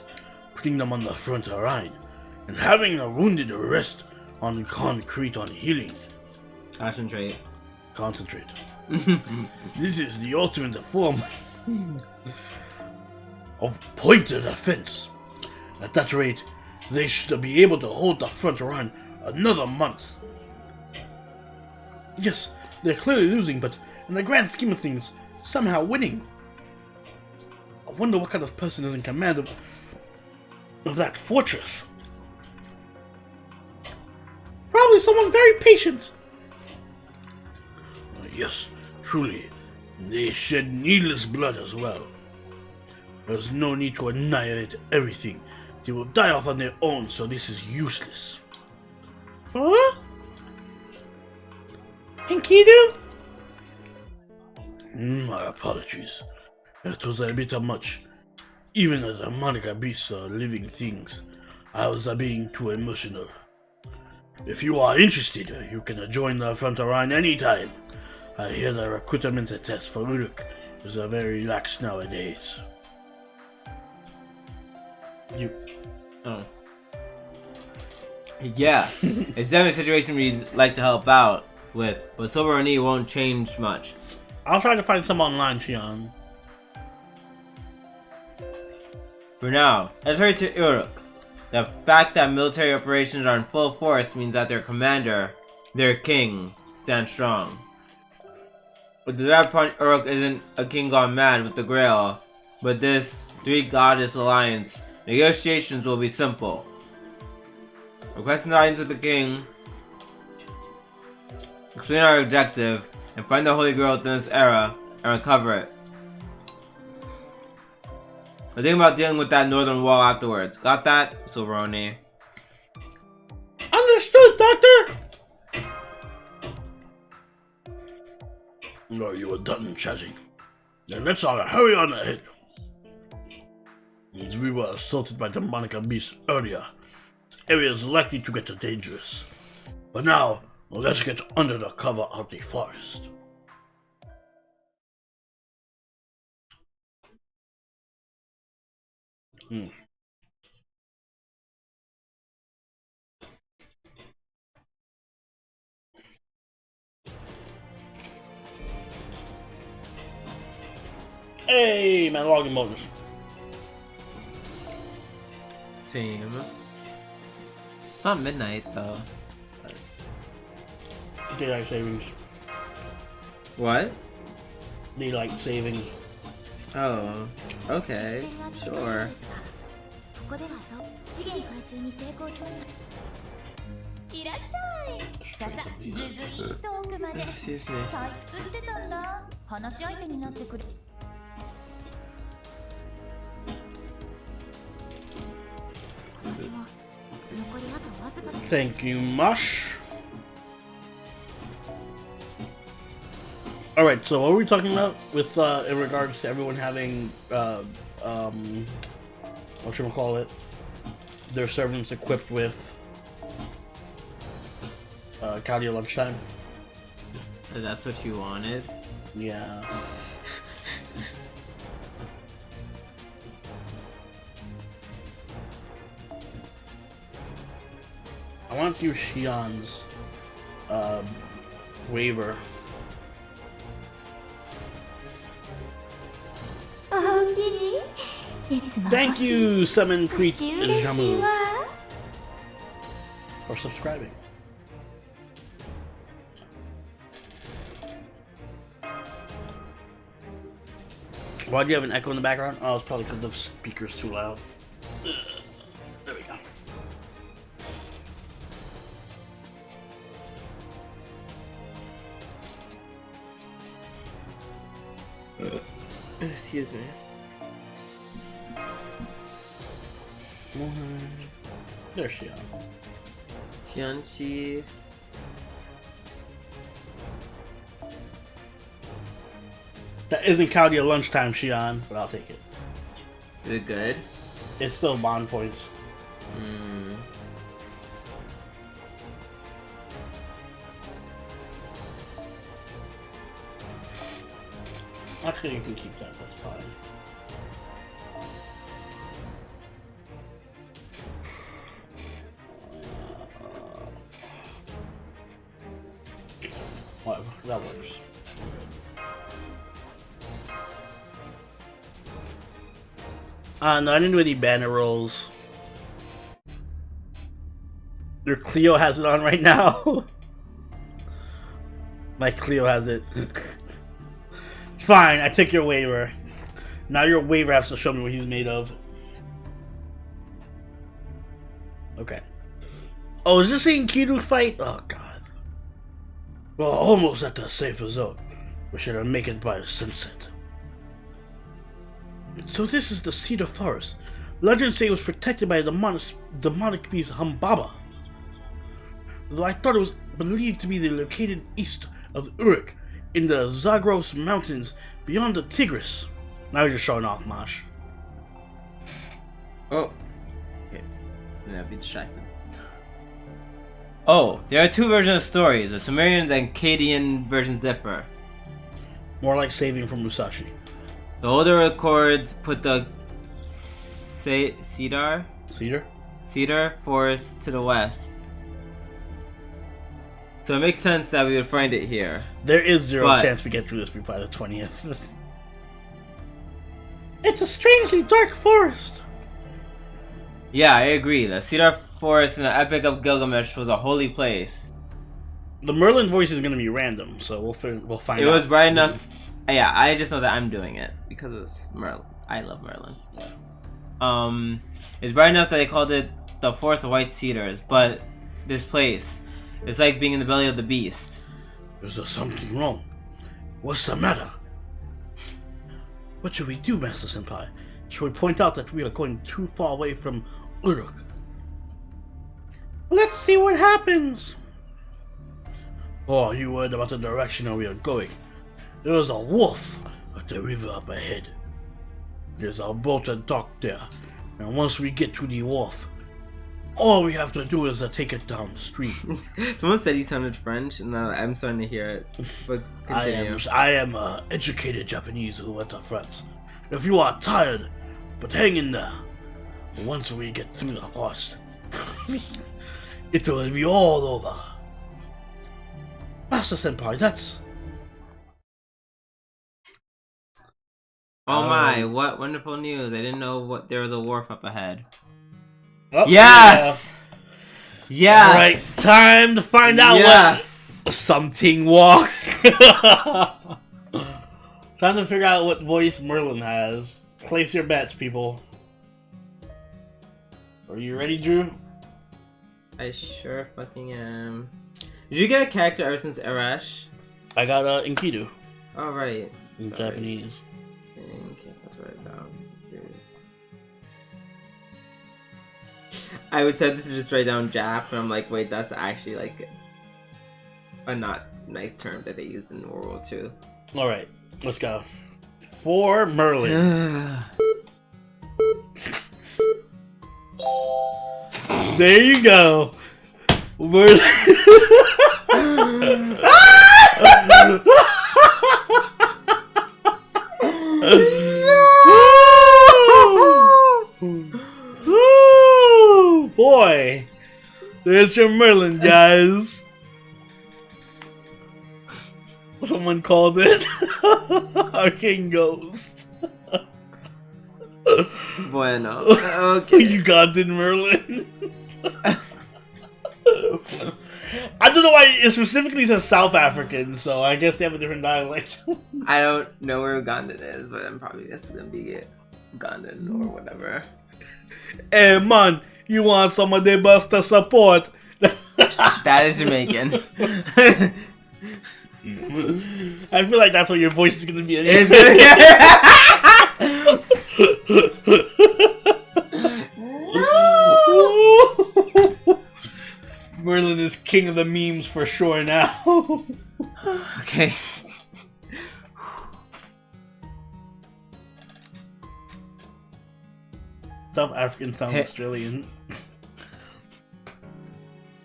Putting them on the front line. And having the wounded rest on concrete on healing. Concentrate. This is the ultimate form of pointed offense. At that rate, they should be able to hold the front line another month. Yes, they're clearly losing, but in the grand scheme of things, somehow winning. I wonder what kind of person is in command of that fortress. Probably someone very patient. Yes, truly. They shed needless blood as well. There's no need to annihilate everything. They will die off on their own, so this is useless. Huh? Enkidu? My apologies. That was a bit much. Even the demonic beasts are living things. I was being too emotional. If you are interested, you can join the front line anytime. I hear the recruitment test for Uruk is very lax nowadays. Oh. Yeah, it's definitely a situation we'd like to help out with, but Silver Oni won't change much. I'll try to find some online, Shion. For now, let's hurry to Uruk. The fact that military operations are in full force means that their commander, their king, stands strong. But the bad part, Uruk isn't a king gone mad with the Grail, but this three-goddess alliance. Negotiations will be simple. Requesting the audience with the king. Explain our objective and find the Holy Grail within this era and recover it. We're thinking about dealing with that northern wall afterwards. Got that, Silveroni? Understood, Doctor! No, you are done chatting. Then let's all hurry on ahead. As we were assaulted by demonic beasts earlier, this area is likely to get dangerous. But now, let's get under the cover of the forest. Hey, man, logging bonus. Same. It's not midnight though. Daylight savings. What? Daylight savings. Oh, okay, sure. Excuse me. Thank you, Mush. Alright, so what were we talking about with in regards to everyone having whatchamacallit, their servants equipped with cardio lunchtime? So that's what you wanted? Yeah. I want to use Shion's waiver. Thank you, Summon Creek Jamu, for subscribing. Why do you have an echo in the background? Oh, it's probably because the speaker's too loud. There we go. Excuse me. There's Shion. Tianchi. That isn't cardio lunchtime, Shion, but I'll take it. Is it good? It's still bond points. Actually, you can keep that, that's fine. Whatever, that works. No, I didn't do any banner rolls. Your Cleo has it on right now. My Cleo has it. It's fine, I took your waiver. Now your waiver has to show me what he's made of. Okay. Oh, is this saying Kiru fight? Oh god. Well, almost at the safer zone. We should make it by the sunset. So this is the Cedar Forest. Legends say it was protected by the demonic beast Humbaba. Though I thought it was believed to be located east of Uruk, in the Zagros Mountains beyond the Tigris. Now you're just showing off, Mosh. Oh. Okay. That'd be distracting. Oh, there are two versions of stories. The Sumerian and Akkadian versions differ. More like saving from Musashi. The older records put the Cedar Forest to the west. So it makes sense that we would find it here. There is zero chance we get through this before the 20th. It's a strangely dark forest. Yeah, I agree. The Cedar Forest in the Epic of Gilgamesh was a holy place. The Merlin voice is going to be random, so we'll find out. It was bright enough. Yeah, I just know that I'm doing it because it's Merlin. I love Merlin. Yeah. It's bright enough that they called it the forest of white cedars, but this place, it's like being in the belly of the beast. Is there something wrong? What's the matter? What should we do, Master Senpai? Should we point out that we are going too far away from Uruk? Let's see what happens. Oh, are you worried about the direction we are going? There is a wolf at the river up ahead. There's a boat and dock there, and once we get to the wharf, all we have to do is take it downstream. Someone said he sounded French, and I'm starting to hear it. But continue. I am educated Japanese who went to France. If you are tired, but hang in there. Once we get through the forest, it will be all over. Master Senpai, that's... Oh my, what wonderful news. I didn't know there was a wharf up ahead. Oh, yes! Yeah. Yes! Alright, time to find out what something walk. Time to figure out what voice Merlin has. Place your bets, people. Are you ready, Drew? I sure fucking am. Did you get a character ever since Arash? I got Enkidu. Oh, right. In Japanese. Okay, let's write it down. I was tempted to just write down Jap, but I'm like, wait, that's actually like a not nice term that they used in World War II. Alright, let's go. For Merlin. There you go. Merlin. Boy, there's your Merlin, guys. Someone called it Arcane Ghost. Bueno. Okay. You got it, Merlin. I don't know why it specifically says South African, so I guess they have a different dialect. I don't know where Ugandan is, but I'm probably just gonna be Ugandan or whatever. Hey man, you want some of the Buster support? That is Jamaican. I feel like that's what your voice is gonna be. Merlin is king of the memes for sure now. Okay. South African sounds Australian.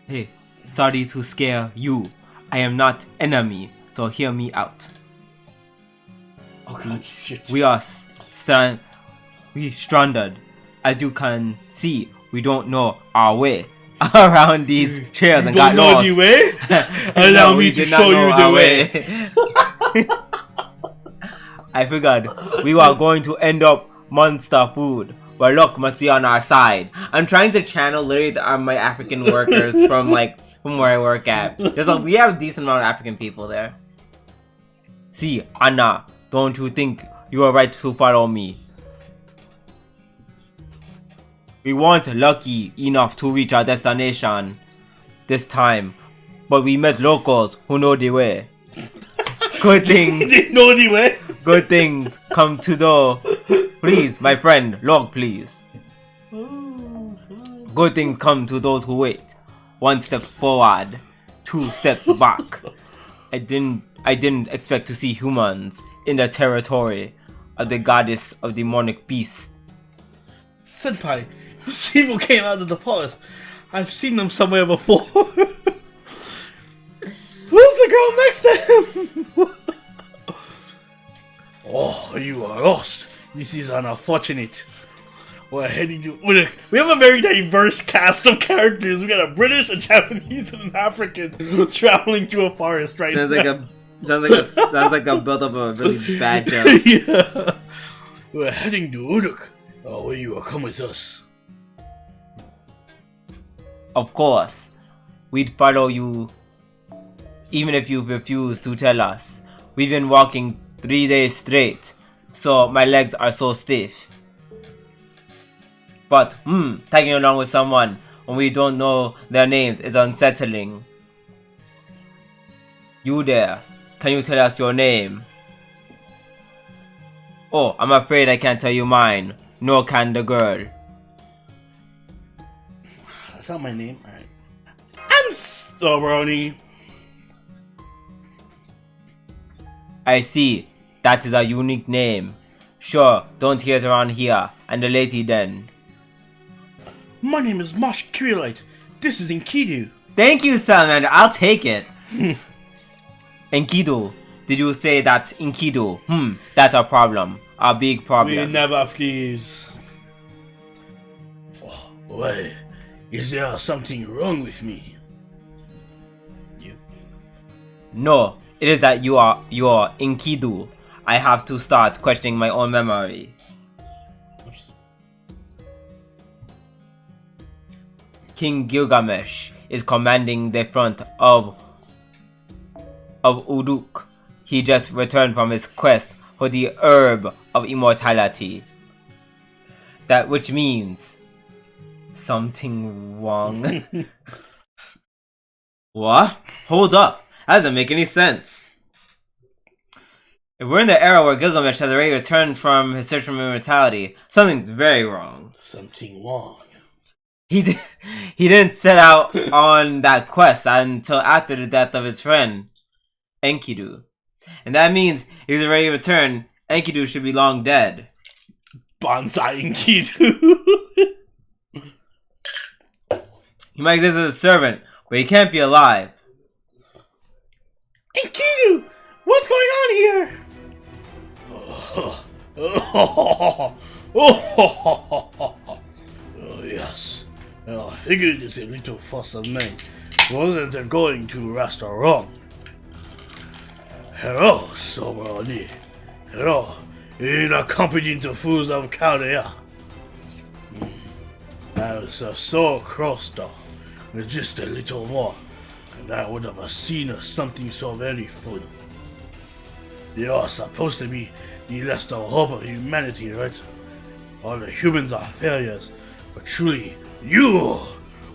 Hey, sorry to scare you. I am not enemy, so hear me out. Oh god, shit. We stranded. As you can see, we don't know our way around these trails and got lost. You don't know the way? Allow me to show you the way. I figured we were going to end up monster food, but luck must be on our side. I'm trying to channel literally my African workers from where I work at. We have a decent amount of African people there. See, Anna, don't you think you are right to follow me? We weren't lucky enough to reach our destination this time, but we met locals who know the way. Good things. They know the way. Good things come to the. Please, my friend, log, please. Good things come to those who wait. 1 step forward, 2 steps back. I didn't expect to see humans in the territory of the goddess of demonic beasts. Senpai, these people came out of the forest. I've seen them somewhere before. Who's the girl next to him? Oh, you are lost. This is unfortunate. We're heading to Uruk. We have a very diverse cast of characters. We got a British, a Japanese, and an African traveling through a forest right now. Sounds like a build up a really bad joke. Yeah. We're heading to Uruk. Oh, will you come with us? Of course, we'd follow you, even if you refuse to tell us. We've been walking 3 days straight, so my legs are so stiff. But, tagging along with someone when we don't know their names is unsettling. You there, can you tell us your name? Oh, I'm afraid I can't tell you mine, nor can the girl. That's not my name. Alright. I'm Strawberry. I see, that is a unique name. Sure, don't hear it around here, and the lady then. My name is Mosh Kyrielite. This is Enkidu. Thank you, Salamander, I'll take it. Enkidu, did you say that's Enkidu? That's a problem. A big problem. We never freeze. Oh, why? Is there something wrong with me? You? No, it is that you are Enkidu. I have to start questioning my own memory. Oops. King Gilgamesh is commanding the front of Uruk. He just returned from his quest for the herb of immortality. That which means something wrong. What? Hold up. That doesn't make any sense. If we're in the era where Gilgamesh has already returned from his search for immortality, something's very wrong. Something wrong. He didn't set out on that quest until after the death of his friend, Enkidu. And that means if he's already returned, Enkidu should be long dead. Bonsai Enkidu. He might exist as a servant, but he can't be alive. Enkidu! What's going on here? Oh, yes. Well, I figured this a little fuss of mine wasn't going to rest wrong. Hello, Soberoni. Hello, in accompanying the fools of Chaldea. I was so close though, with just a little more, and I would have seen something so very fun. You are supposed to be the last hope of humanity, right? All the humans are failures, but truly, you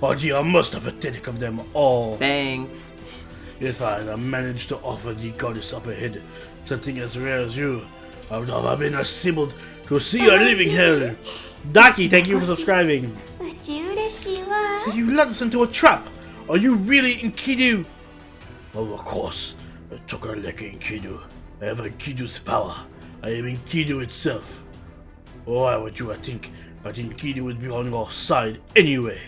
are the most pathetic of them all. Thanks. If I had managed to offer the goddess up ahead something as rare as you, I would have been assembled to see a living hell. Daki, thank you for subscribing. So you led us into a trap. Are you really Enkidu? Well, of course. I took her like Enkidu. I have Enkidu's power. I am Enkidu itself. Why would you think that Enkidu would be on our side anyway?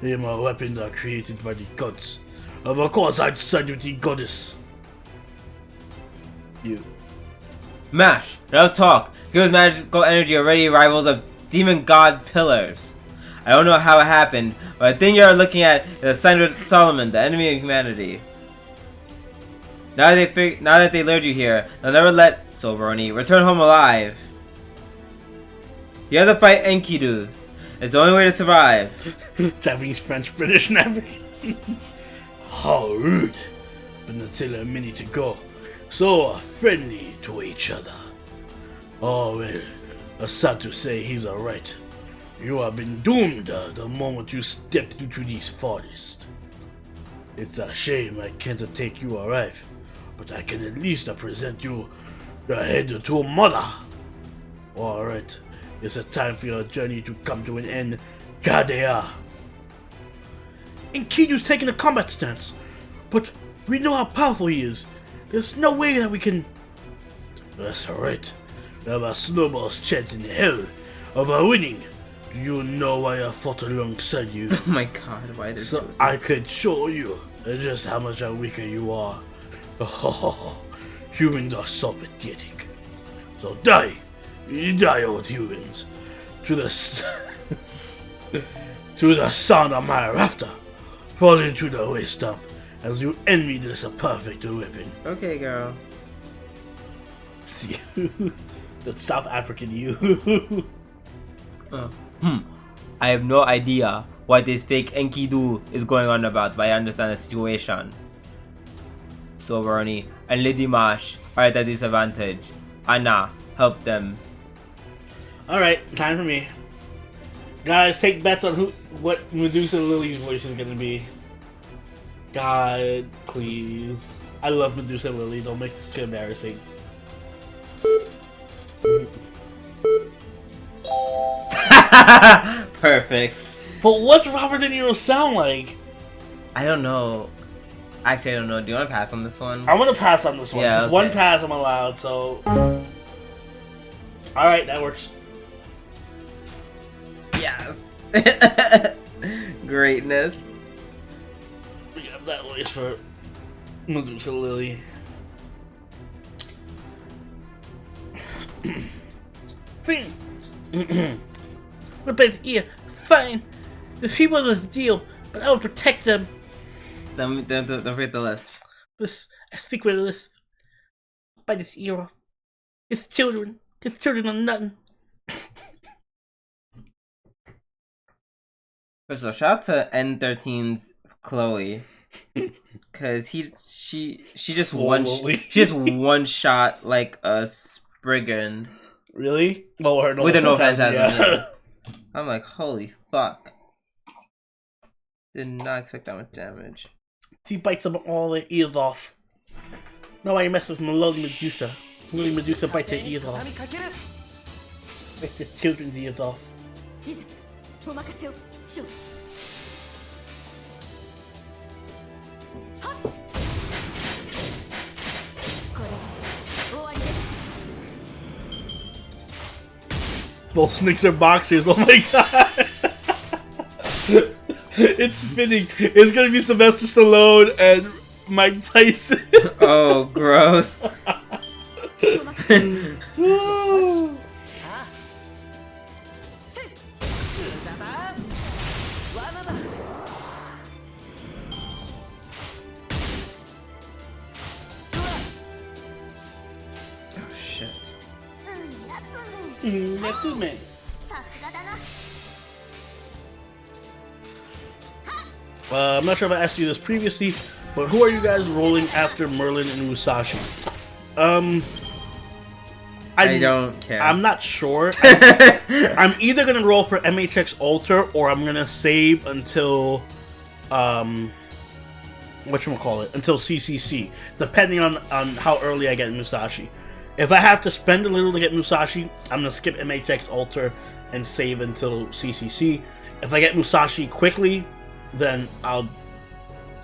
My weapons are created by the gods. Of course I'd side with the goddess. You. Mash, no talk. Gil's magical energy already rivals the demon god pillars. I don't know how it happened, but I think you're looking at the sign of Solomon, the enemy of humanity. Now that they lured you here, they'll never let Soberoni return home alive. You have to fight Enkidu. It's the only way to survive. Japanese, French, British, and African. How rude. But until a minute ago, so friendly to each other. Oh well, sad to say he's alright. You have been doomed the moment you stepped into this forest. It's a shame I can't take you alive, but I can at least present you the head to a mother. Alright, it's a time for your journey to come to an end. Chaldea. Enkidu's taking a combat stance, but we know how powerful he is. There's no way that we can... That's alright. We have a snowball's chance in hell of winning. Do you know why I fought alongside you? Oh my god, why did So I could show you just how much weaker you are. Humans are so pathetic. So die, old humans, to the to the sound of my laughter. Fall into the waste dump as you envy this perfect weapon. Okay, girl. See, the South African you. I have no idea what this fake Enkidu is going on about, but I understand the situation. So Bernie and Lady Mash are at a disadvantage. Anna, help them. Alright, time for me. Guys, take bets on what Medusa Lily's voice is gonna be. God, please. I love Medusa Lily. Don't make this too embarrassing. Perfect. But what's Robert De Niro sound like? I don't know. Actually, I don't know. Do you want to pass on this one? I'm gonna pass on this one. Yeah, Just okay. one pass I'm allowed, so... Alright, that works. Yes. Greatness. We got that voice for Medusa Lily. Fine. What about ear? Fine. The people of the deal, but I will protect them. Don't forget the lisp. This, I speak with a lisp. By this ear off. His children are nothing. First of all, shout out to N13's Chloe, cause she just one shot like a Spriggan. Really? Oh, her With a no phantasm. yeah. Yeah. I'm like, holy fuck! Did not expect that much damage. She bites them all their ears off. Nobody messes with my lovely Medusa. Lovely Medusa bites their ears off. Bites the children's ears off. Both snakes are boxers, oh my god! It's fitting. It's gonna be Sylvester Stallone and Mike Tyson. Oh, gross. Oh, shit. Natsume. I'm not sure if I asked you this previously, but who are you guys rolling after Merlin and Musashi? I don't care. I'm not sure. I'm either gonna roll for MHX Alter or I'm gonna save until whatchamacallit, until CCC, depending on how early I get Musashi. If I have to spend a little to get Musashi, I'm gonna skip MHX Alter and save until CCC. If I get Musashi quickly, then I'll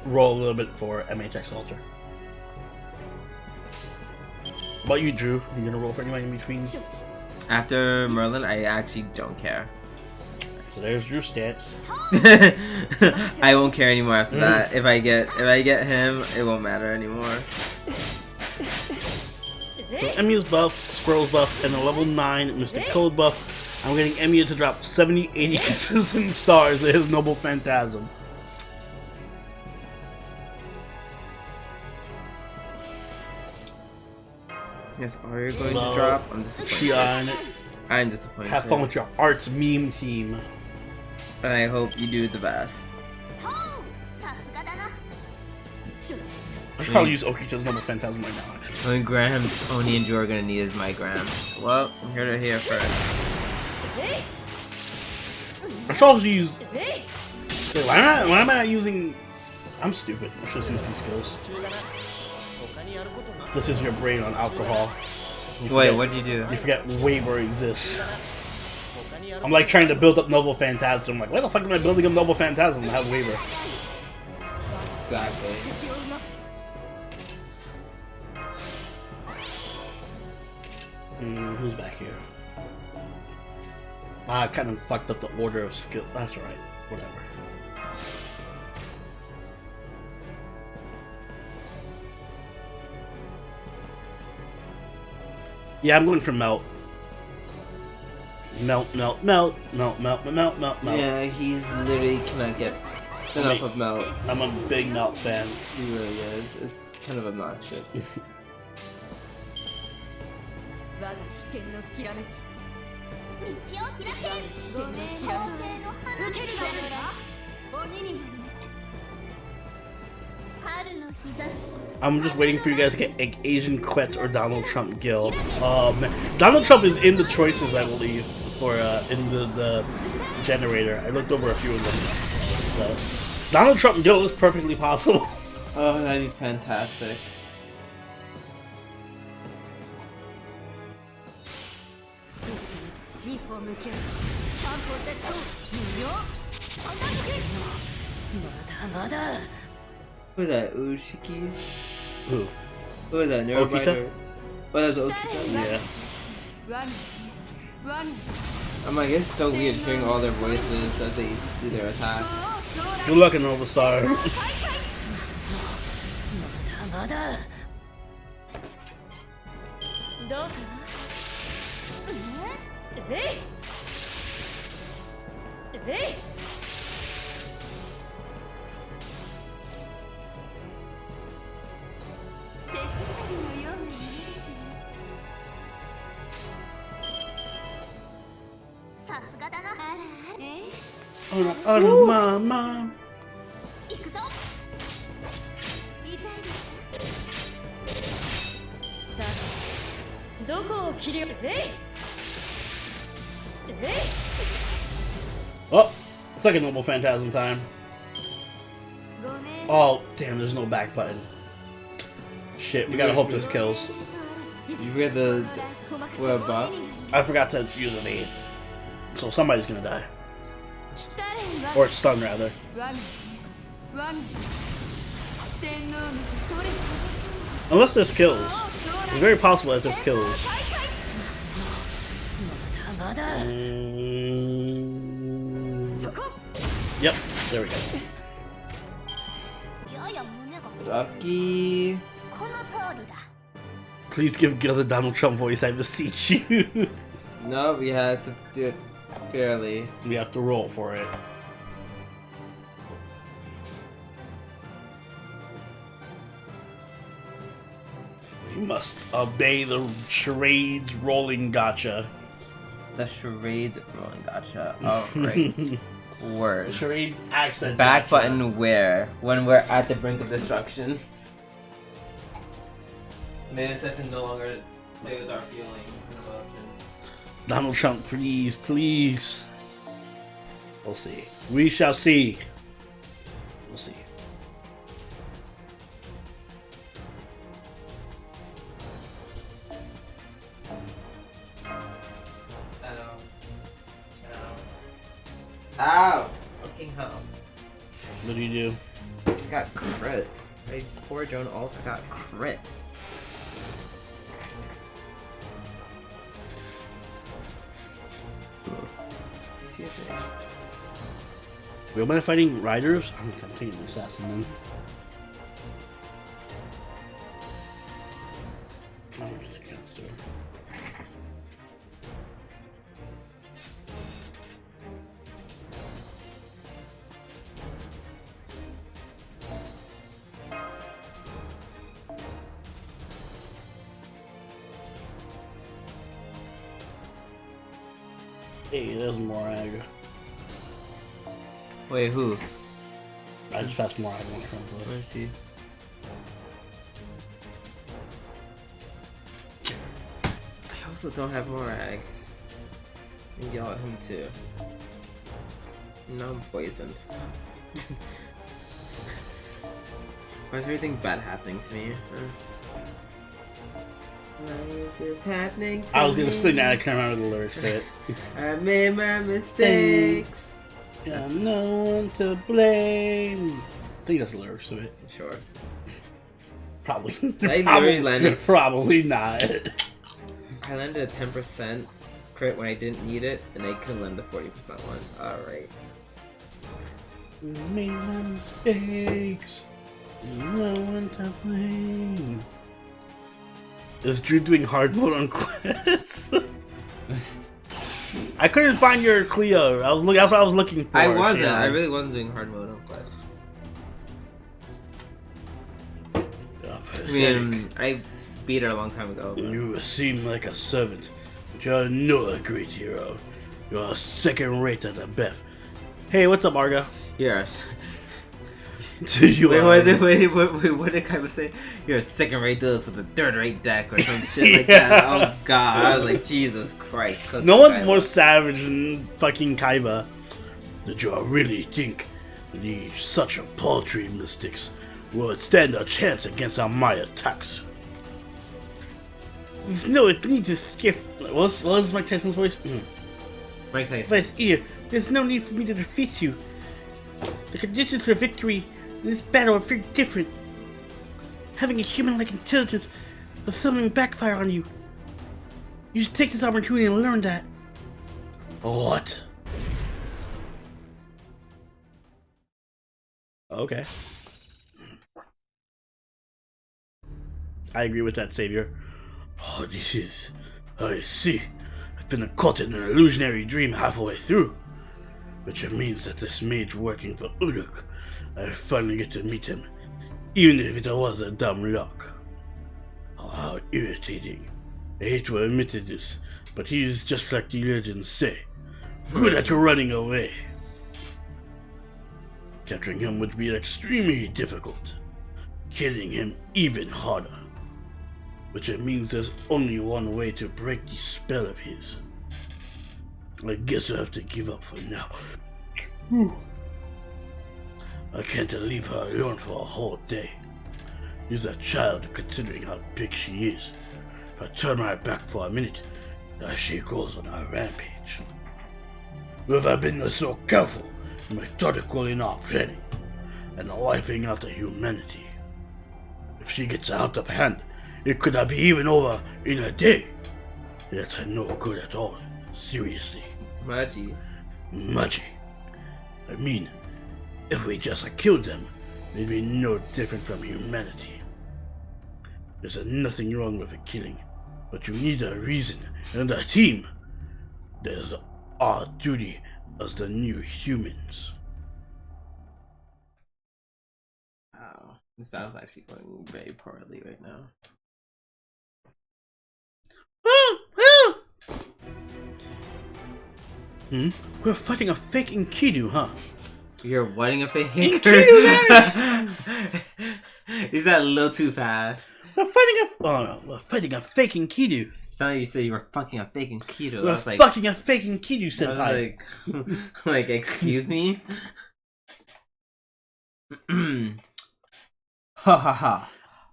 roll a little bit for MHX Alter. What about you, Drew? Are you gonna roll for anybody in between? After Merlin, I actually don't care. So there's Drew's stance. I won't care anymore after that. If I get him, it won't matter anymore. So Emiya's buff, Squirrel's buff, and a level 9 Mystic Code buff. I'm getting Emiya to drop 70, 80 consistent stars at his Noble Phantasm. Yes, are you going to drop? I'm disappointed. I'm disappointed. Have fun with your arts meme team. And I hope you do the best. I should probably use Okito's Noble Phantasm right now, actually. The only grams Oni and Drew are gonna need is my grams. Well, I'm here to hear first. I should also use... Wait, why am I not using... I'm stupid. I should use these skills. This is your brain on alcohol. Wait, what'd you do? You forget Waver exists. I'm like trying to build up Noble Phantasm. I'm like, why the fuck am I building up Noble Phantasm to have Waver? Exactly. Who's back here? I kind of fucked up the order of skill. That's alright. Whatever. Yeah, I'm going for melt. Melt. Yeah, he's literally cannot get enough of melt. I'm a big melt fan. He really is. It's kind of obnoxious. I'm just waiting for you guys to get Asian Quetz or Donald Trump Gil. Man. Donald Trump is in the choices, I believe, for in the generator. I looked over a few of them. So, Donald Trump guild is perfectly possible. Oh, that'd be fantastic. Who is that? Ushiki? Who? Who is that? Okita? Oh, that's Okita? Yeah. I'm like, it's so weird hearing all their voices as they do their attacks. Good luck in Nova Star. Oh, mama. Oh, it's like a normal Phantasm time. Oh, damn, there's no back button. Shit, we gotta hope this kills. You read the what buff? I forgot to use an aid. So somebody's gonna die. Or stun, rather. Unless this kills. It's very possible that this kills. Yep, there we go. Lucky. Please give Gil the Donald Trump voice, I beseech you. No, we had to do it fairly. We have to roll for it. You must obey the charades rolling gotcha. The charades rolling gotcha. Oh, great. Words. Charades accent. Back gotcha. button where? When we're at the brink of destruction. Made it said to no longer play with our feelings and emotions. Donald Trump, please, please. We'll see. We shall see. We'll see. Ow! Fucking hell. What do you do? I got crit. I poor Joan Alt, I got crit. Seriously. Wait, am I fighting riders? I'm taking the assassin then. Oh, just against her. Hey, there's Morag. Wait, who? I just passed Morag on front Where is he? I also don't have Morag. And yell at him too. No, I'm poisoned. Why is everything bad happening to me? Why is it happening to I was gonna me? sing that, I can't remember the lyrics to it. I made my mistakes. Got no one to blame. I think that's the lyrics to it. Sure. Probably. I literally landed. Probably not. I landed a 10% crit when I didn't need it, and I could land the 40% one. Alright. Made my mistakes. No one to blame. Is Drew doing hard mode on quests? I couldn't find your Cleo. That's what I was looking for. I wasn't. Yeah. I really wasn't doing hard mode on quests. I mean, I beat her a long time ago. But... You seem like a servant, but you're not a great hero. You're second rate at the best. Hey, what's up, Arga? Yes. You Wait, what did Kaiba say? You're a second rate duelist with a third rate deck or some shit like that. Oh god, I was like, Jesus Christ. No one's more savage than fucking Kaiba. Did you really think such a paltry mystics would stand a chance against my attacks? There's no need to skip. What was Mike Tyson's voice? Mike Tyson. Last ear, there's no need for me to defeat you. The conditions for victory in this battle are very different. Having a human-like intelligence will suddenly backfire on you. You should take this opportunity and learn that. What? Okay. I agree with that, Savior. Oh, this is... I see. I've been caught in an illusionary dream halfway through. Which means that this mage working for Uruk, I finally get to meet him. Even if it was a dumb luck. Oh, how irritating. I hate to admit this, but he is just like the legends say. Good at running away. Capturing him would be extremely difficult. Killing him even harder. Which it means there's only one way to break the spell of his. I guess I have to give up for now. Whew. I can't leave her alone for a whole day. She's a child considering how big she is. If I turn my back for a minute, she goes on a rampage. Have I been so careful and methodical in our planning and wiping out the humanity? If she gets out of hand, it could be even over in a day. That's no good at all. Seriously. Magi. I mean, if we just killed them, they'd be no different from humanity. There's nothing wrong with a killing, but you need a reason and a team. There's our duty as the new humans. Wow, this battle's actually going very poorly right now. We're fighting a fake Enkidu, huh? You're wedding a fake Enkidu! Is that a little too fast? We're fighting a fake Enkidu. Sounded like you said you were fucking a fake Enkidu. We're fucking a fake Enkidu, senpai. Like, excuse me? Ha ha ha.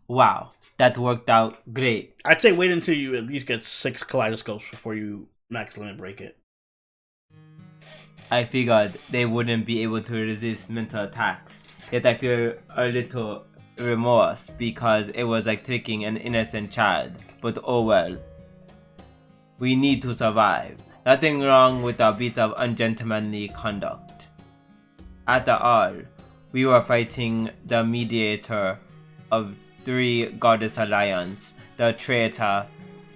Wow, that worked out great. I'd say wait until you at least get 6 kaleidoscopes before you max limit break it. I figured they wouldn't be able to resist mental attacks, yet I feel a little remorse because it was like tricking an innocent child, but oh well. We need to survive. Nothing wrong with a bit of ungentlemanly conduct. After all, we were fighting the mediator of 3 goddess alliance, the traitor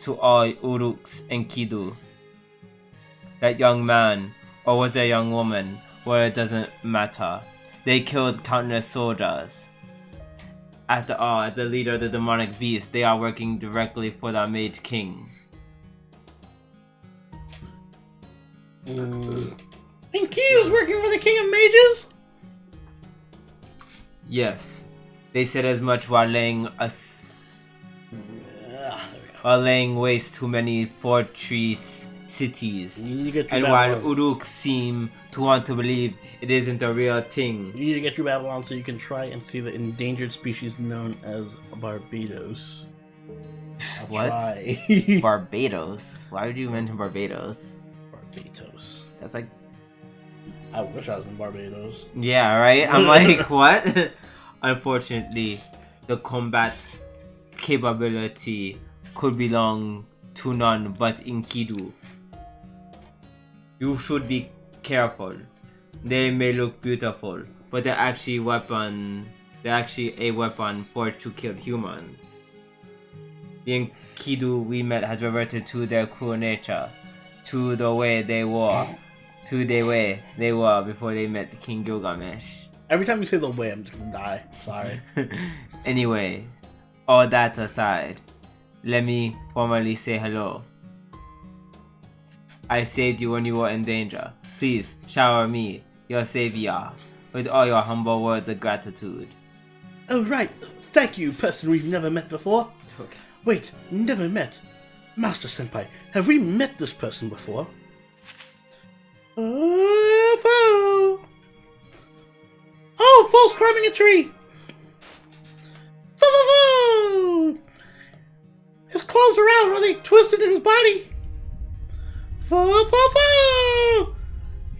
to all Uruks and Kidu. That young man, or was it a young woman, well, it doesn't matter. They killed countless soldiers. After all, as the leader of the demonic beast, they are working directly for the Mage King. Enkidu's working for the King of Mages? Yes, they said as much while laying waste to many fortress cities. And while Uruk seem to want to believe it isn't a real thing. You need to get through Babylon so you can try and see the endangered species known as Barbados. What? Barbados? Why would you mention Barbados? Barbados. That's like... I wish I was in Barbados. Yeah, right? I'm like, what? Unfortunately, the combat capability could belong to none but Enkidu. You should be careful. They may look beautiful, but they're actually a weapon for to kill humans. The Enkidu we met has reverted to their cruel nature, to the way they were before they met King Gilgamesh. Every time you say the way, I'm just gonna die. Sorry. Anyway, all that aside, let me formally say hello. I saved you when you were in danger. Please shower me, your savior, with all your humble words of gratitude. Oh right, thank you, person we've never met before. Okay. Wait, never met? Master Senpai, have we met this person before? Oh, Fool's climbing a tree! Foo! His clothes are out. Are they twisted in his body? Foo!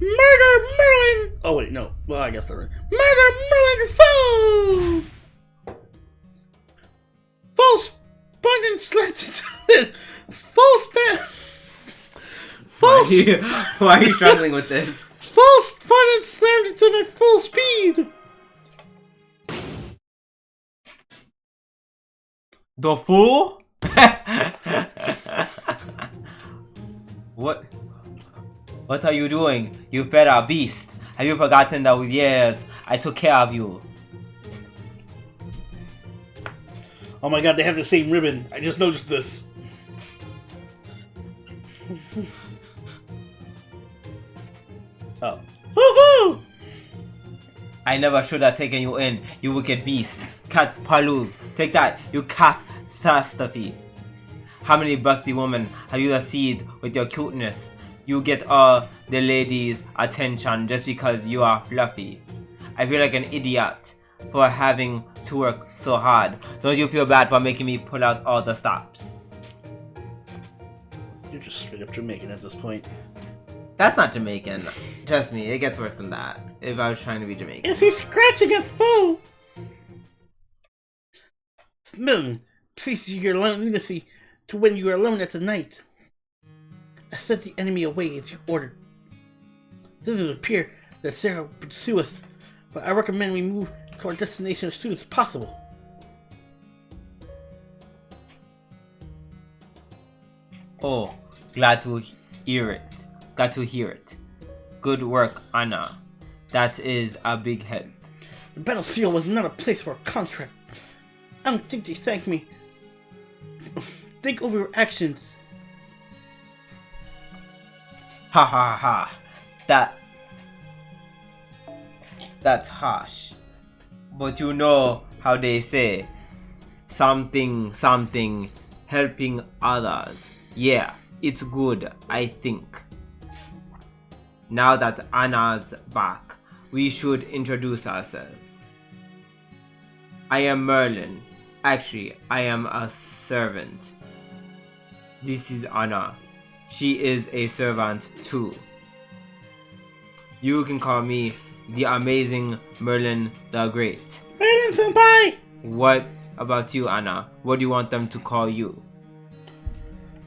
Murder Merlin! Oh wait, no. Well, I guess they're right. Murder Merlin! Foo! False spun and slammed into it. False spin. False. Why are you struggling with this? False spun and slammed into my full speed. The fool? What? What are you doing, you better beast? Have you forgotten that with years I took care of you? Oh my god, they have the same ribbon. I just noticed this. Oh. Woo-hoo! I never should have taken you in, you wicked beast. Cat Prologue. Take that, you cat catastrophe. How many busty women have you deceived with your cuteness? You get all the ladies' attention just because you are fluffy. I feel like an idiot for having to work so hard. Don't you feel bad for making me pull out all the stops? You're just straight up Jamaican at this point. That's not Jamaican. Trust me, it gets worse than that. If I was trying to be Jamaican. Is he scratching at foe? Merlin, cease your lunacy to when you are alone at the night. I sent the enemy away as you ordered. It doesn't appear that Sarah will pursue us, but I recommend we move to our destination as soon as possible. Oh, glad to hear it. Glad to hear it. Good work, Anna. That is a big help. The battlefield was not a place for a contract. I don't think they thanked me. Think over your actions. Ha ha ha. That's harsh. But you know how they say, something helping others. Yeah, it's good, I think. Now that Anna's back, we should introduce ourselves. I am Merlin. Actually, I am a servant. This is Anna. She is a servant too. You can call me the amazing Merlin the Great. Merlin senpai! What about you, Anna? What do you want them to call you?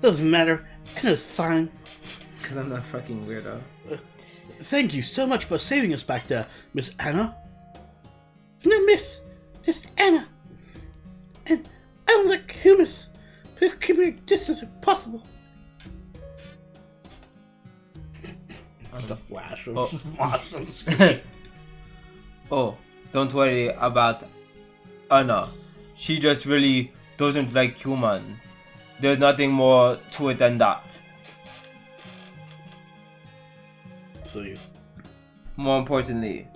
Doesn't matter. Anna's fine. Cause I'm not a fucking weirdo. Thank you so much for saving us back there, Miss Anna. No, Miss. It's Anna. And I don't like humans. Please keep me a distance if possible. Just a flash of awesome screen. Oh, don't worry about Anna. She just really doesn't like humans. There's nothing more to it than that. So you. More importantly.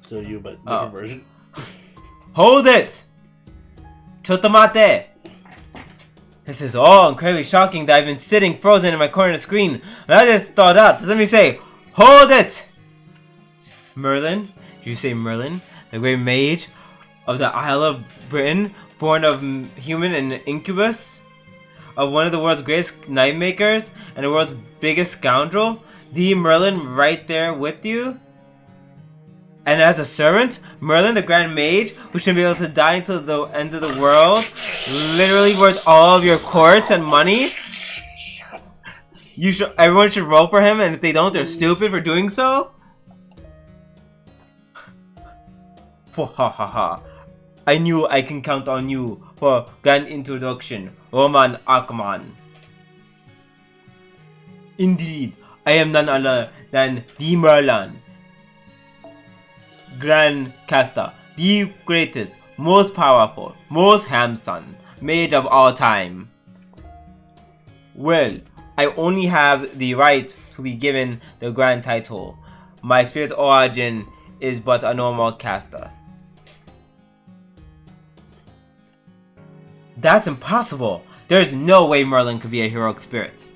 So you, but different version. Hold it! Chotomate! This is all incredibly shocking that I've been sitting frozen in my corner of the screen and I just thought out. Just let me say, hold it! Merlin? Did you say Merlin? The great mage of the Isle of Britain, born of human and incubus? Of one of the world's greatest knife makers and the world's biggest scoundrel? The Merlin right there with you? And as a servant, Merlin, the Grand Mage, who should be able to die until the end of the world, literally worth all of your courts and money. Everyone should roll for him, and if they don't, they're stupid for doing so. Ha ha ha! I knew I can count on you for grand introduction, Roman Akman. Indeed, I am none other than the Merlin. Grand Caster, the greatest, most powerful, most handsome mage of all time. Well, I only have the right to be given the grand title. My spirit origin is but a normal caster. That's impossible! There's no way Merlin could be a heroic spirit.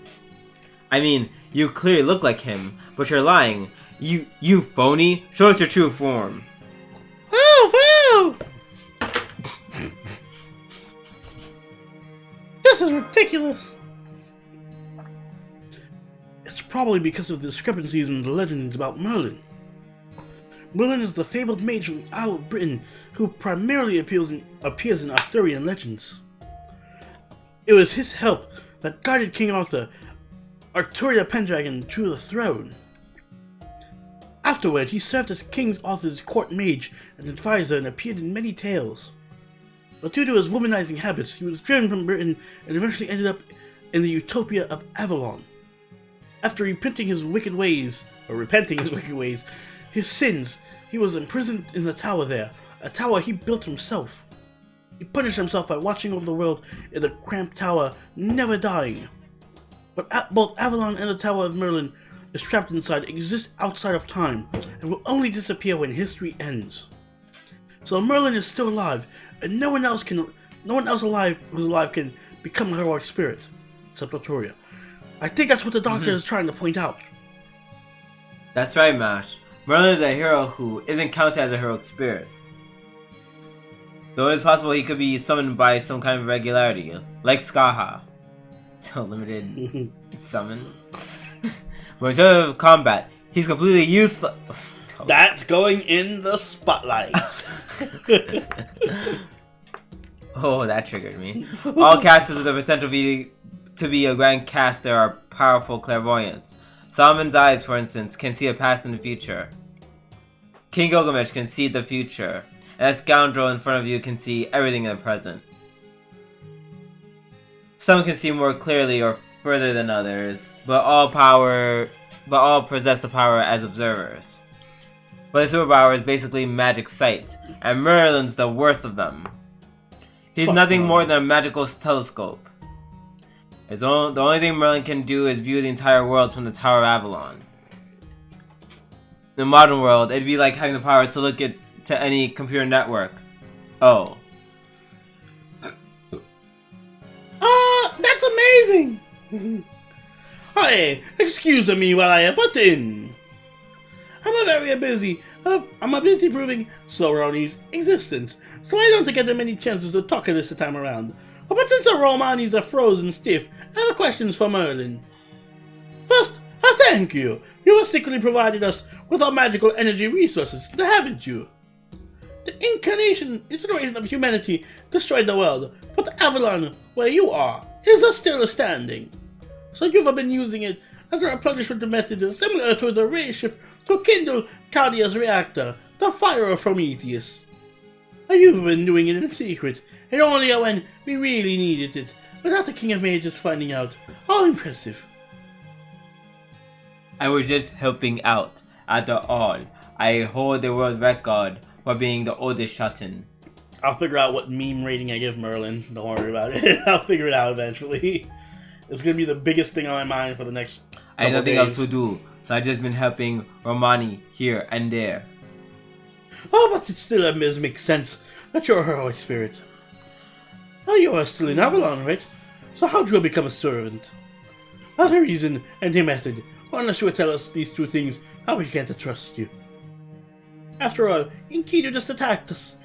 I mean, You clearly look like him, but you're lying. You phony! Show us your true form. Oh, wow! This is ridiculous. It's probably because of the discrepancies in the legends about Merlin. Merlin is the fabled mage from the Isle of Britain who primarily appears in Arthurian legends. It was his help that guided King Arthur, Arturia Pendragon, to the throne. Afterward, he served as King Arthur's court mage and advisor and appeared in many tales. But due to his womanizing habits, he was driven from Britain and eventually ended up in the utopia of Avalon. After repenting his wicked ways, his sins, he was imprisoned in the tower there, a tower he built himself. He punished himself by watching over the world in the cramped tower, never dying. But both Avalon and the Tower of Merlin is trapped inside, exist outside of time, and will only disappear when history ends. So Merlin is still alive, and no one else who's alive can become a heroic spirit, except Arturia. I think that's what the Doctor is trying to point out. That's right, Mash. Merlin is a hero who isn't counted as a heroic spirit. Though it's possible he could be summoned by some kind of irregularity, like Skaha. So limited summon. But in terms of combat, he's completely useless. That's going in the spotlight. Oh, that triggered me. All casters with the potential to be a grand caster are powerful clairvoyants. Solomon's eyes, for instance, can see a past and the future. King Gilgamesh can see the future, and a scoundrel in front of you can see everything in the present. Some can see more clearly or further than others, but all possess the power as observers. But the superpower is basically magic sight, and Merlin's the worst of them. He's nothing more than a magical telescope. The only thing Merlin can do is view the entire world from the Tower of Avalon. In the modern world, it'd be like having the power to look to any computer network. Oh. That's amazing! Hi, excuse me while I butt in. I'm a busy proving Soroni's existence, so I don't get many chances to talk to this time around. But since the Romanis are frozen stiff, I have questions for Merlin. First, thank you. You have secretly provided us with our magical energy resources, haven't you? The incineration of humanity destroyed the world, but Avalon, where you are, is still standing. So you've been using it as a replenishment method similar to the ray ship to kindle Cardia's reactor, the fire of Prometheus. You've been doing it in secret, and only when we really needed it, without the King of Mages finding out. How impressive. I was just helping out. After all, I hold the world record for being the oldest Shotun. I'll figure out what meme rating I give Merlin. Don't worry about it. I'll figure it out eventually. It's gonna be the biggest thing on my mind for the next couple I had nothing days. else to do, so I just been helping Romani here and there. Oh, but it still makes sense that you're a heroic spirit. Oh, you are still in Avalon, right? So how'd you become a servant? Not a reason and a method, unless you would tell us these two things, how we can't trust you. After all, Enkidu just attacked us.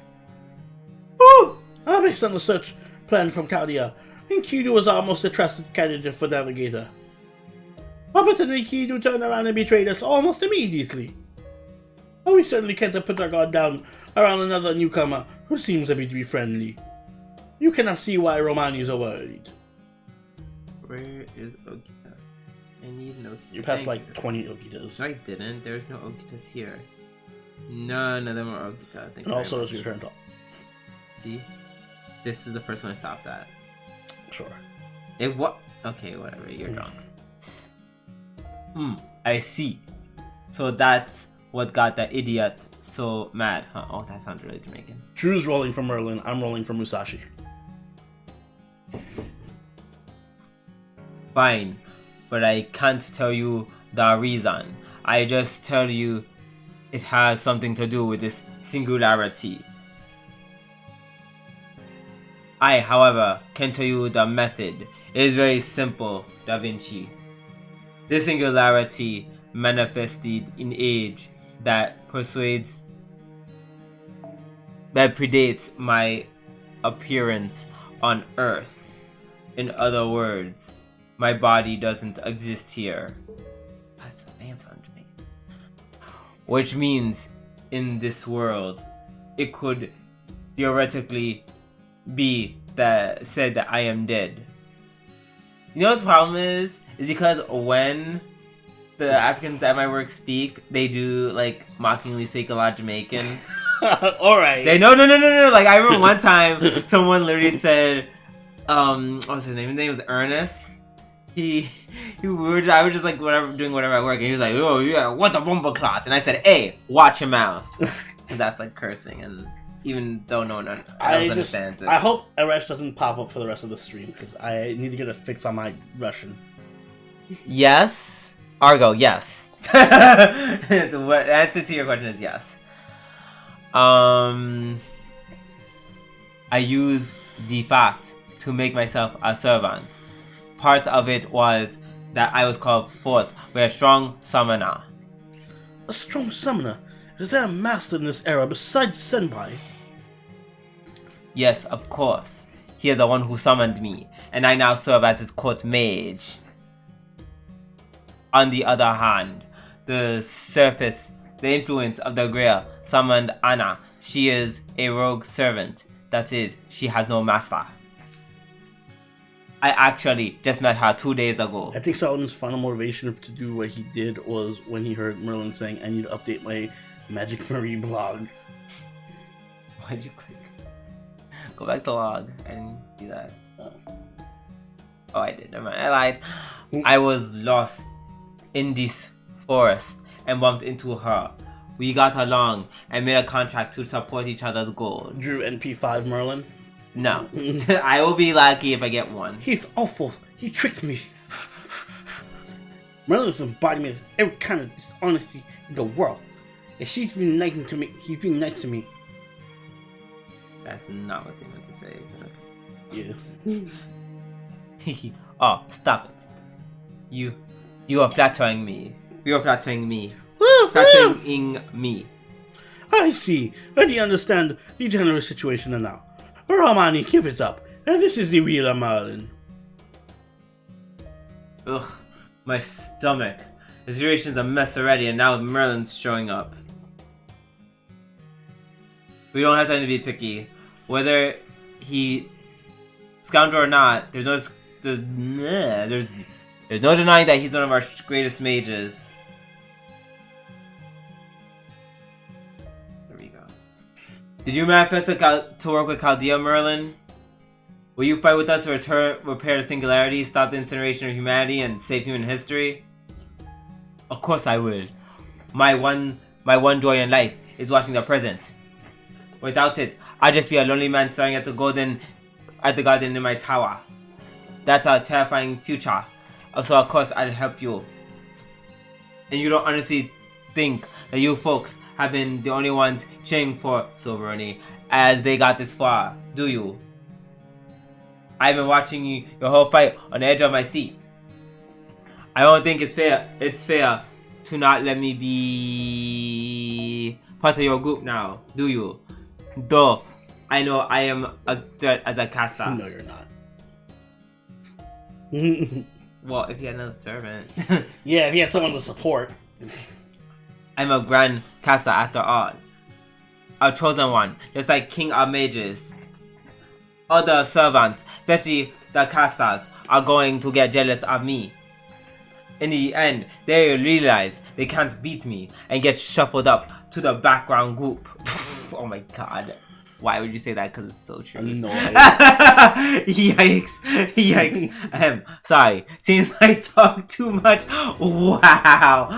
Oh! Based on the search plan from Cardia, Enkidu was almost a trusted candidate for Navigator. But then Enkidu turned around and betrayed us almost immediately. Oh, we certainly can't put our guard down around another newcomer who seems to be friendly. You cannot see why Romanis are worried. Where is Ogita? I need an Ogita. You passed like 20 Ogitas. No, I didn't. There's no Ogitas here. None of them are Ogita. Thank And you also very it's much. your turn to... See? This is the person I stopped at. Sure. It what? Okay, whatever. You're drunk. I see. So that's what got that idiot so mad, huh? Oh, that sounds really Jamaican. Drew's rolling for Merlin. I'm rolling for Musashi. Fine, but I can't tell you the reason. I just tell you it has something to do with this singularity. I, however, can tell you the method. It is very simple, Da Vinci. This singularity manifested in age that predates my appearance on Earth. In other words, my body doesn't exist here. That's a damn sound to me. Which means, in this world, it could theoretically be said that I am dead. You know what the problem is? Is because when the Africans at my work speak, they do like mockingly speak a lot Jamaican. Alright. They no. Like I remember one time someone literally said, what was his name? His name was Ernest. I was just like doing whatever at work, and he was like, oh yeah, what a bomber cloth, and I said, hey, watch your mouth, because that's like cursing, and even though no one else understands it. I hope Arash doesn't pop up for the rest of the stream, because I need to get a fix on my Russian. Yes, Argo, yes. The answer to your question is yes. I use the fact to make myself a servant. Part of it was that I was called forth by a strong summoner. A strong summoner? Is there a master in this era besides Senpai? Yes, of course. He is the one who summoned me, and I now serve as his court mage. On the other hand, the influence of the Grail summoned Anna. She is a rogue servant. That is, she has no master. I actually just met her 2 days ago. I think Saladin's final motivation to do what he did was when he heard Merlin saying, I need to update my Magic Marie blog. Why'd you click? Go back to log and see that. Oh, I did. Never mind. I lied. I was lost in this forest and bumped into her. We got along and made a contract to support each other's goals. Drew NP5 Merlin? No. I will be lucky if I get one. He's awful. He tricked me. Merlin's the embodiment of every kind of dishonesty in the world. And she's been nice to me. He's been nice to me. That's not what they meant to say. Yeah. Oh, stop it. You are flattering me. You are flattering me. Flattering me. I see. I do understand the general situation now. Romani, give it up. And this is the real Merlin. Ugh, my stomach. The situation's a mess already, and now Merlin's showing up. We don't have time to be picky. Whether he scoundrel or not, there's no denying that he's one of our greatest mages. There we go. Did you manifest to work with Chaldea, Merlin? Will you fight with us to repair the singularity, stop the incineration of humanity, and save human history? Of course I will. My one joy in life is watching the present. Without it, I'd just be a lonely man staring at the garden in my tower. That's a terrifying future. So of course I'd help you. And you don't honestly think that you folks have been the only ones cheering for sovereignty as they got this far, do you? I've been watching your whole fight on the edge of my seat. I don't think it's fair to not let me be part of your group now, do you? Though I know I am a threat as a caster. No, you're not. Well, if you had another servant. Yeah, if you had someone to support. I'm a grand caster after all. A chosen one, just like King of Mages. Other servants, especially the casters, are going to get jealous of me. In the end, they realize they can't beat me and get shuffled up to the background group. Oh my god. Why would you say that? Because it's so true. No. Yikes. Sorry. Seems I talk too much. Wow.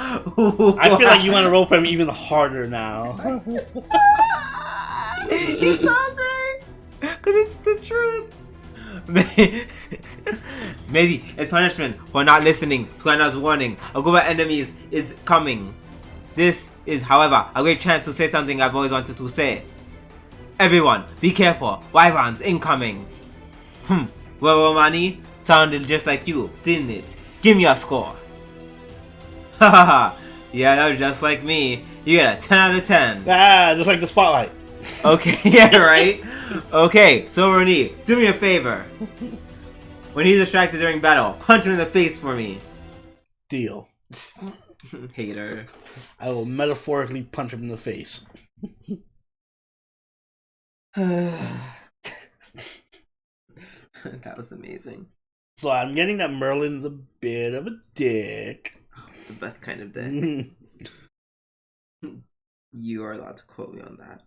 I feel like you want to roll for him even harder now. It's so great. Because it's the truth. Maybe it's punishment for not listening to Anna's warning. A group of enemies is coming. This is, however, a great chance to say something I've always wanted to say. Everyone, be careful. Wyverns incoming. Well, Romani, sounded just like you, didn't it? Give me a score. Haha. Yeah, that was just like me. You get a 10 out of 10. Ah, just like the spotlight. Okay, yeah, right? Okay, Silver Knee, do me a favor. When he's distracted during battle, punch him in the face for me. Deal. Hater. I will metaphorically punch him in the face. That was amazing. So I'm getting that Merlin's a bit of a dick. The best kind of dick. You are allowed to quote me on that.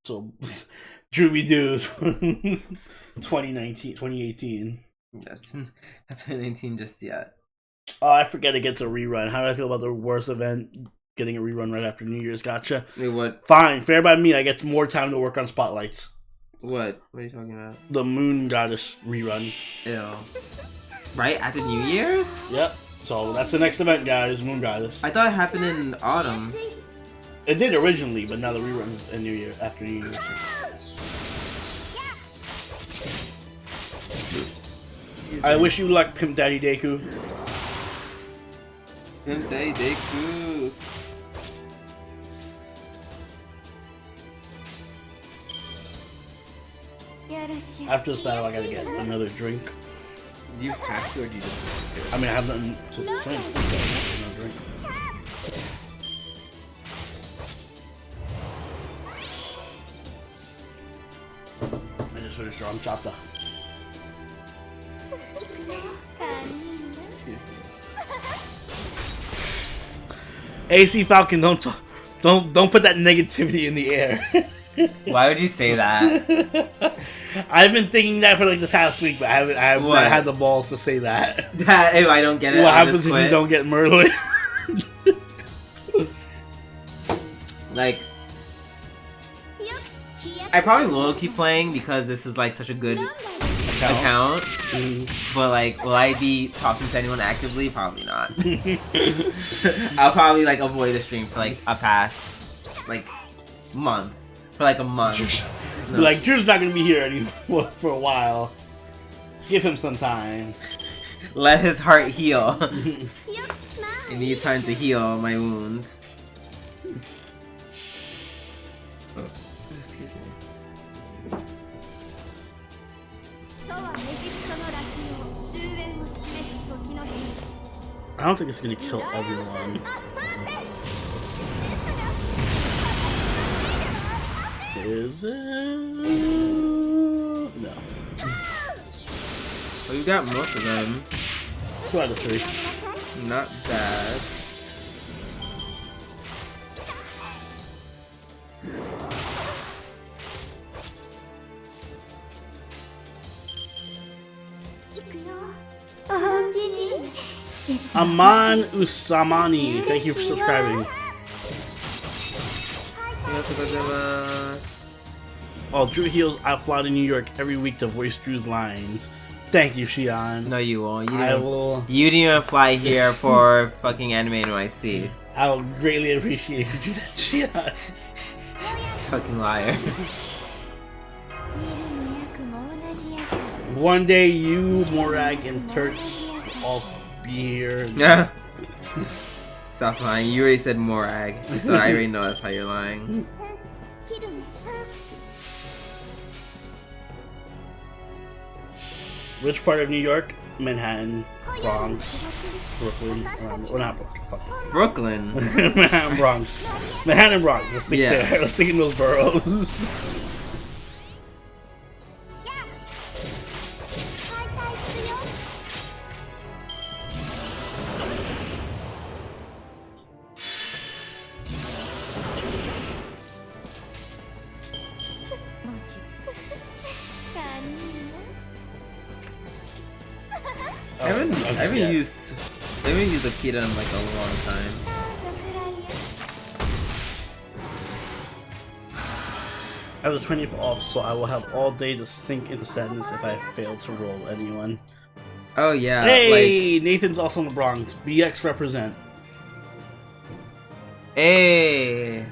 So, Drooby Doo 2018. Yes, that's 2019 just yet. Oh, I forget it gets a rerun. How do I feel about the worst event getting a rerun right after New Year's? Gotcha. Wait, what? Fine, fair by me. I get more time to work on spotlights. What? What are you talking about? The Moon Goddess rerun. Ew. Right after New Year's? Yep. So that's the next event, guys. Moon Goddess. I thought it happened in autumn. It did originally, but now the rerun's in New Year after New Year's. I wish you luck, Pimp Daddy Deku. Pimp Daddy Deku. After this battle, I gotta get another drink. Do you have to, or do you just I mean, I have nothing to drink. So no drink. I just finished Drum Chapter. AC Falcon, don't put that negativity in the air. Why would you say that? I've been thinking that for like the past week, but I haven't What? had the balls to say that. If I don't get it, What I'll happens just if quit. you don't get Merlin? Like, I probably will keep playing because this is like such a good account. But like, will I be talking to anyone actively? Probably not. I'll probably like avoid the stream for like a past like month. For like a month. So, like, Drew's not gonna be here anymore for a while. Give him some time. Let his heart heal. I need time to heal my wounds. Oh, excuse me. I don't think it's gonna kill everyone. Is it? No. Well, you got most of them. 2 out of 3. Not bad. Aman Usamani, thank you for subscribing. Oh, Drew Heals I fly to New York every week to voice Drew's lines. Thank you, Shion. No, you won't. I will. You didn't even fly here for fucking Anime NYC. I will greatly appreciate you, Shion. Fucking liar. One day, you, Morag, and Turks will all be here. Yeah. Stop lying. You already said Morag, so I already know that's how you're lying. Which part of New York? Manhattan, Bronx, Brooklyn, or not Brooklyn, fuck. Brooklyn. Manhattan, Bronx. Manhattan, Bronx. Let's stick there. Let's stick in those boroughs. I haven't used the Kita in like a long time. I have the 20th off, so I will have all day to sink into sadness if I fail to roll anyone. Oh yeah. Hey, Nathan's also in the Bronx. BX represent. Hey.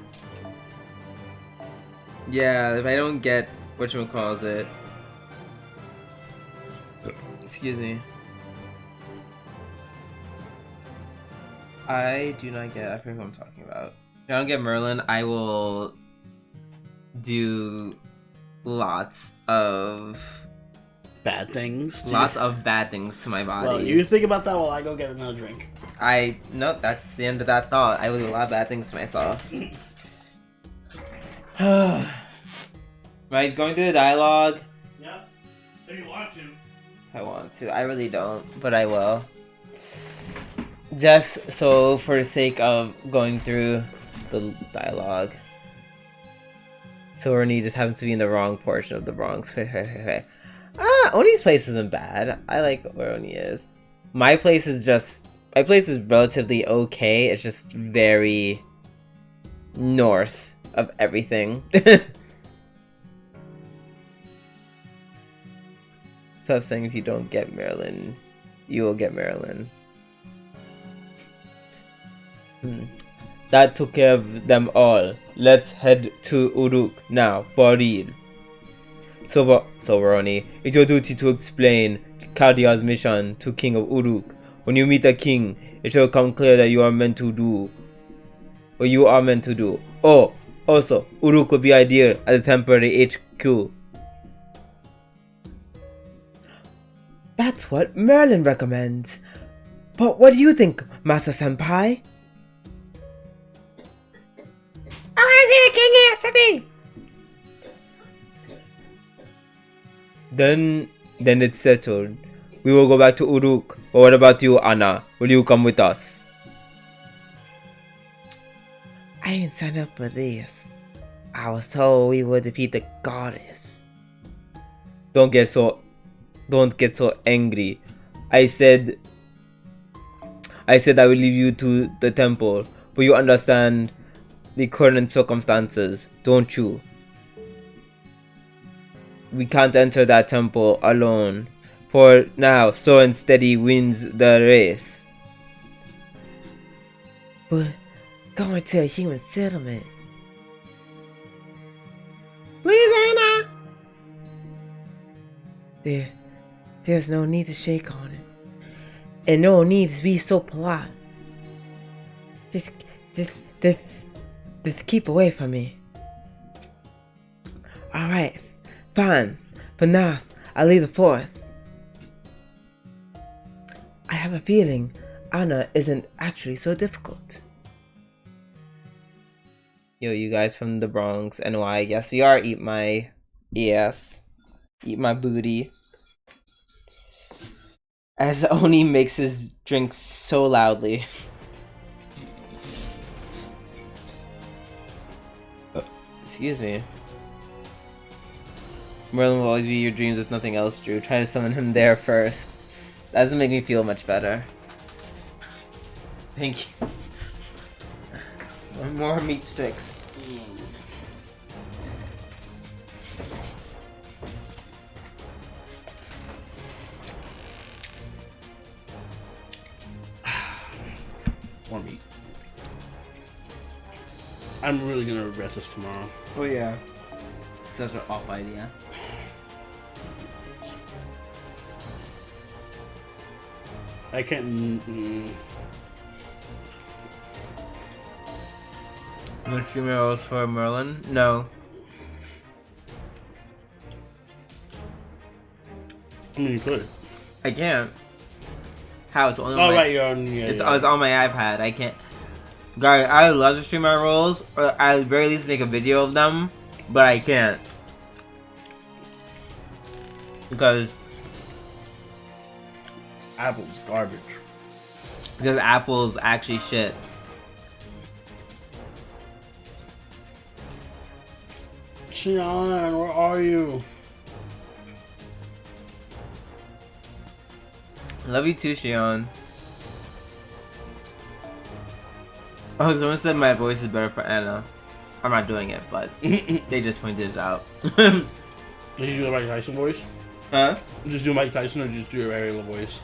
Yeah, if I don't get whatchamacallit. Excuse me. I do not get. I forget what I'm talking about. If I don't get Merlin, I will do lots of Bad things. lots of bad things to my body. Well, you think about that while I go get another drink. No, that's the end of that thought. I will do a lot of bad things to myself. Right, going through the dialogue. Yeah, if you want to. I want to. I really don't, but I will. Just so for the sake of going through the dialogue. So Oni just happens to be in the wrong portion of the Bronx. Oni's place isn't bad. I like where Oni is. My place is relatively okay. It's just very north of everything. Stop saying if you don't get Merlin, you will get Merlin. That took care of them all. Let's head to Uruk now, for real. So Roni, it's your duty to explain Kardia's mission to King of Uruk. When you meet the king, it shall come clear that you are meant to do what you are meant to do. Oh, also, Uruk would be ideal as a temporary HQ. That's what Merlin recommends. But what do you think, Master Senpai? I want to see the king ASAP! Then it's settled. We will go back to Uruk. But what about you, Anna? Will you come with us? I didn't sign up for this. I was told we would defeat the goddess. Don't get so angry. I said I will leave you to the temple, but you understand the current circumstances, don't you? We can't enter that temple alone. For now, Slow and Steady wins the race. But going to a human settlement. Please, Anna! There's no need to shake on it. And no need to be so polite. Just keep away from me. Alright, fine. For now, I'll leave the forest. I have a feeling Anna isn't actually so difficult. Yo, you guys from the Bronx, NY, yes, we are eat my booty. As Oni makes his drink so loudly. Excuse me. Merlin will always be your dreams with nothing else, Drew. Try to summon him there first. That doesn't make me feel much better. Thank you. More meat sticks. More meat. I'm really gonna regret this tomorrow. Oh yeah. Such an off idea. I can't. Would you roll for Merlin? No. I mean, you could. I can't. How? It's only on Oh, my, right, you're on. Yeah, it's yeah. on my iPad. I can't. Guys, I would love to stream my rolls, or at the very least make a video of them, but I can't. Because Apple's garbage. Apple's actually shit. Xian, where are you? Love you too, Shion. Oh, someone said my voice is better for Anna. I'm not doing it, but they just pointed it out. Did you do the Mike Tyson voice? Huh? Just do Mike Tyson or just do your regular voice?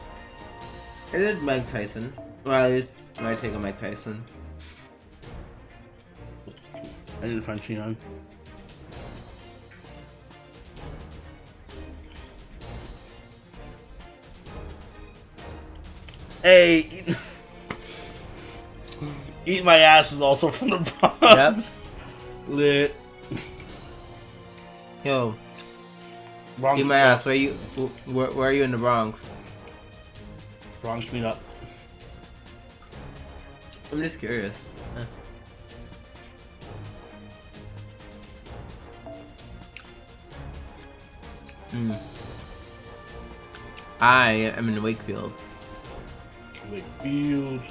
I did Mike Tyson. Well, at least my take on Mike Tyson. I didn't find Xian. Hey! Eat My Ass is also from the Bronx. Yep. Lit. Yo, Bronx Eat My Ass. Where are you in the Bronx? Bronx meetup. I'm just curious. I am in Wakefield. Wakefield.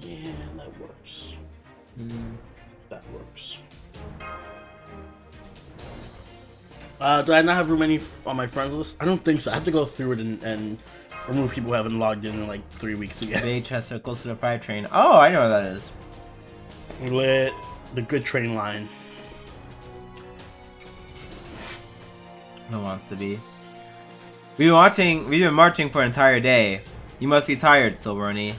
Yeah, that works. That works. Do I not have room any on my friends list? I don't think so. I have to go through it and remove people who haven't logged in like 3 weeks ago. Manchester, close to the fire train. Oh, I know where that is. Lit. The good train line. No one wants to be. We've been marching for an entire day. You must be tired, Silverny.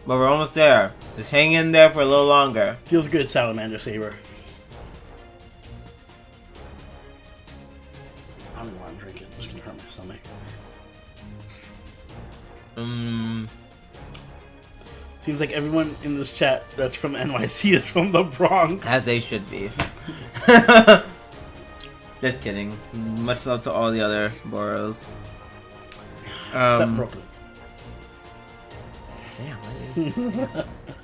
But we're almost there. Just hang in there for a little longer. Feels good, Salamander Saber. I don't want to drink it. It's gonna hurt my stomach. Seems like everyone in this chat that's from NYC is from the Bronx. As they should be. Just kidding. Much love to all the other boroughs. Except Brooklyn. Damn.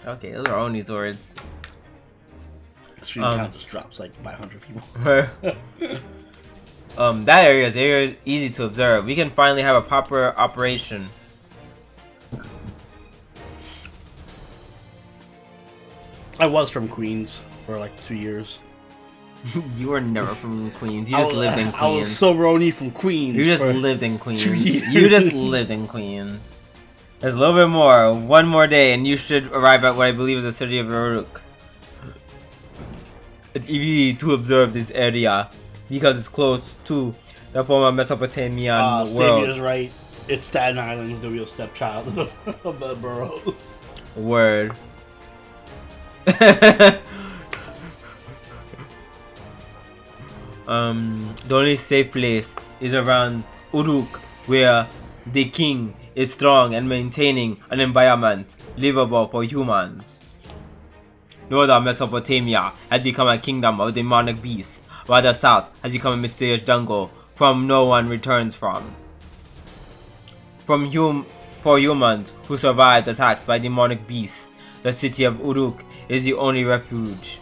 Okay, those are Oni's words. Stream count just drops like 500 people. That area is easy to observe. We can finally have a proper operation. I was from Queens for like 2 years. You were never from Queens. You just lived in Queens. I was Sobroni from Queens. You just lived in Queens. You just lived in Queens. There's a little bit more. One more day, and you should arrive at what I believe is the city of Uruk. It's easy to observe this area because it's close to the former Mesopotamian world. Xavier's right. It's Staten Island is gonna be a stepchild of the boroughs. Word. The only safe place is around Uruk, where the king is strong and maintaining an environment livable for humans. Northern Mesopotamia has become a kingdom of demonic beasts, while the south has become a mysterious jungle from no one returns from. For humans who survived attacks by demonic beasts, the city of Uruk is the only refuge.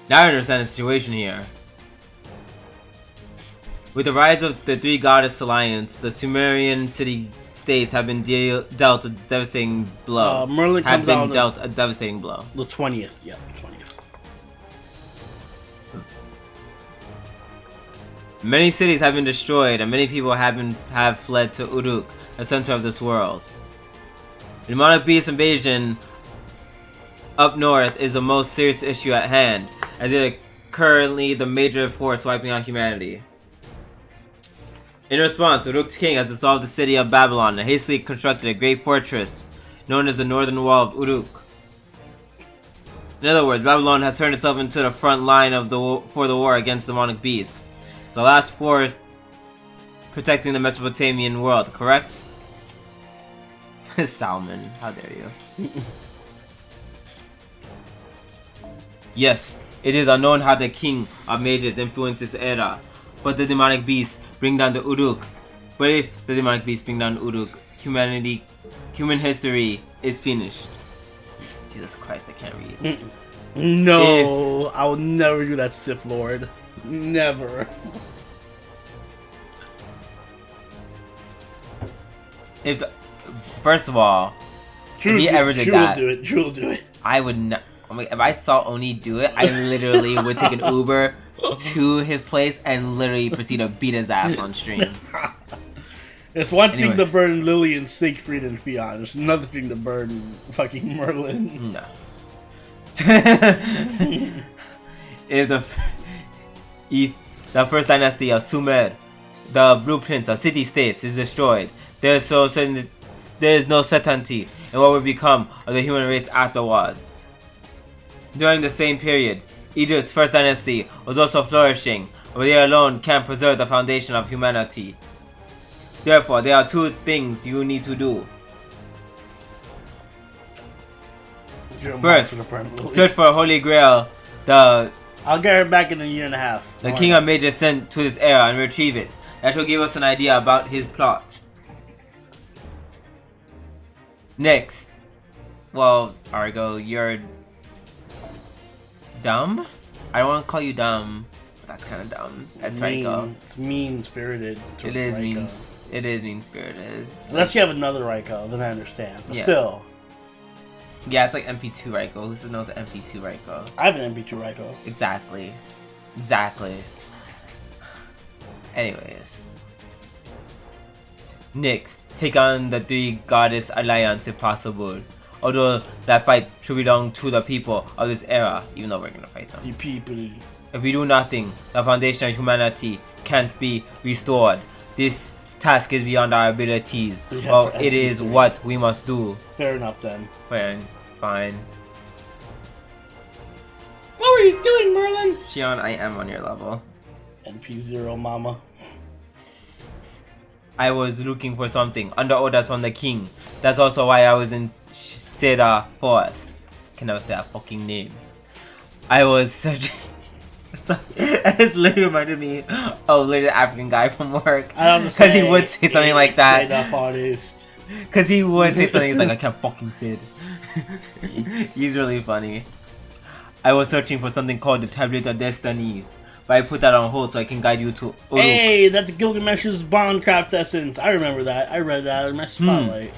Now I understand the situation here. With the rise of the Three Goddess Alliance, the Sumerian city-states have been dealt a devastating blow. Merlin comes out dealt a devastating blow. The 20th, yeah, 20th. Many cities have been destroyed, and many people have fled to Uruk, the center of this world. The demonic beast invasion up north is the most serious issue at hand, as it is currently the major force wiping out humanity. In response, Uruk's king has dissolved the city of Babylon and hastily constructed a great fortress known as the Northern Wall of Uruk. In other words, Babylon has turned itself into the front line for the war against demonic beasts. It's the last force protecting the Mesopotamian world, correct? Salmon, how dare you? Yes, it is unknown how the king of mages influenced this era, but the demonic beasts bring down the Uruk. But if the demonic beasts bring down Uruk, human history is finished. Jesus Christ, I can't read. No, I will never do that, Sith Lord. Never. First of all, Drew, if he ever did that, Drew will do it. I would not. If I saw Oni do it, I literally would take an Uber to his place and literally proceed to beat his ass on stream. It's one thing to burn Lillian, Siegfried, and Fionn. It's another thing to burn fucking Merlin. No. if the first dynasty of Sumer, the blueprints of city-states, is destroyed, there is no certainty in what will become of the human race afterwards. During the same period, Egypt's first dynasty was also flourishing, but they alone can't preserve the foundation of humanity. Therefore, there are two things you need to do. First, search for a Holy Grail. I'll get her back in a year and a half. The King of Mages sent to this era and retrieve it. That will give us an idea about his plot. Next. Well, Argo, you're dumb? I don't want to call you dumb. That's kind of dumb. That's Raiko. It's mean-spirited. It is mean. It is mean-spirited. Unless you have another Raiko, then I understand. But yeah. Still. Yeah, it's like MP2 Raiko. Who's to know the MP2 Raiko? I have an MP2 Raiko. Exactly. Anyways. Next, take on the three goddess alliance if possible. Although that fight should belong to the people of this era, even though we're gonna fight them. The people. If we do nothing, the foundation of humanity can't be restored. This task is beyond our abilities. Well, it is what we must do. Fair enough then. Fine. What were you doing, Merlin? Shion, I am on your level. NP0 mama. I was looking for something under orders from the king. That's also why I was in Cedar Forest. Can never say that fucking name. I was searching. It literally reminded me of the African guy from work. Because he would say something like that. Cedar Forest. Because he would say something like, I can't fucking sit. He's really funny. I was searching for something called the Tablet of Destinies, but I put that on hold so I can guide you to Uruk. Hey, that's Gilgamesh's Bondcraft essence. I remember that. I read that in my spotlight.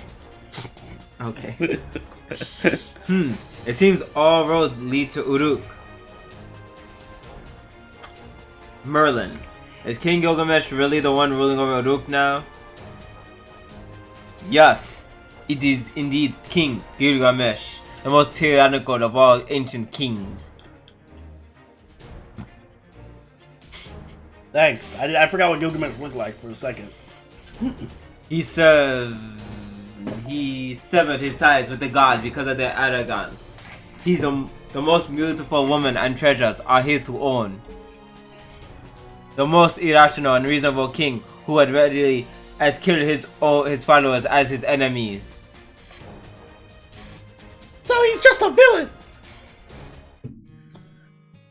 Okay. It seems all roads lead to Uruk. Merlin. Is King Gilgamesh really the one ruling over Uruk now? Yes, it is indeed King Gilgamesh, the most tyrannical of all ancient kings. Thanks. I forgot what Gilgamesh looked like for a second. He severed his ties with the gods because of their arrogance. He's the most beautiful woman and treasures are his to own. The most irrational and reasonable king who had readily has killed his followers as his enemies. So he's just a villain!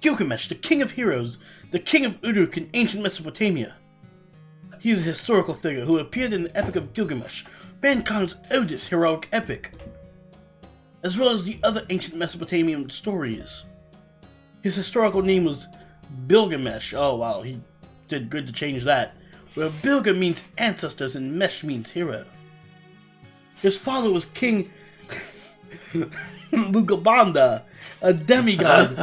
Gilgamesh, the king of heroes, the king of Uruk in ancient Mesopotamia. He is a historical figure who appeared in the Epic of Gilgamesh, mankind's oldest heroic epic, as well as the other ancient Mesopotamian stories. His historical name was Gilgamesh. Oh wow, he did good to change that. Where Bilga means ancestors and Mesh means hero. His father was King Lugabanda, a demigod.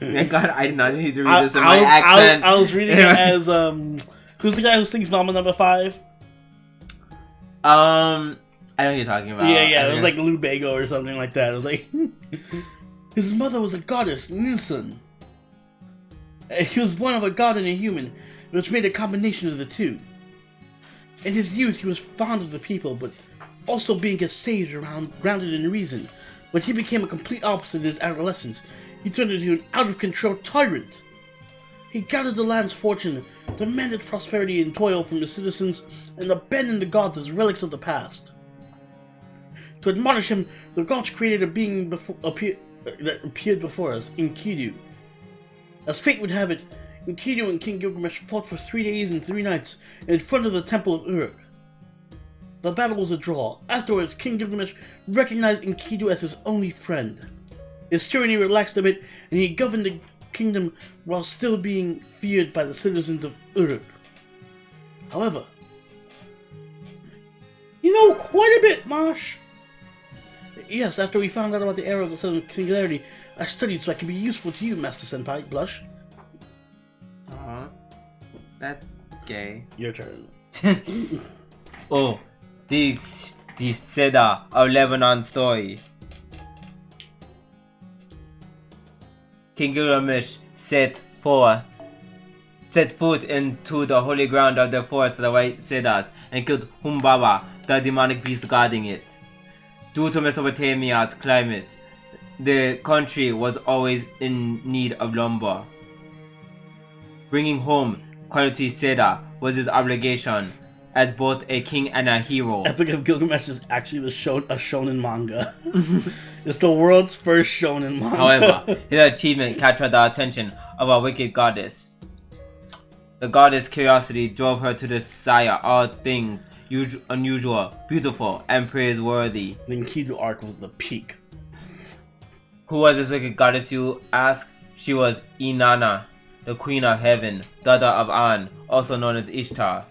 Thank God I did not need to read this in my accent. I was reading it as who's the guy who sings Mama Number 5? I know what you're talking about. Yeah, it was like Lubago or something like that. It was like his mother was a goddess, Nisan. He was born of a god and a human, which made a combination of the two. In his youth, he was fond of the people, but also being a sage grounded in reason. When he became a complete opposite in his adolescence, he turned into an out-of-control tyrant. He gathered the land's fortune, demanded prosperity and toil from the citizens, and abandoned the gods as relics of the past. To admonish him, the gods created a being that appeared before us, Enkidu. As fate would have it, Enkidu and King Gilgamesh fought for 3 days and 3 nights in front of the temple of Uruk. The battle was a draw. Afterwards, King Gilgamesh recognized Enkidu as his only friend. His tyranny relaxed a bit, and he governed the kingdom while still being feared by the citizens of Uruk. However, you know quite a bit, Marsh. Yes, after we found out about the era of the Southern Singularity, I studied so I could be useful to you, Master Senpai. Blush. That's gay. Your turn. Oh, this Cedar of Lebanon story. King Gilgamesh set foot into the holy ground of the forest of the White Cedars and killed Humbaba, the demonic beast guarding it. Due to Mesopotamia's climate, the country was always in need of lumber. Bringing home quality cedar was his obligation as both a king and a hero. Epic of Gilgamesh is actually a shonen manga. It's the world's first shonen manga. However, his achievement captured the attention of a wicked goddess. The goddess' curiosity drove her to desire all things unusual, beautiful, and praiseworthy. The Enkidu arc was the peak. Who was this wicked goddess, you ask? She was Inanna, the queen of heaven, daughter of An, also known as Ishtar.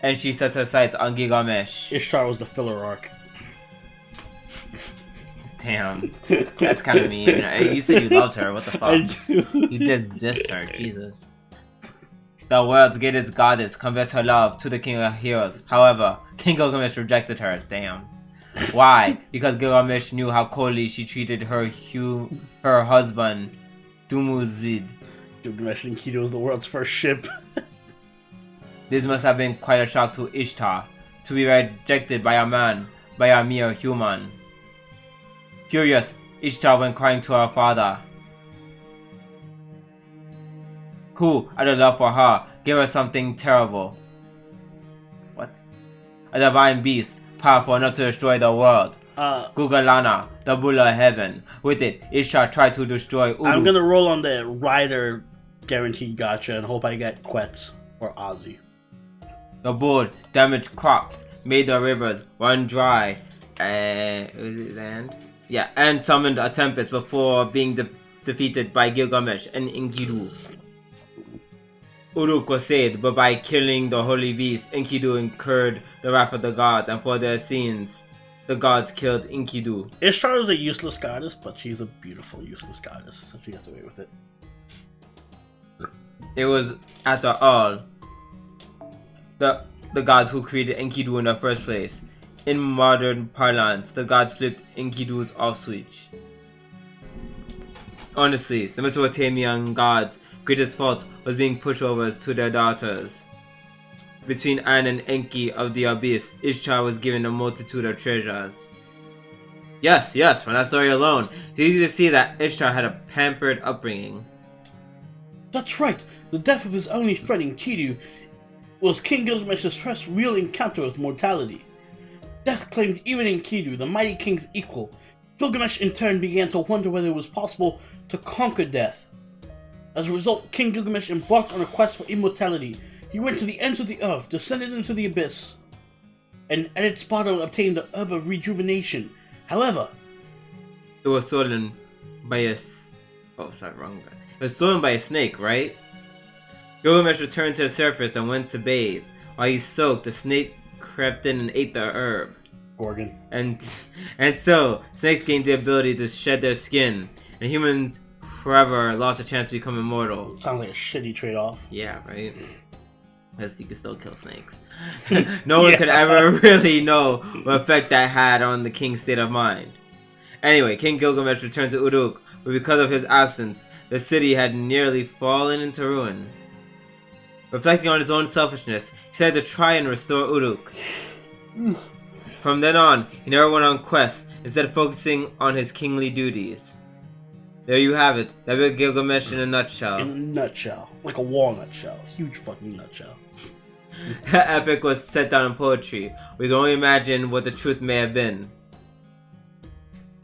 And she set her sights on Gilgamesh. Ishtar was the filler arc. Damn, that's kind of mean. You said you loved her, what the fuck? I do. You just dissed her, Jesus. The world's greatest goddess confessed her love to the king of heroes. However, King Gilgamesh rejected her. Damn. Why? Because Gilgamesh knew how coldly she treated her husband, Dumuzid. Gilgamesh and Enkidu was the world's first ship. This must have been quite a shock to Ishtar, to be rejected by a man, by a mere human. Furious, Ishtar went crying to her father, who, out of love for her, gave her something terrible. What? A divine beast, powerful enough to destroy the world. Gugalana, the bull of heaven. With it, Ishtar tried to destroy Uru. I'm gonna roll on the rider guaranteed gacha and hope I get Quetz or Ozzy. The bull damaged crops, made the rivers run dry, and summoned a tempest before being defeated by Gilgamesh and Enkidu. Uruk was saved, but by killing the holy beast, Enkidu incurred the wrath of the gods, and for their sins, the gods killed Enkidu. Ishtar is a useless goddess, but she's a beautiful useless goddess, so she gets away with it. It was, after all, the gods who created Enkidu in the first place. In modern parlance, the gods flipped Enkidu's off-switch. Honestly, the Mesopotamian gods' greatest fault was being pushovers to their daughters. Between An and Enki of the Abyss, Ishtar was given a multitude of treasures. Yes, from that story alone, it's easy to see that Ishtar had a pampered upbringing. That's right, the death of his only friend Enkidu was King Gilgamesh's first real encounter with mortality. Death claimed even Enkidu, the mighty king's equal. Gilgamesh in turn began to wonder whether it was possible to conquer death. As a result, King Gilgamesh embarked on a quest for immortality. He went to the ends of the earth, descended into the abyss, and at its bottom obtained the herb of rejuvenation. However, it was stolen by a... It was stolen by a snake, right? Gilgamesh returned to the surface and went to bathe. While he soaked, the snake crept in and ate the herb. Gorgon. And so, snakes gained the ability to shed their skin, and humans forever lost a chance to become immortal. Sounds like a shitty trade-off. Yeah, right? Because you can still kill snakes. No one could ever really know what effect that had on the king's state of mind. Anyway, King Gilgamesh returned to Uruk, but because of his absence, the city had nearly fallen into ruin. Reflecting on his own selfishness, he decided to try and restore Uruk. From then on, he never went on quests, instead of focusing on his kingly duties. There you have it, that big Gilgamesh in a nutshell. In a nutshell. Like a walnut shell. Huge fucking nutshell. That epic was set down in poetry. We can only imagine what the truth may have been.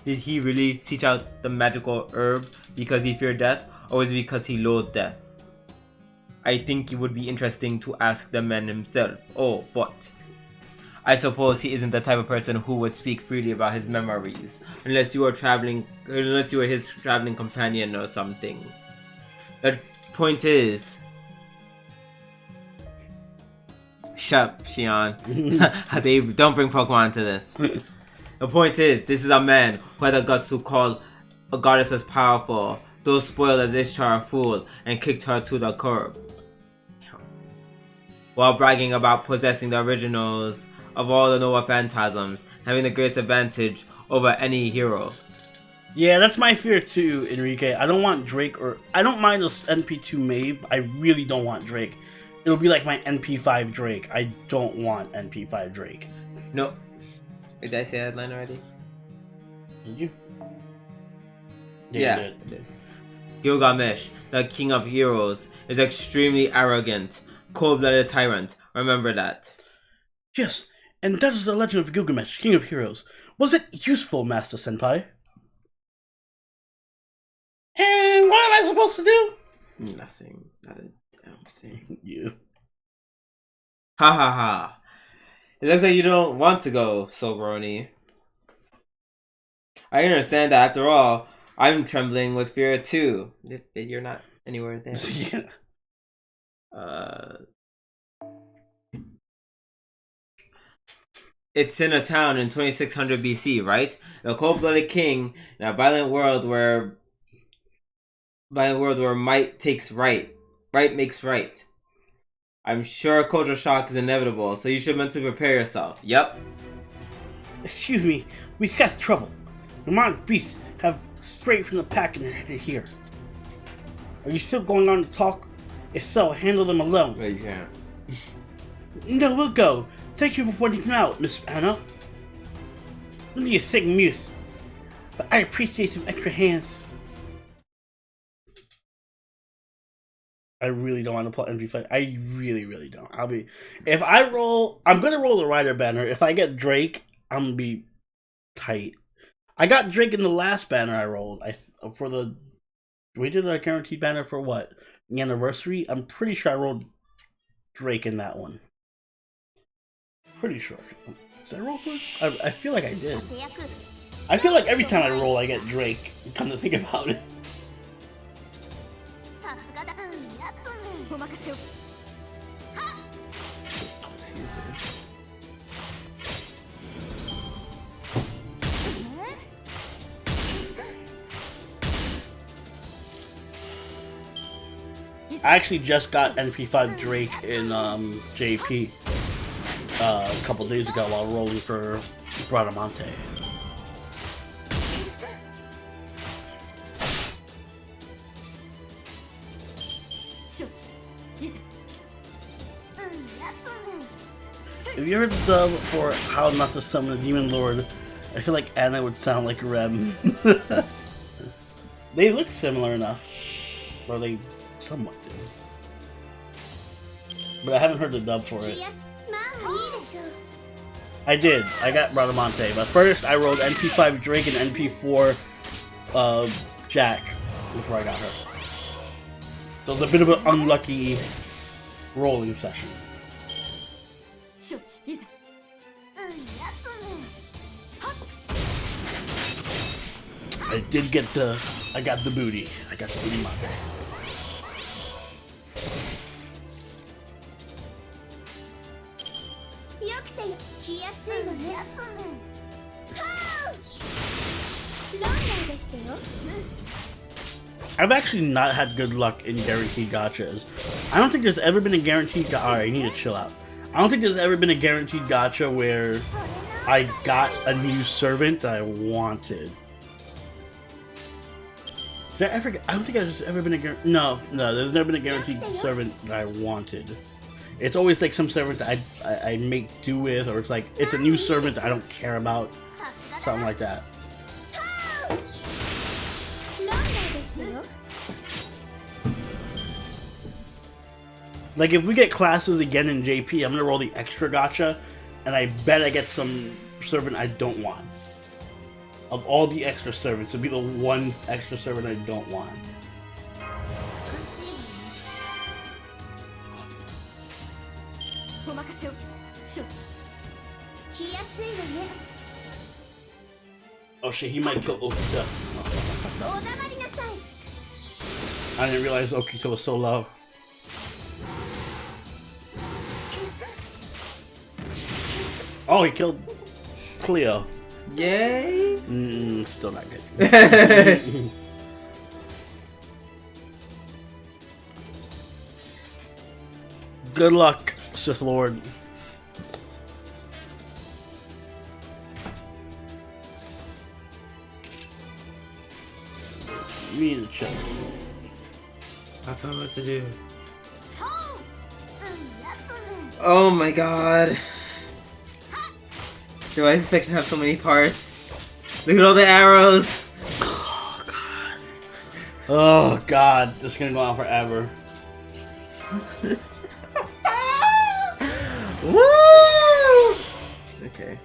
Did he really seek out the magical herb because he feared death, or was it because he loathed death? I think it would be interesting to ask the man himself. Oh, but I suppose he isn't the type of person who would speak freely about his memories, unless you were his traveling companion or something. The point is... Shut up, Shion. Don't bring Pokemon to this. The point is, this is a man who had the guts to call a goddess as powerful, though spoiled as Ishtar a fool, and kicked her to the curb. While bragging about possessing the originals of all the Noah phantasms, having the greatest advantage over any hero. Yeah, that's my fear too, Enrique. I don't want Drake, or I don't mind this NP2 Maeve, but I really don't want Drake. It'll be like my NP5 Drake. I don't want NP5 Drake. No. Did I say that line already? Did you? Yeah. I did. Gilgamesh, the king of heroes, is extremely arrogant, cold-blooded tyrant. Remember that. Yes, and that is the legend of Gilgamesh, king of heroes. Was it useful, Master Senpai? And what am I supposed to do? Nothing. Not a damn thing. Yeah. Ha ha ha. It looks like you don't want to go, Sobroni. I understand that after all, I'm trembling with fear too. You're not anywhere there. Yeah. It's in a town in 2600 BC, right? A cold-blooded king in a violent world where might takes right makes right. I'm sure a culture shock is inevitable, so you should mentally prepare yourself. Yep. Excuse me, we've got trouble. Demonic beasts have strayed from the pack and are headed here. Are you still going on to talk? If so, handle them alone. No, you can't. No, we'll go. Thank you for pointing them out, Miss Anna. Let me a sick muse, but I appreciate some extra hands. I really don't want to play MP5. I really don't. If I roll, I'm gonna roll the Rider banner. If I get Drake, I'm gonna be tight. I got Drake in the last banner I rolled. We did a guaranteed banner for what? The anniversary? I'm pretty sure I rolled Drake in that one. Pretty sure. Did I roll for it? I feel like I did. I feel like every time I roll, I get Drake. Come to think about it. I actually just got NP5 Drake in JP a couple days ago while rolling for Bradamante. If you heard the dub for How Not to Summon a Demon Lord, I feel like Anna would sound like Rem. They look similar enough. Or they somewhat do. But I haven't heard the dub for it. I did. I got Bradamante. But first I rolled NP5 Drake and NP4 Jack before I got her. So it was a bit of an unlucky rolling session. I did get I got the booty. I got the booty marker. I've actually not had good luck in guaranteed gachas. I don't think there's ever been a guaranteed Alright, I need to chill out. I don't think there's ever been a guaranteed gacha where I got a new servant that I wanted. Did I ever? I don't think there's ever been a No, there's never been a guaranteed servant that I wanted. It's always like some servant that I make do with, or it's like it's a new servant that I don't care about, something like that. Like if we get classes again in JP, I'm gonna roll the extra gacha, and I bet I get some servant I don't want. Of all the extra servants, it'd be the one extra servant I don't want. Oh shit, he might kill Okita. I didn't realize Okita was so low. Oh, he killed Cleo. Yay! Still not good. Good luck, Sith Lord. Me to check. That's what I'm about to do. Oh my god. Why does this section have so many parts? Look at all the arrows. Oh god. Oh god, this is gonna go on forever. Woo! Okay.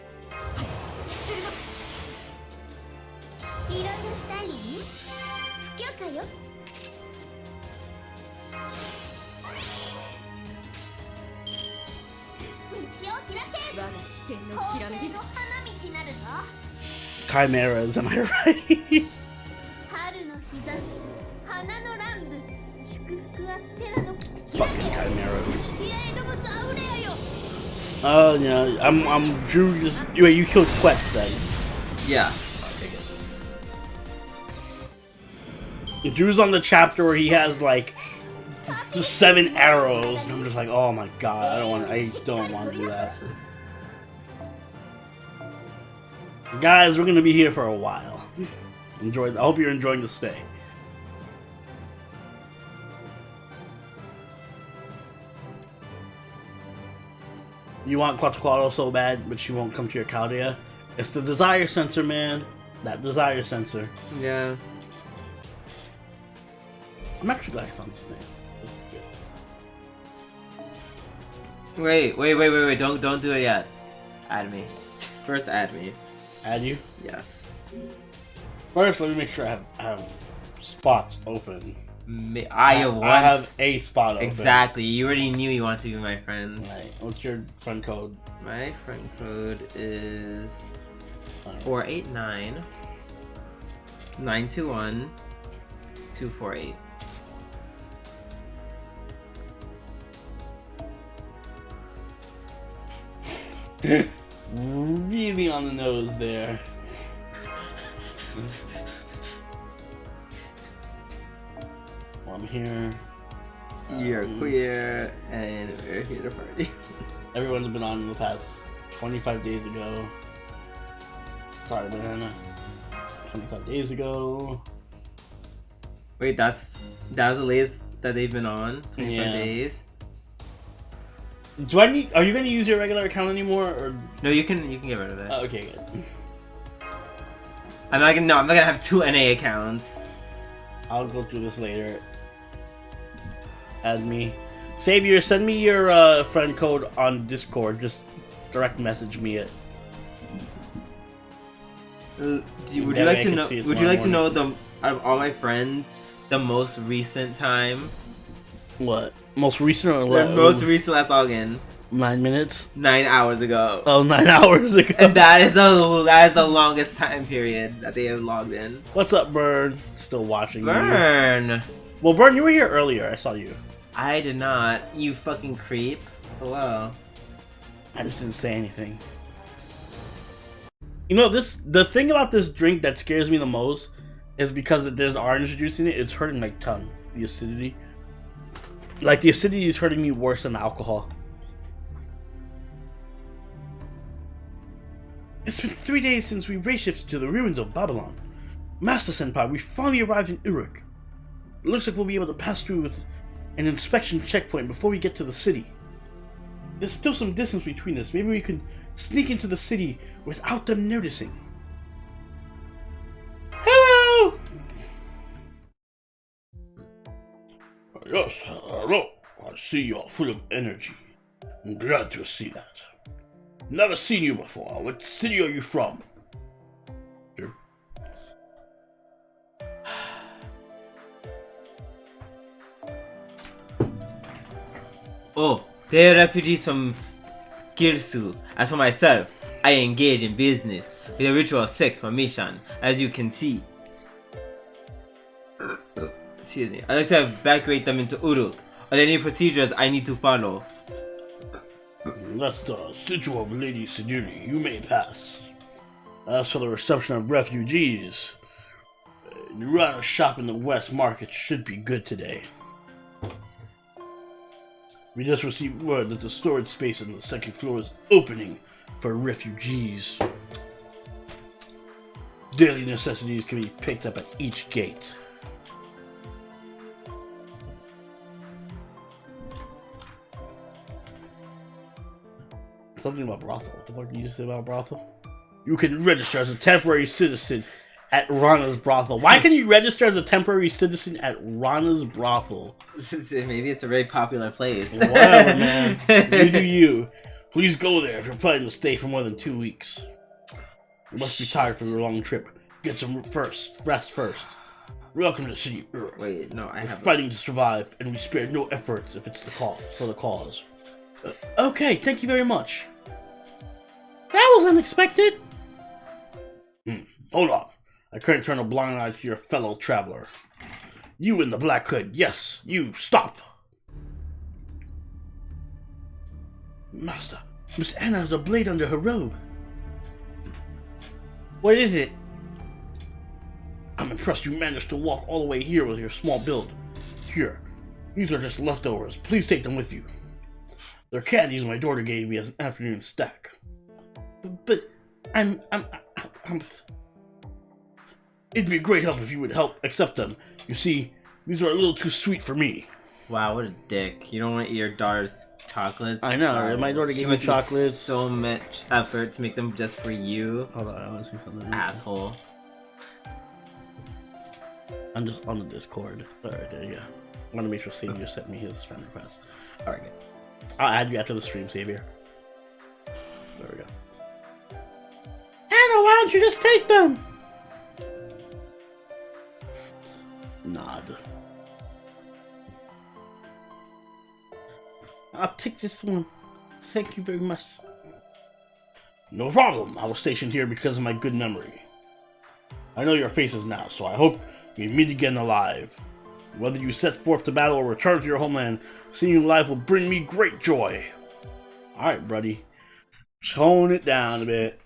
Chimeras, am I right? Fucking chimeras. Oh yeah, I'm Drew. Just wait, you killed Quetz then. Yeah. Drew's on the chapter where he has like 7 arrows, and I'm just like, oh my god, I don't want to do that. Guys, we're gonna be here for a while. Enjoy. I hope you're enjoying the stay. You want Quetzalcoatl so bad, but she won't come to your Chaldea. It's the desire sensor, man. That desire sensor. Yeah. I'm actually glad I found this thing. This is good. Wait. Don't do it yet. Add me. First add me. Add you? Yes. First, let me make sure I have spots open. I have a spot open. Exactly. You already knew you wanted to be my friend. Right. What's your friend code? My friend code is 489 921 248. Really on the nose there. Well, I'm here. You're queer, and we're here to party. Everyone's been on the past 25 days ago. Sorry, banana. 25 days ago. Wait, that was the latest that they've been on? 25 days? Do I need? Are you gonna use your regular account anymore, or No, you can get rid of it. oh, okay, good. I'm not gonna have 2 NA accounts. I'll go through this later. Add me. Savior, send me your friend code on Discord. Just direct message me it. Would you like to know? Would you like to know the out of all my friends the most recent time? What? Most recent or The most recent last login. 9 minutes? 9 hours ago. Oh, 9 hours ago. And that is the longest time period that they have logged in. What's up, Burn? Still watching Burn. you. Well, Burn, you were here earlier. I saw you. I did not. You fucking creep. Hello. I just didn't say anything. You know, the thing about this drink that scares me the most is because there's orange juice in it. It's hurting my tongue. The acidity. Like, the acidity is hurting me worse than alcohol. It's been 3 days since we race-shifted to the ruins of Babylon. Master Senpai, we finally arrived in Uruk. It looks like we'll be able to pass through with an inspection checkpoint before we get to the city. There's still some distance between us. Maybe we can sneak into the city without them noticing. Hello! Yes, hello. I see you're full of energy. I'm glad to see that. Never seen you before. What city are you from? Here. Oh, they're refugees from Girsu. As for myself, I engage in business with a ritual sex mission, as you can see. Excuse me. I'd like to evacuate them into Uruk. Are there any procedures I need to follow? That's the sigil of Lady Siduri. You may pass. As for the reception of refugees, the run of shop in the West Market should be good today. We just received word that the storage space on the second floor is opening for refugees. Daily necessities can be picked up at each gate. Something about brothel. What the fuck did you say about brothel? You can register as a temporary citizen At Rana's brothel. Why can you register as a temporary citizen at Rana's brothel? Maybe it's a very popular place. Whatever, man. You do you. Please go there if you're planning to stay for more than 2 weeks. You must be tired from your long trip. Get some rest first. Welcome to the city of Earth. Wait, no, We're fighting to survive, and we spare no efforts if it's for the cause. Okay, thank you very much. That was unexpected. Hold on. I couldn't turn a blind eye to your fellow traveler. You in the black hood. Yes, you. Stop. Master, Miss Anna has a blade under her robe. What is it? I'm impressed you managed to walk all the way here with your small build. Here, these are just leftovers. Please take them with you. They're candies my daughter gave me as an afternoon snack. But I'm It'd be a great help if you would help accept them. You see, these are a little too sweet for me. Wow, what a dick. You don't want to eat your daughter's chocolates? I know, my daughter gave me chocolates. So much effort to make them just for you. Hold on, I want to see something. Asshole. I'm just on the Discord. Alright, there you go. I want to make sure Xavier sent me his friend request. Alright, good. I'll add you after the stream, Xavier. There we go. Anna, why don't you just take them? Nod. I'll take this one. Thank you very much. No problem. I was stationed here because of my good memory. I know your faces now, so I hope we meet again alive. Whether you set forth to battle or return to your homeland, seeing you alive will bring me great joy. Alright, buddy. Tone it down a bit.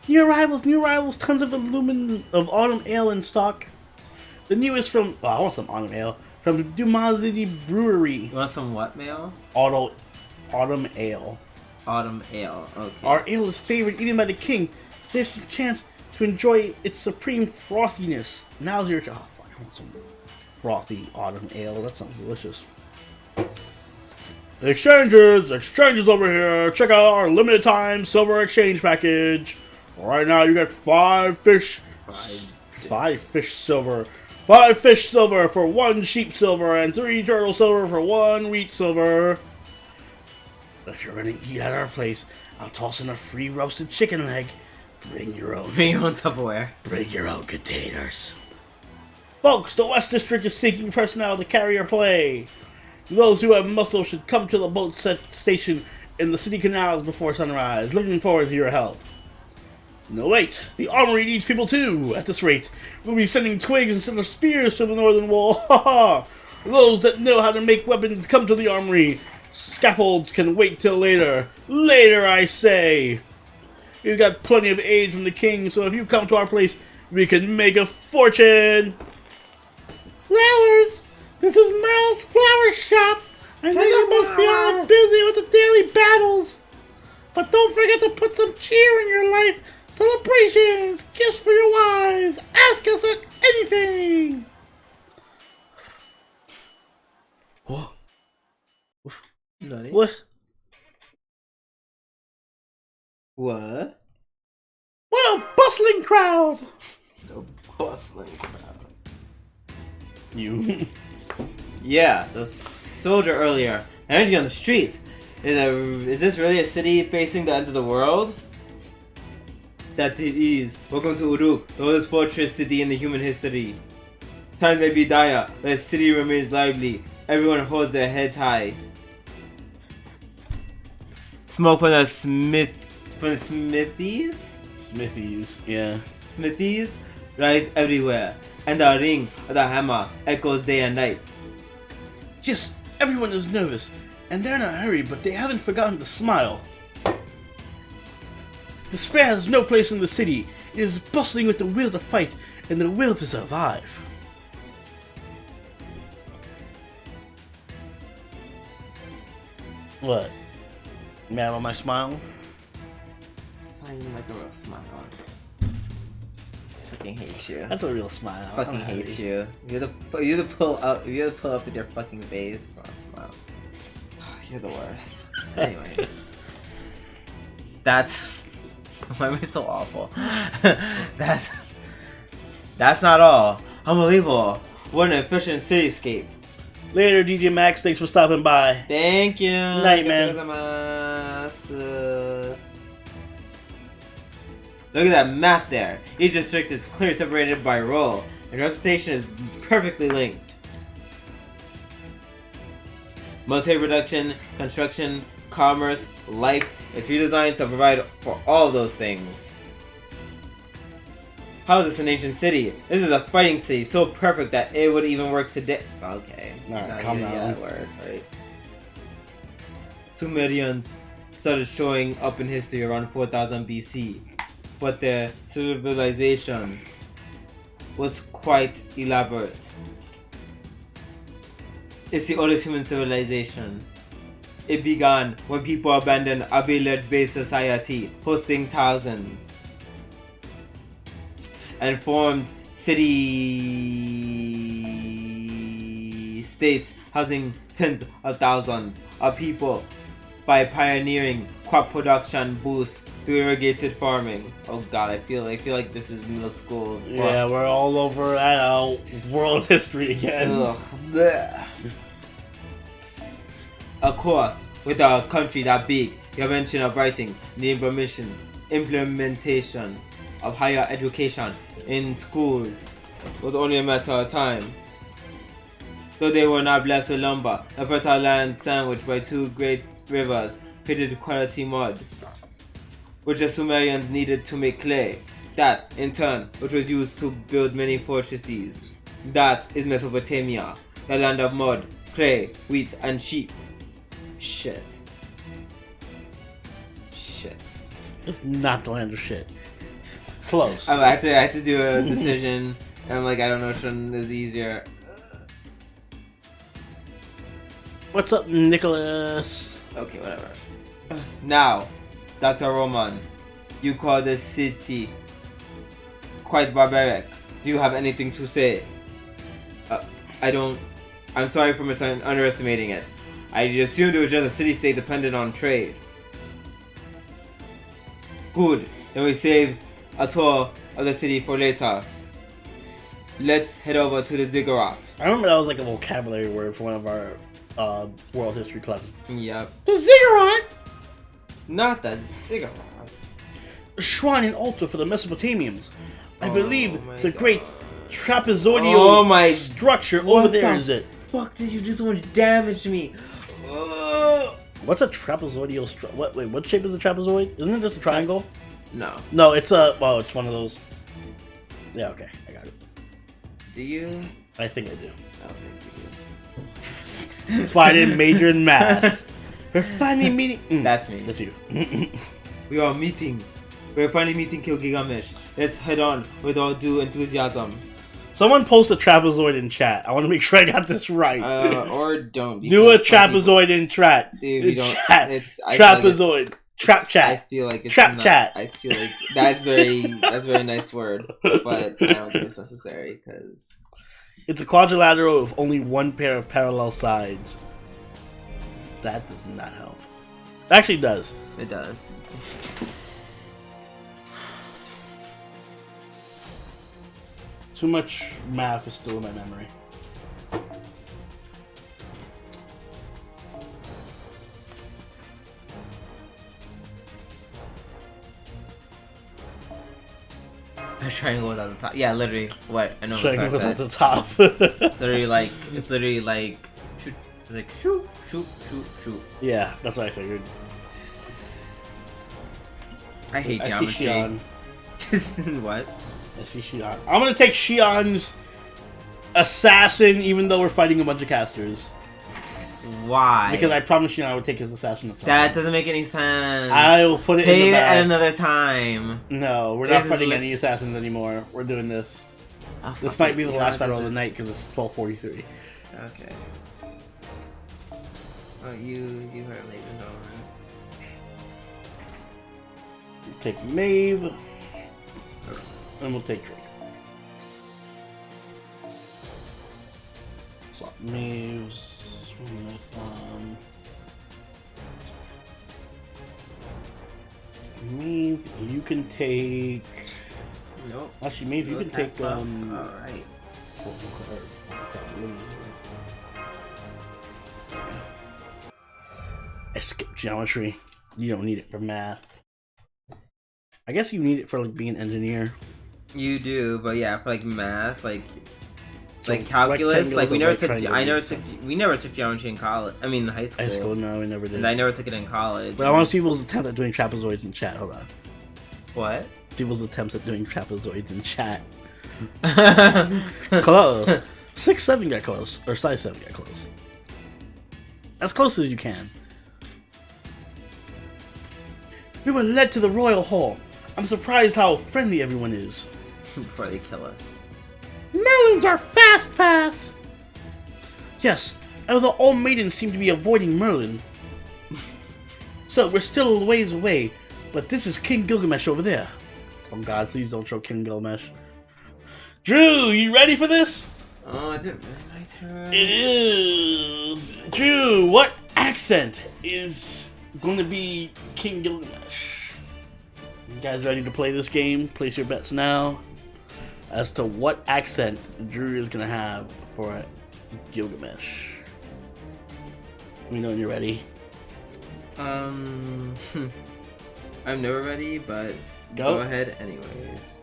New arrivals, tons of autumn ale in stock. The newest from, I want some autumn ale, from Dumazity Brewery. You want some what mail? Autumn ale. Autumn ale, okay. Our ale is favored even by the king. There's some chance to enjoy its supreme frothiness. Now's your time. Oh, fuck, I want some frothy autumn ale. That sounds delicious. Exchanges over here. Check out our limited time silver exchange package. Right now, you get 5 fish silver. 5 fish silver for 1 sheep silver, and 3 turtle silver for 1 wheat silver. If you're gonna eat at our place, I'll toss in a free roasted chicken leg. Bring your own. Bring your own Tupperware. Bring your own containers. Folks, the West District is seeking personnel to carry your play. Those who have muscle should come to the boat station in the city canals before sunrise. Looking forward to your help. No, wait. The armory needs people too. At this rate, we'll be sending twigs instead of spears to the northern wall. Ha ha! Those that know how to make weapons come to the armory. Scaffolds can wait till later. Later, I say. You've got plenty of aid from the king, so if you come to our place, we can make a fortune. Flowers! This is Merle's flower shop. I know you must be all busy with the daily battles. But don't forget to put some cheer in your life. Celebrations! Gifts for your wives! Ask us anything! What? What? What? What a bustling crowd! A bustling crowd. You? Yeah, the soldier earlier. Energy on the street. Is this really a city facing the end of the world? That it is. Welcome to Uruk, the oldest fortress city in the human history. Times may be dire, but the city remains lively. Everyone holds their heads high. Smoke from the smithies? Smithies, yeah. Smithies rise everywhere, and the ring of the hammer echoes day and night. Yes, everyone is nervous, and they're in a hurry, but they haven't forgotten to smile. Despair has no place in the city. It is bustling with the will to fight and the will to survive. What? Mad on my smile? It's not even like a real smile. Fucking hate you. That's a real smile. Fucking hate you. You have to pull up with your fucking face. Not smile. You're the worst. Anyways. That's why am I so awful? That's not all. Unbelievable. What an efficient cityscape. Later, DJ Max. Thanks for stopping by. Thank you. Night, man. Look at that map there. Each district is clearly separated by role, and representation is perfectly linked. Multi-production, construction, commerce, life. It's redesigned to provide for all of those things. How is this an ancient city? This is a fighting city, so perfect that it would even work today. Okay. Alright, calm down. Yeah, word, right. Sumerians started showing up in history around 4000 BC, but their civilization was quite elaborate. It's the oldest human civilization. It began when people abandoned a village-based society, hosting thousands, and formed city-states housing tens of thousands of people by pioneering crop production boosts through irrigated farming. Oh god, I feel like this is middle school. Yeah, we're all over world history again. Ugh. Blech. Of course, with a country that big, the invention of writing, the implementation of higher education in schools was only a matter of time. Though they were not blessed with lumber, the fertile land sandwiched by two great rivers created quality mud, which the Sumerians needed to make clay. That, in turn, which was used to build many fortresses. That is Mesopotamia, the land of mud, clay, wheat, and sheep. Shit. It's not the land of shit. Close. I had to do a decision, and I'm like, I don't know which one is easier. What's up, Nicholas? Okay, whatever. Now, Dr. Roman, you call this city quite barbaric. Do you have anything to say? I'm sorry for underestimating it. I assumed it was just a city-state dependent on trade. Good, then we save a tour of the city for later. Let's head over to the ziggurat. I remember that was like a vocabulary word for one of our world history classes. Yep. The ziggurat! Not the ziggurat. A shrine and altar for the Mesopotamians. I believe the God. great trapezoidal structure over there is it. Fuck did you do so much damage to me? What's a trapezoidal structure? What shape is a trapezoid? Isn't it just a triangle? No. No, it's it's one of those. Yeah, okay, I got it. Do you? I think I do. I don't think you do. That's why I didn't major in math. We're finally meeting. That's me. That's you. We're finally meeting Gilgamesh. Let's head on with all due enthusiasm. Someone post a trapezoid in chat. I want to make sure I got this right. Or don't. Do a trapezoid in chat. Dude, we don't. Chat. Trapezoid. Trap chat. I feel like it's Trap not, chat. I feel like that's a very nice word, but I don't think it's necessary because it's a quadrilateral with only one pair of parallel sides. That does not help. Actually, it does. It does. Too much math is still in my memory. A triangle without the top. Yeah, literally. What? I know what Triangle Star without said. the top. It's literally like shoot, like shoot. Yeah, that's what I figured. I hate I geometry. see Shion. What? I see Shion. I'm gonna take Shion's assassin, even though we're fighting a bunch of casters. Why? Because I promised Shion I would take his assassin. That doesn't make any sense. I will put it Take in the it bag. at another time. No, we're This not is fighting li- any assassins anymore. We're doing this. Oh, This fuck might it. be the You know last what, battle of this the is- night because it's 12:43. Okay. Oh, you heard Maeve going. Take Maeve, and we'll take Drake. Swap Maeve's with Means you can take. Nope. Actually, maybe you can take. Alright. I skipped geometry. You don't need it for math. I guess you need it for like being an engineer. You do, but yeah, for like math, like So calculus, like we never took. rectangles, We never took geometry in college. I mean, in high school. High school, no, we never did. And I never took it in college. But I want to see people's attempt at doing trapezoids in chat. Hold on. What? People's attempts at doing trapezoids in chat. Close. 6'7" got close, or size 7 got close. As close as you can. We were led to the royal hall. I'm surprised how friendly everyone is. Before they kill us. Merlin's our fast pass! Yes, although all maidens seem to be avoiding Merlin. So, we're still a ways away, but this is King Gilgamesh over there. Oh god, please don't show King Gilgamesh. Drew, you ready for this? Oh, is it really my turn? It is! Drew, what accent is going to be King Gilgamesh? You guys ready to play this game? Place your bets now. As to what accent Drew is going to have for Gilgamesh. Let me know when you're ready. I'm never ready, but go ahead anyways.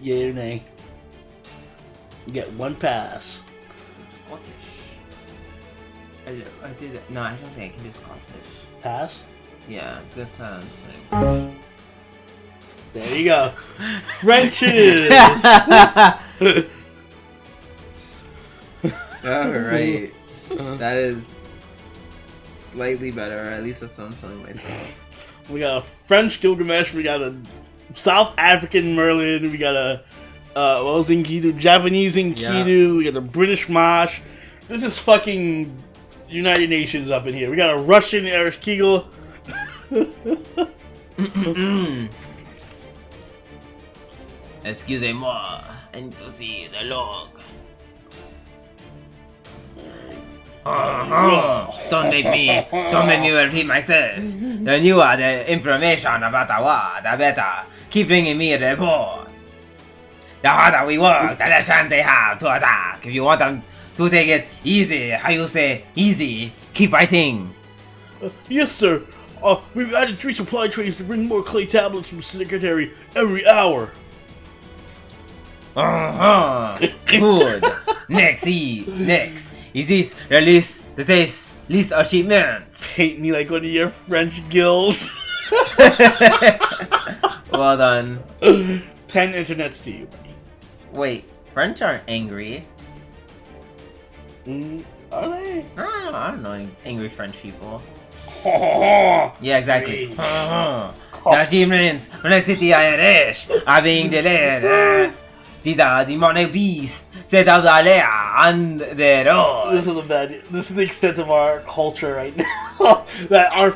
Yay or nay? You get one pass. Scottish. I did it. No, I don't think I can do Scottish. Pass? Yeah, it's good sounds. There you go. French it is. Alright. That is slightly better. At least that's what I'm telling myself. We got a French Gilgamesh. We got a South African Merlin. We got a what was Enkidu? Japanese Enkidu. Yeah. We got a British Mosh. This is fucking United Nations up in here. We got a Russian Erich Kegel. Excusez-moi, I need to see the log. Don't make me repeat myself. Then you are the information about the war, the better. Keep bringing me reports. The harder we work, the less chance they have to attack. If you want them to take it easy, how you say easy, keep fighting. Yes, sir. We've added 3 supply trains to bring more clay tablets from Secretary every hour. Good. Next. Is this the list of shipments? Hate me like one of your French gills. Well done. 10 internets to you, buddy. Wait, French aren't angry. Are they? I don't know any angry French people. Yeah, exactly. The achievements from the city Irish are being delayed. The demonic beast set out the lair on the road. This is the extent of our culture right now. That our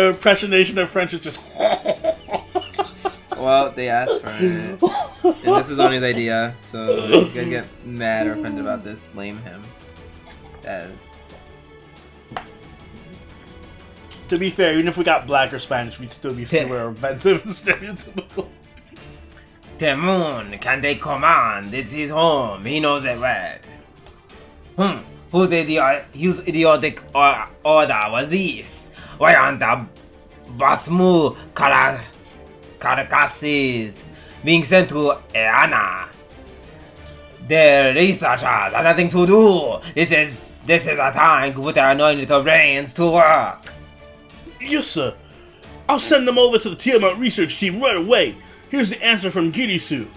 impersonation of French is just. Well, they asked for it, and this is Oni's idea. So if you guys get mad or offended about this, blame him. To be fair, even if we got black or Spanish, we'd still be super offensive and stereotypical. The moon can take command. It's his home. He knows it well. Whose idiotic order was this? Why aren't the Basmu carcasses being sent to Eana? The researchers have nothing to do. This is a time to put their annoying little brains to work. Yes, sir. I'll send them over to the Tiamat research team right away. Here's the answer from Girisu.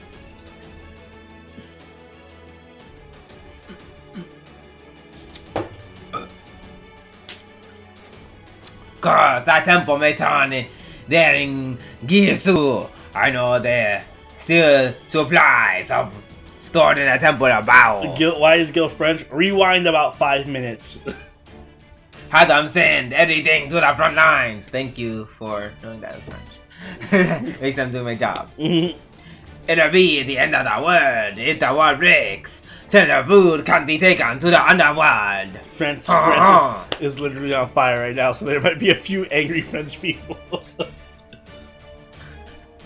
Cause that temple may turn there in Girisu. I know there still supplies of stored in a temple about. Why is Gil French? Rewind about 5 minutes. Had them send everything to the front lines. Thank you for knowing that was French. At least I'm doing my job. It'll be the end of the world if the wall breaks. Tender food can be taken to the underworld. Francis is literally on fire right now, so there might be a few angry French people.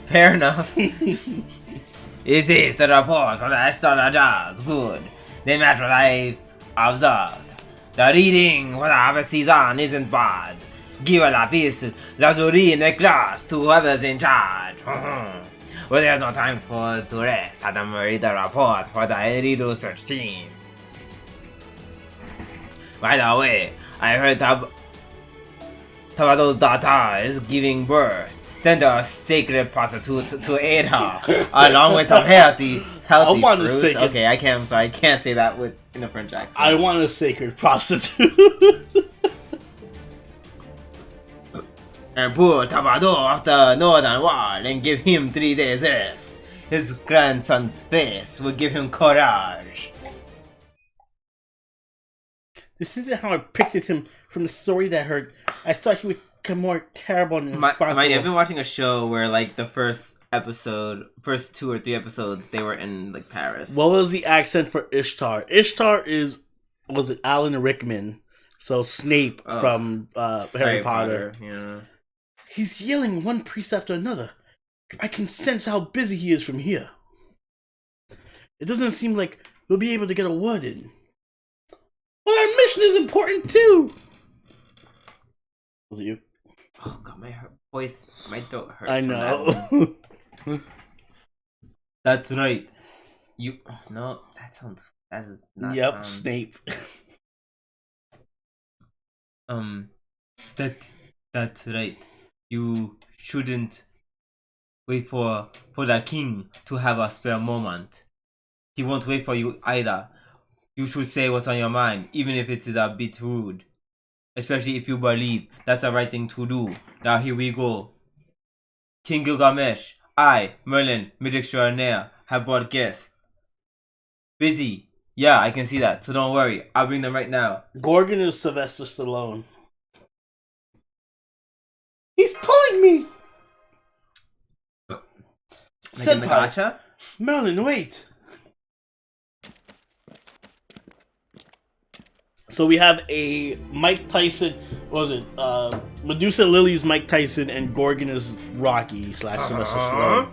Fair enough. It is the report from the astrologers. Good. They match what I observed. The reading for the harvest season isn't bad. Give a lapis lazuli in a glass to whoever's in charge. Well, there's no time to rest. Adam will read the report for the Erido search team. By the way, I heard Tabado's daughter is giving birth. Then the sacred prostitute to aid her, along with some healthy fruits. Okay, I can't say that in a French accent. I want a sacred prostitute. And pull Tabado off the northern wall and give him 3 days rest. His grandson's face will give him courage. This isn't how I pictured him from the story that I heard. I thought he would become more terrible and irresponsible. I've been watching a show where, like, the first 2 or 3 episodes, they were in, like, Paris. What was the accent for Ishtar? Ishtar was it Alan Rickman? So Snape from Harry Potter. Yeah. He's yelling one priest after another. I can sense how busy he is from here. It doesn't seem like we'll be able to get a word in. But our mission is important too! Was it you? Oh god, my throat hurts. I know. That's right. No, that is not. Yep, Snape. That's right. You shouldn't wait for the king to have a spare moment. He won't wait for you either. You should say what's on your mind, even if it is a bit rude. Especially if you believe that's the right thing to do. Now here we go. King Gilgamesh, I, Merlin, Magic Extraordinaire, have brought guests. Busy. Yeah, I can see that, so don't worry. I'll bring them right now. Gorgon is Sylvester Stallone. He's pulling me! Like in the gacha? Merlin, wait! So we have a Mike Tyson, what was it? Medusa Lily's Mike Tyson and Gorgon is Rocky / Sylvester Stallone.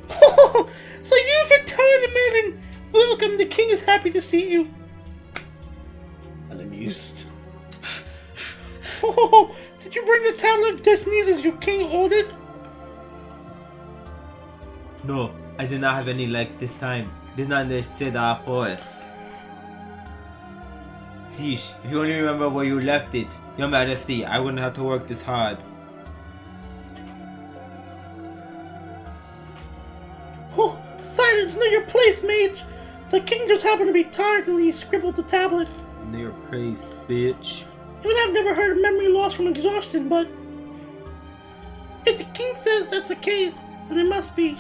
So you've returned, Merlin! Welcome, the king is happy to see you. Unamused. Did you bring the Tablet of Destinies as your king ordered? No, I did not have any luck this time. It is not in the Cedar Forest. Sheesh, if you only remember where you left it, Your Majesty, I wouldn't have to work this hard. Oh, silence, know your place, mage! The king just happened to be tired when he scribbled the tablet. Know your place, bitch. Even I've never heard of memory loss from exhaustion, but if the king says that's the case, then it must be.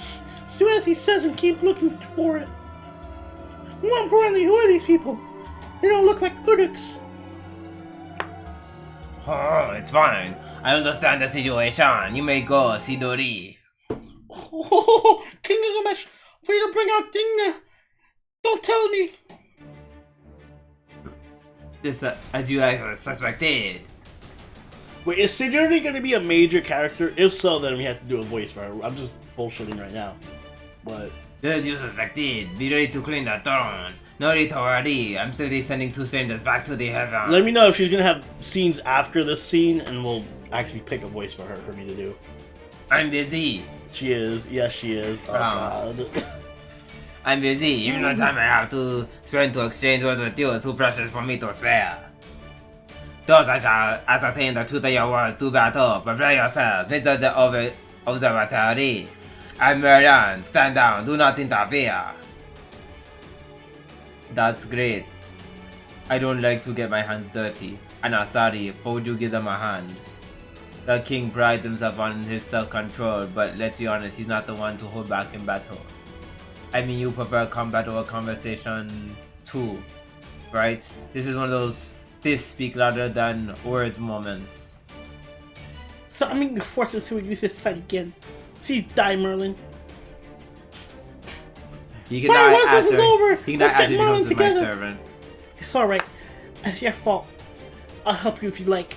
Do as he says and keep looking for it. More importantly, who are these people? They don't look like Uruks. Oh, it's fine. I understand the situation. You may go, Sidori. Oh, King Gilgamesh, for you to bring out Dingna. Don't tell me. Just as you guys suspected. Wait, is Sidori going to be a major character? If so, then we have to do a voice for her. I'm just bullshitting right now. But Just as you suspected, be ready to clean the throne. No need to worry. I'm simply sending 2 strangers back to the heaven. let me know if she's going to have scenes after this scene, and we'll actually pick a voice for her for me to do. I'm busy. She is. Yes, she is. Oh, God. I'm busy. Even the time I have to spend to exchange words with you is too precious for me to spare. Thus I shall ascertain the truth of your words to battle. Prepare yourselves. Visit the observatory. I'm Merlin. Stand down. Do not interfere. That's great. I don't like to get my hands dirty. And I'm sorry, but would you give them a hand? The king prides himself on his self-control, but let's be honest, he's not the one to hold back in battle. I mean, you prefer combat over conversation too, right? This is one of those fists speak louder than words moments. Summoning the forces to use this fight again. See, die, Merlin. You can Sorry, die once this after. is over, He can die let's after get he Merlin becomes my together. servant. It's alright. It's your fault. I'll help you if you like.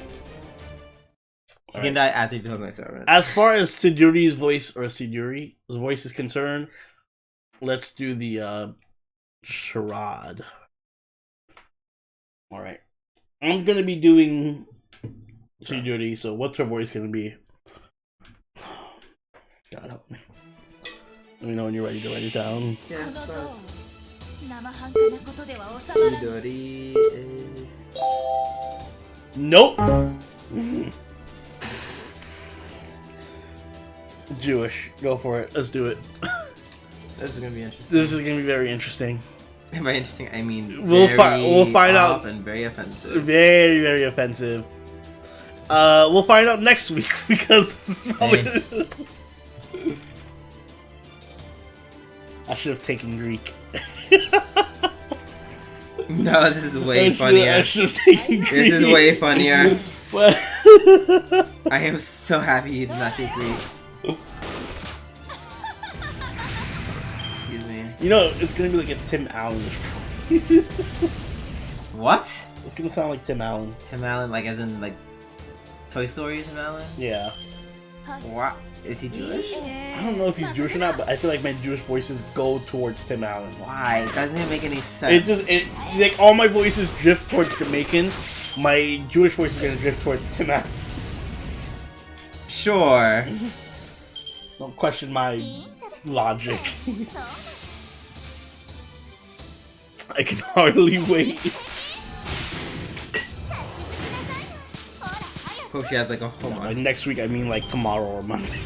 He can die after he becomes my servant. As far as Siduri's voice or Siduri's voice is concerned, let's do the charade. Alright. I'm gonna be doing Siduri, so what's her voice gonna be? God help me. Let me know when you're ready to write it down. Yeah, Chidori is... Nope! Jewish. Go for it. Let's do it. This is gonna be interesting. This is gonna be very interesting. Very interesting. I mean, We'll find out. And very offensive. Very, very offensive. We'll find out next week because this is probably... I should have taken Greek. No, this is way funnier. I should have taken Greek. This is way funnier. I am so happy you did not take Greek. Excuse me. You know, it's gonna be like a Tim Allen voice. What? It's gonna sound like Tim Allen. Tim Allen, like as in like Toy Story Tim Allen? Yeah. What? Is he Jewish? I don't know if he's Jewish or not, but I feel like my Jewish voices go towards Tim Allen. Why? It doesn't even make any sense. Like all my voices drift towards Jamaican. My Jewish voice is gonna drift towards Tim Allen. Sure. Don't question my logic. I can hardly wait. Hope she has like a whole By month. next week, I mean like tomorrow or Monday.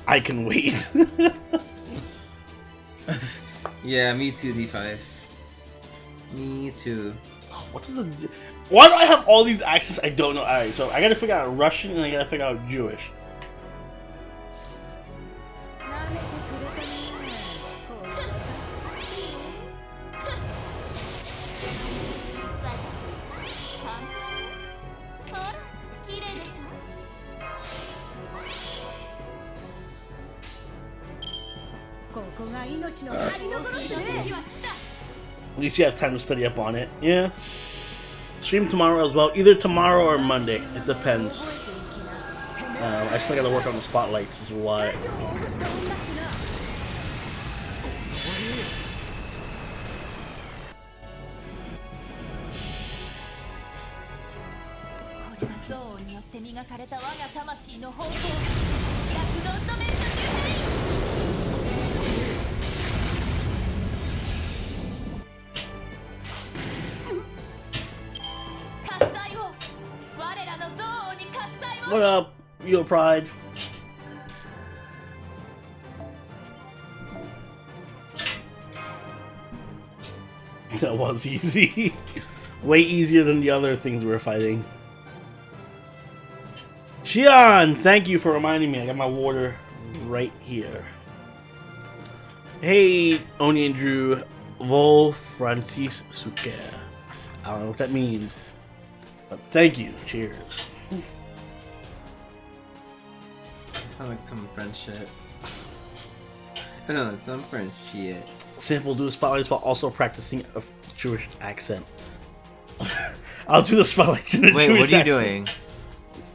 I can wait. Yeah, me too, D5. Me too. What is the? Why do I have all these accents? I don't know. Alright, so I gotta figure out Russian and I gotta figure out Jewish. At least you have time to study up on it. Yeah. Stream tomorrow as well. Either tomorrow or Monday. It depends. I still gotta work on the spotlights is why. What up, Yo Pride? That was easy. Way easier than the other things we were fighting. Shion, thank you for reminding me. I got my water right here. Hey, Oni and Drew. Vol Francis Suker. I don't know what that means. But thank you. Cheers. Sound like some French shit. No, some French shit. Simple, do the spotlights while also practicing a Jewish accent. I'll do the spotlights in a Wait, Jewish what are you accent. doing?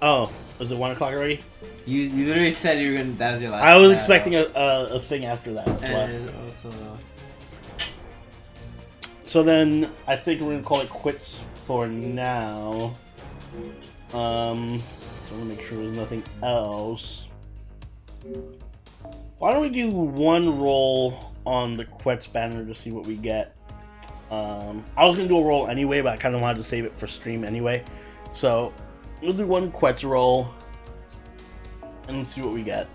Oh, is it 1 o'clock already? You literally said you were gonna. That was your last. I was battle. expecting a thing after that. And also. So then, I think we're gonna call it quits for now. So I'm gonna make sure there's nothing else. Why don't we do one roll on the Quetz banner to see what we get? I was gonna do a roll anyway, but I kind of wanted to save it for stream anyway. So we'll do one Quetz roll and see what we get.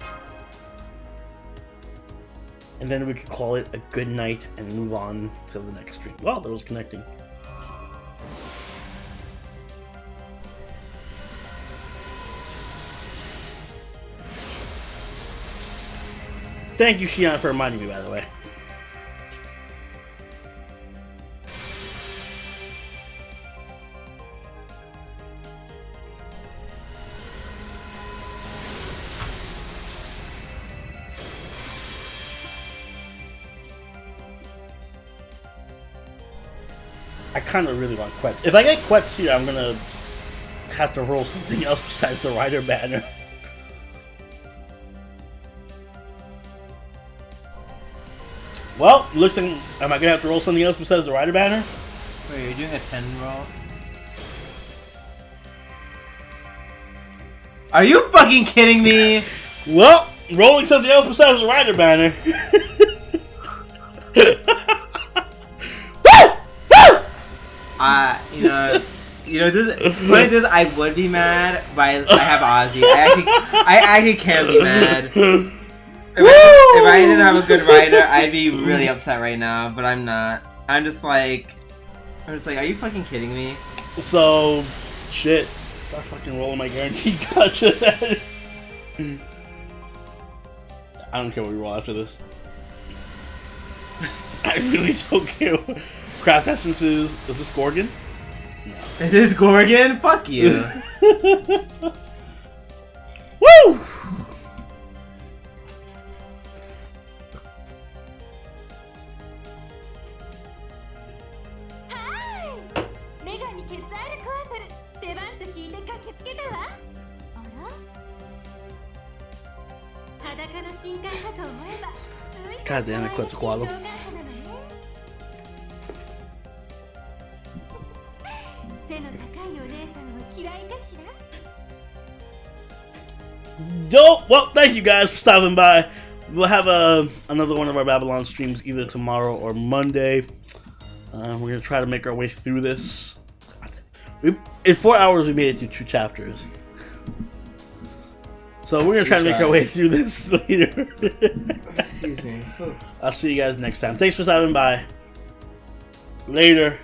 And then we could call it a good night and move on to the next stream. Well, that was connecting. Thank you, Shion, for reminding me, by the way. I kind of really want Quetz. If I get Quetz here, I'm gonna have to roll something else besides the Rider banner. Well, looks like am I gonna have to roll something else besides the Rider banner? Wait, you're doing a 10 roll? Are you fucking kidding me? Well, rolling something else besides the Rider banner. This I would be mad, but I have Ozzy. I actually can be mad. If I didn't have a good rider, I'd be really upset right now. But I'm not. I'm just like, are you fucking kidding me? So, shit. Start fucking rolling my guaranteed gotcha. I don't care what we roll after this. I really don't care. Craft essences. Is this Gorgon? No. Is this Gorgon? Fuck you. Woo! God damn it, Quetzalcoatl. Dope! Well, thank you guys for stopping by. We'll have another one of our Babylon streams either tomorrow or Monday. We're going to try to make our way through this. In 4 hours, we made it through 2 chapters. So we're going to try to make our way through this later. Excuse me. I'll see you guys next time. Thanks for stopping by. Later.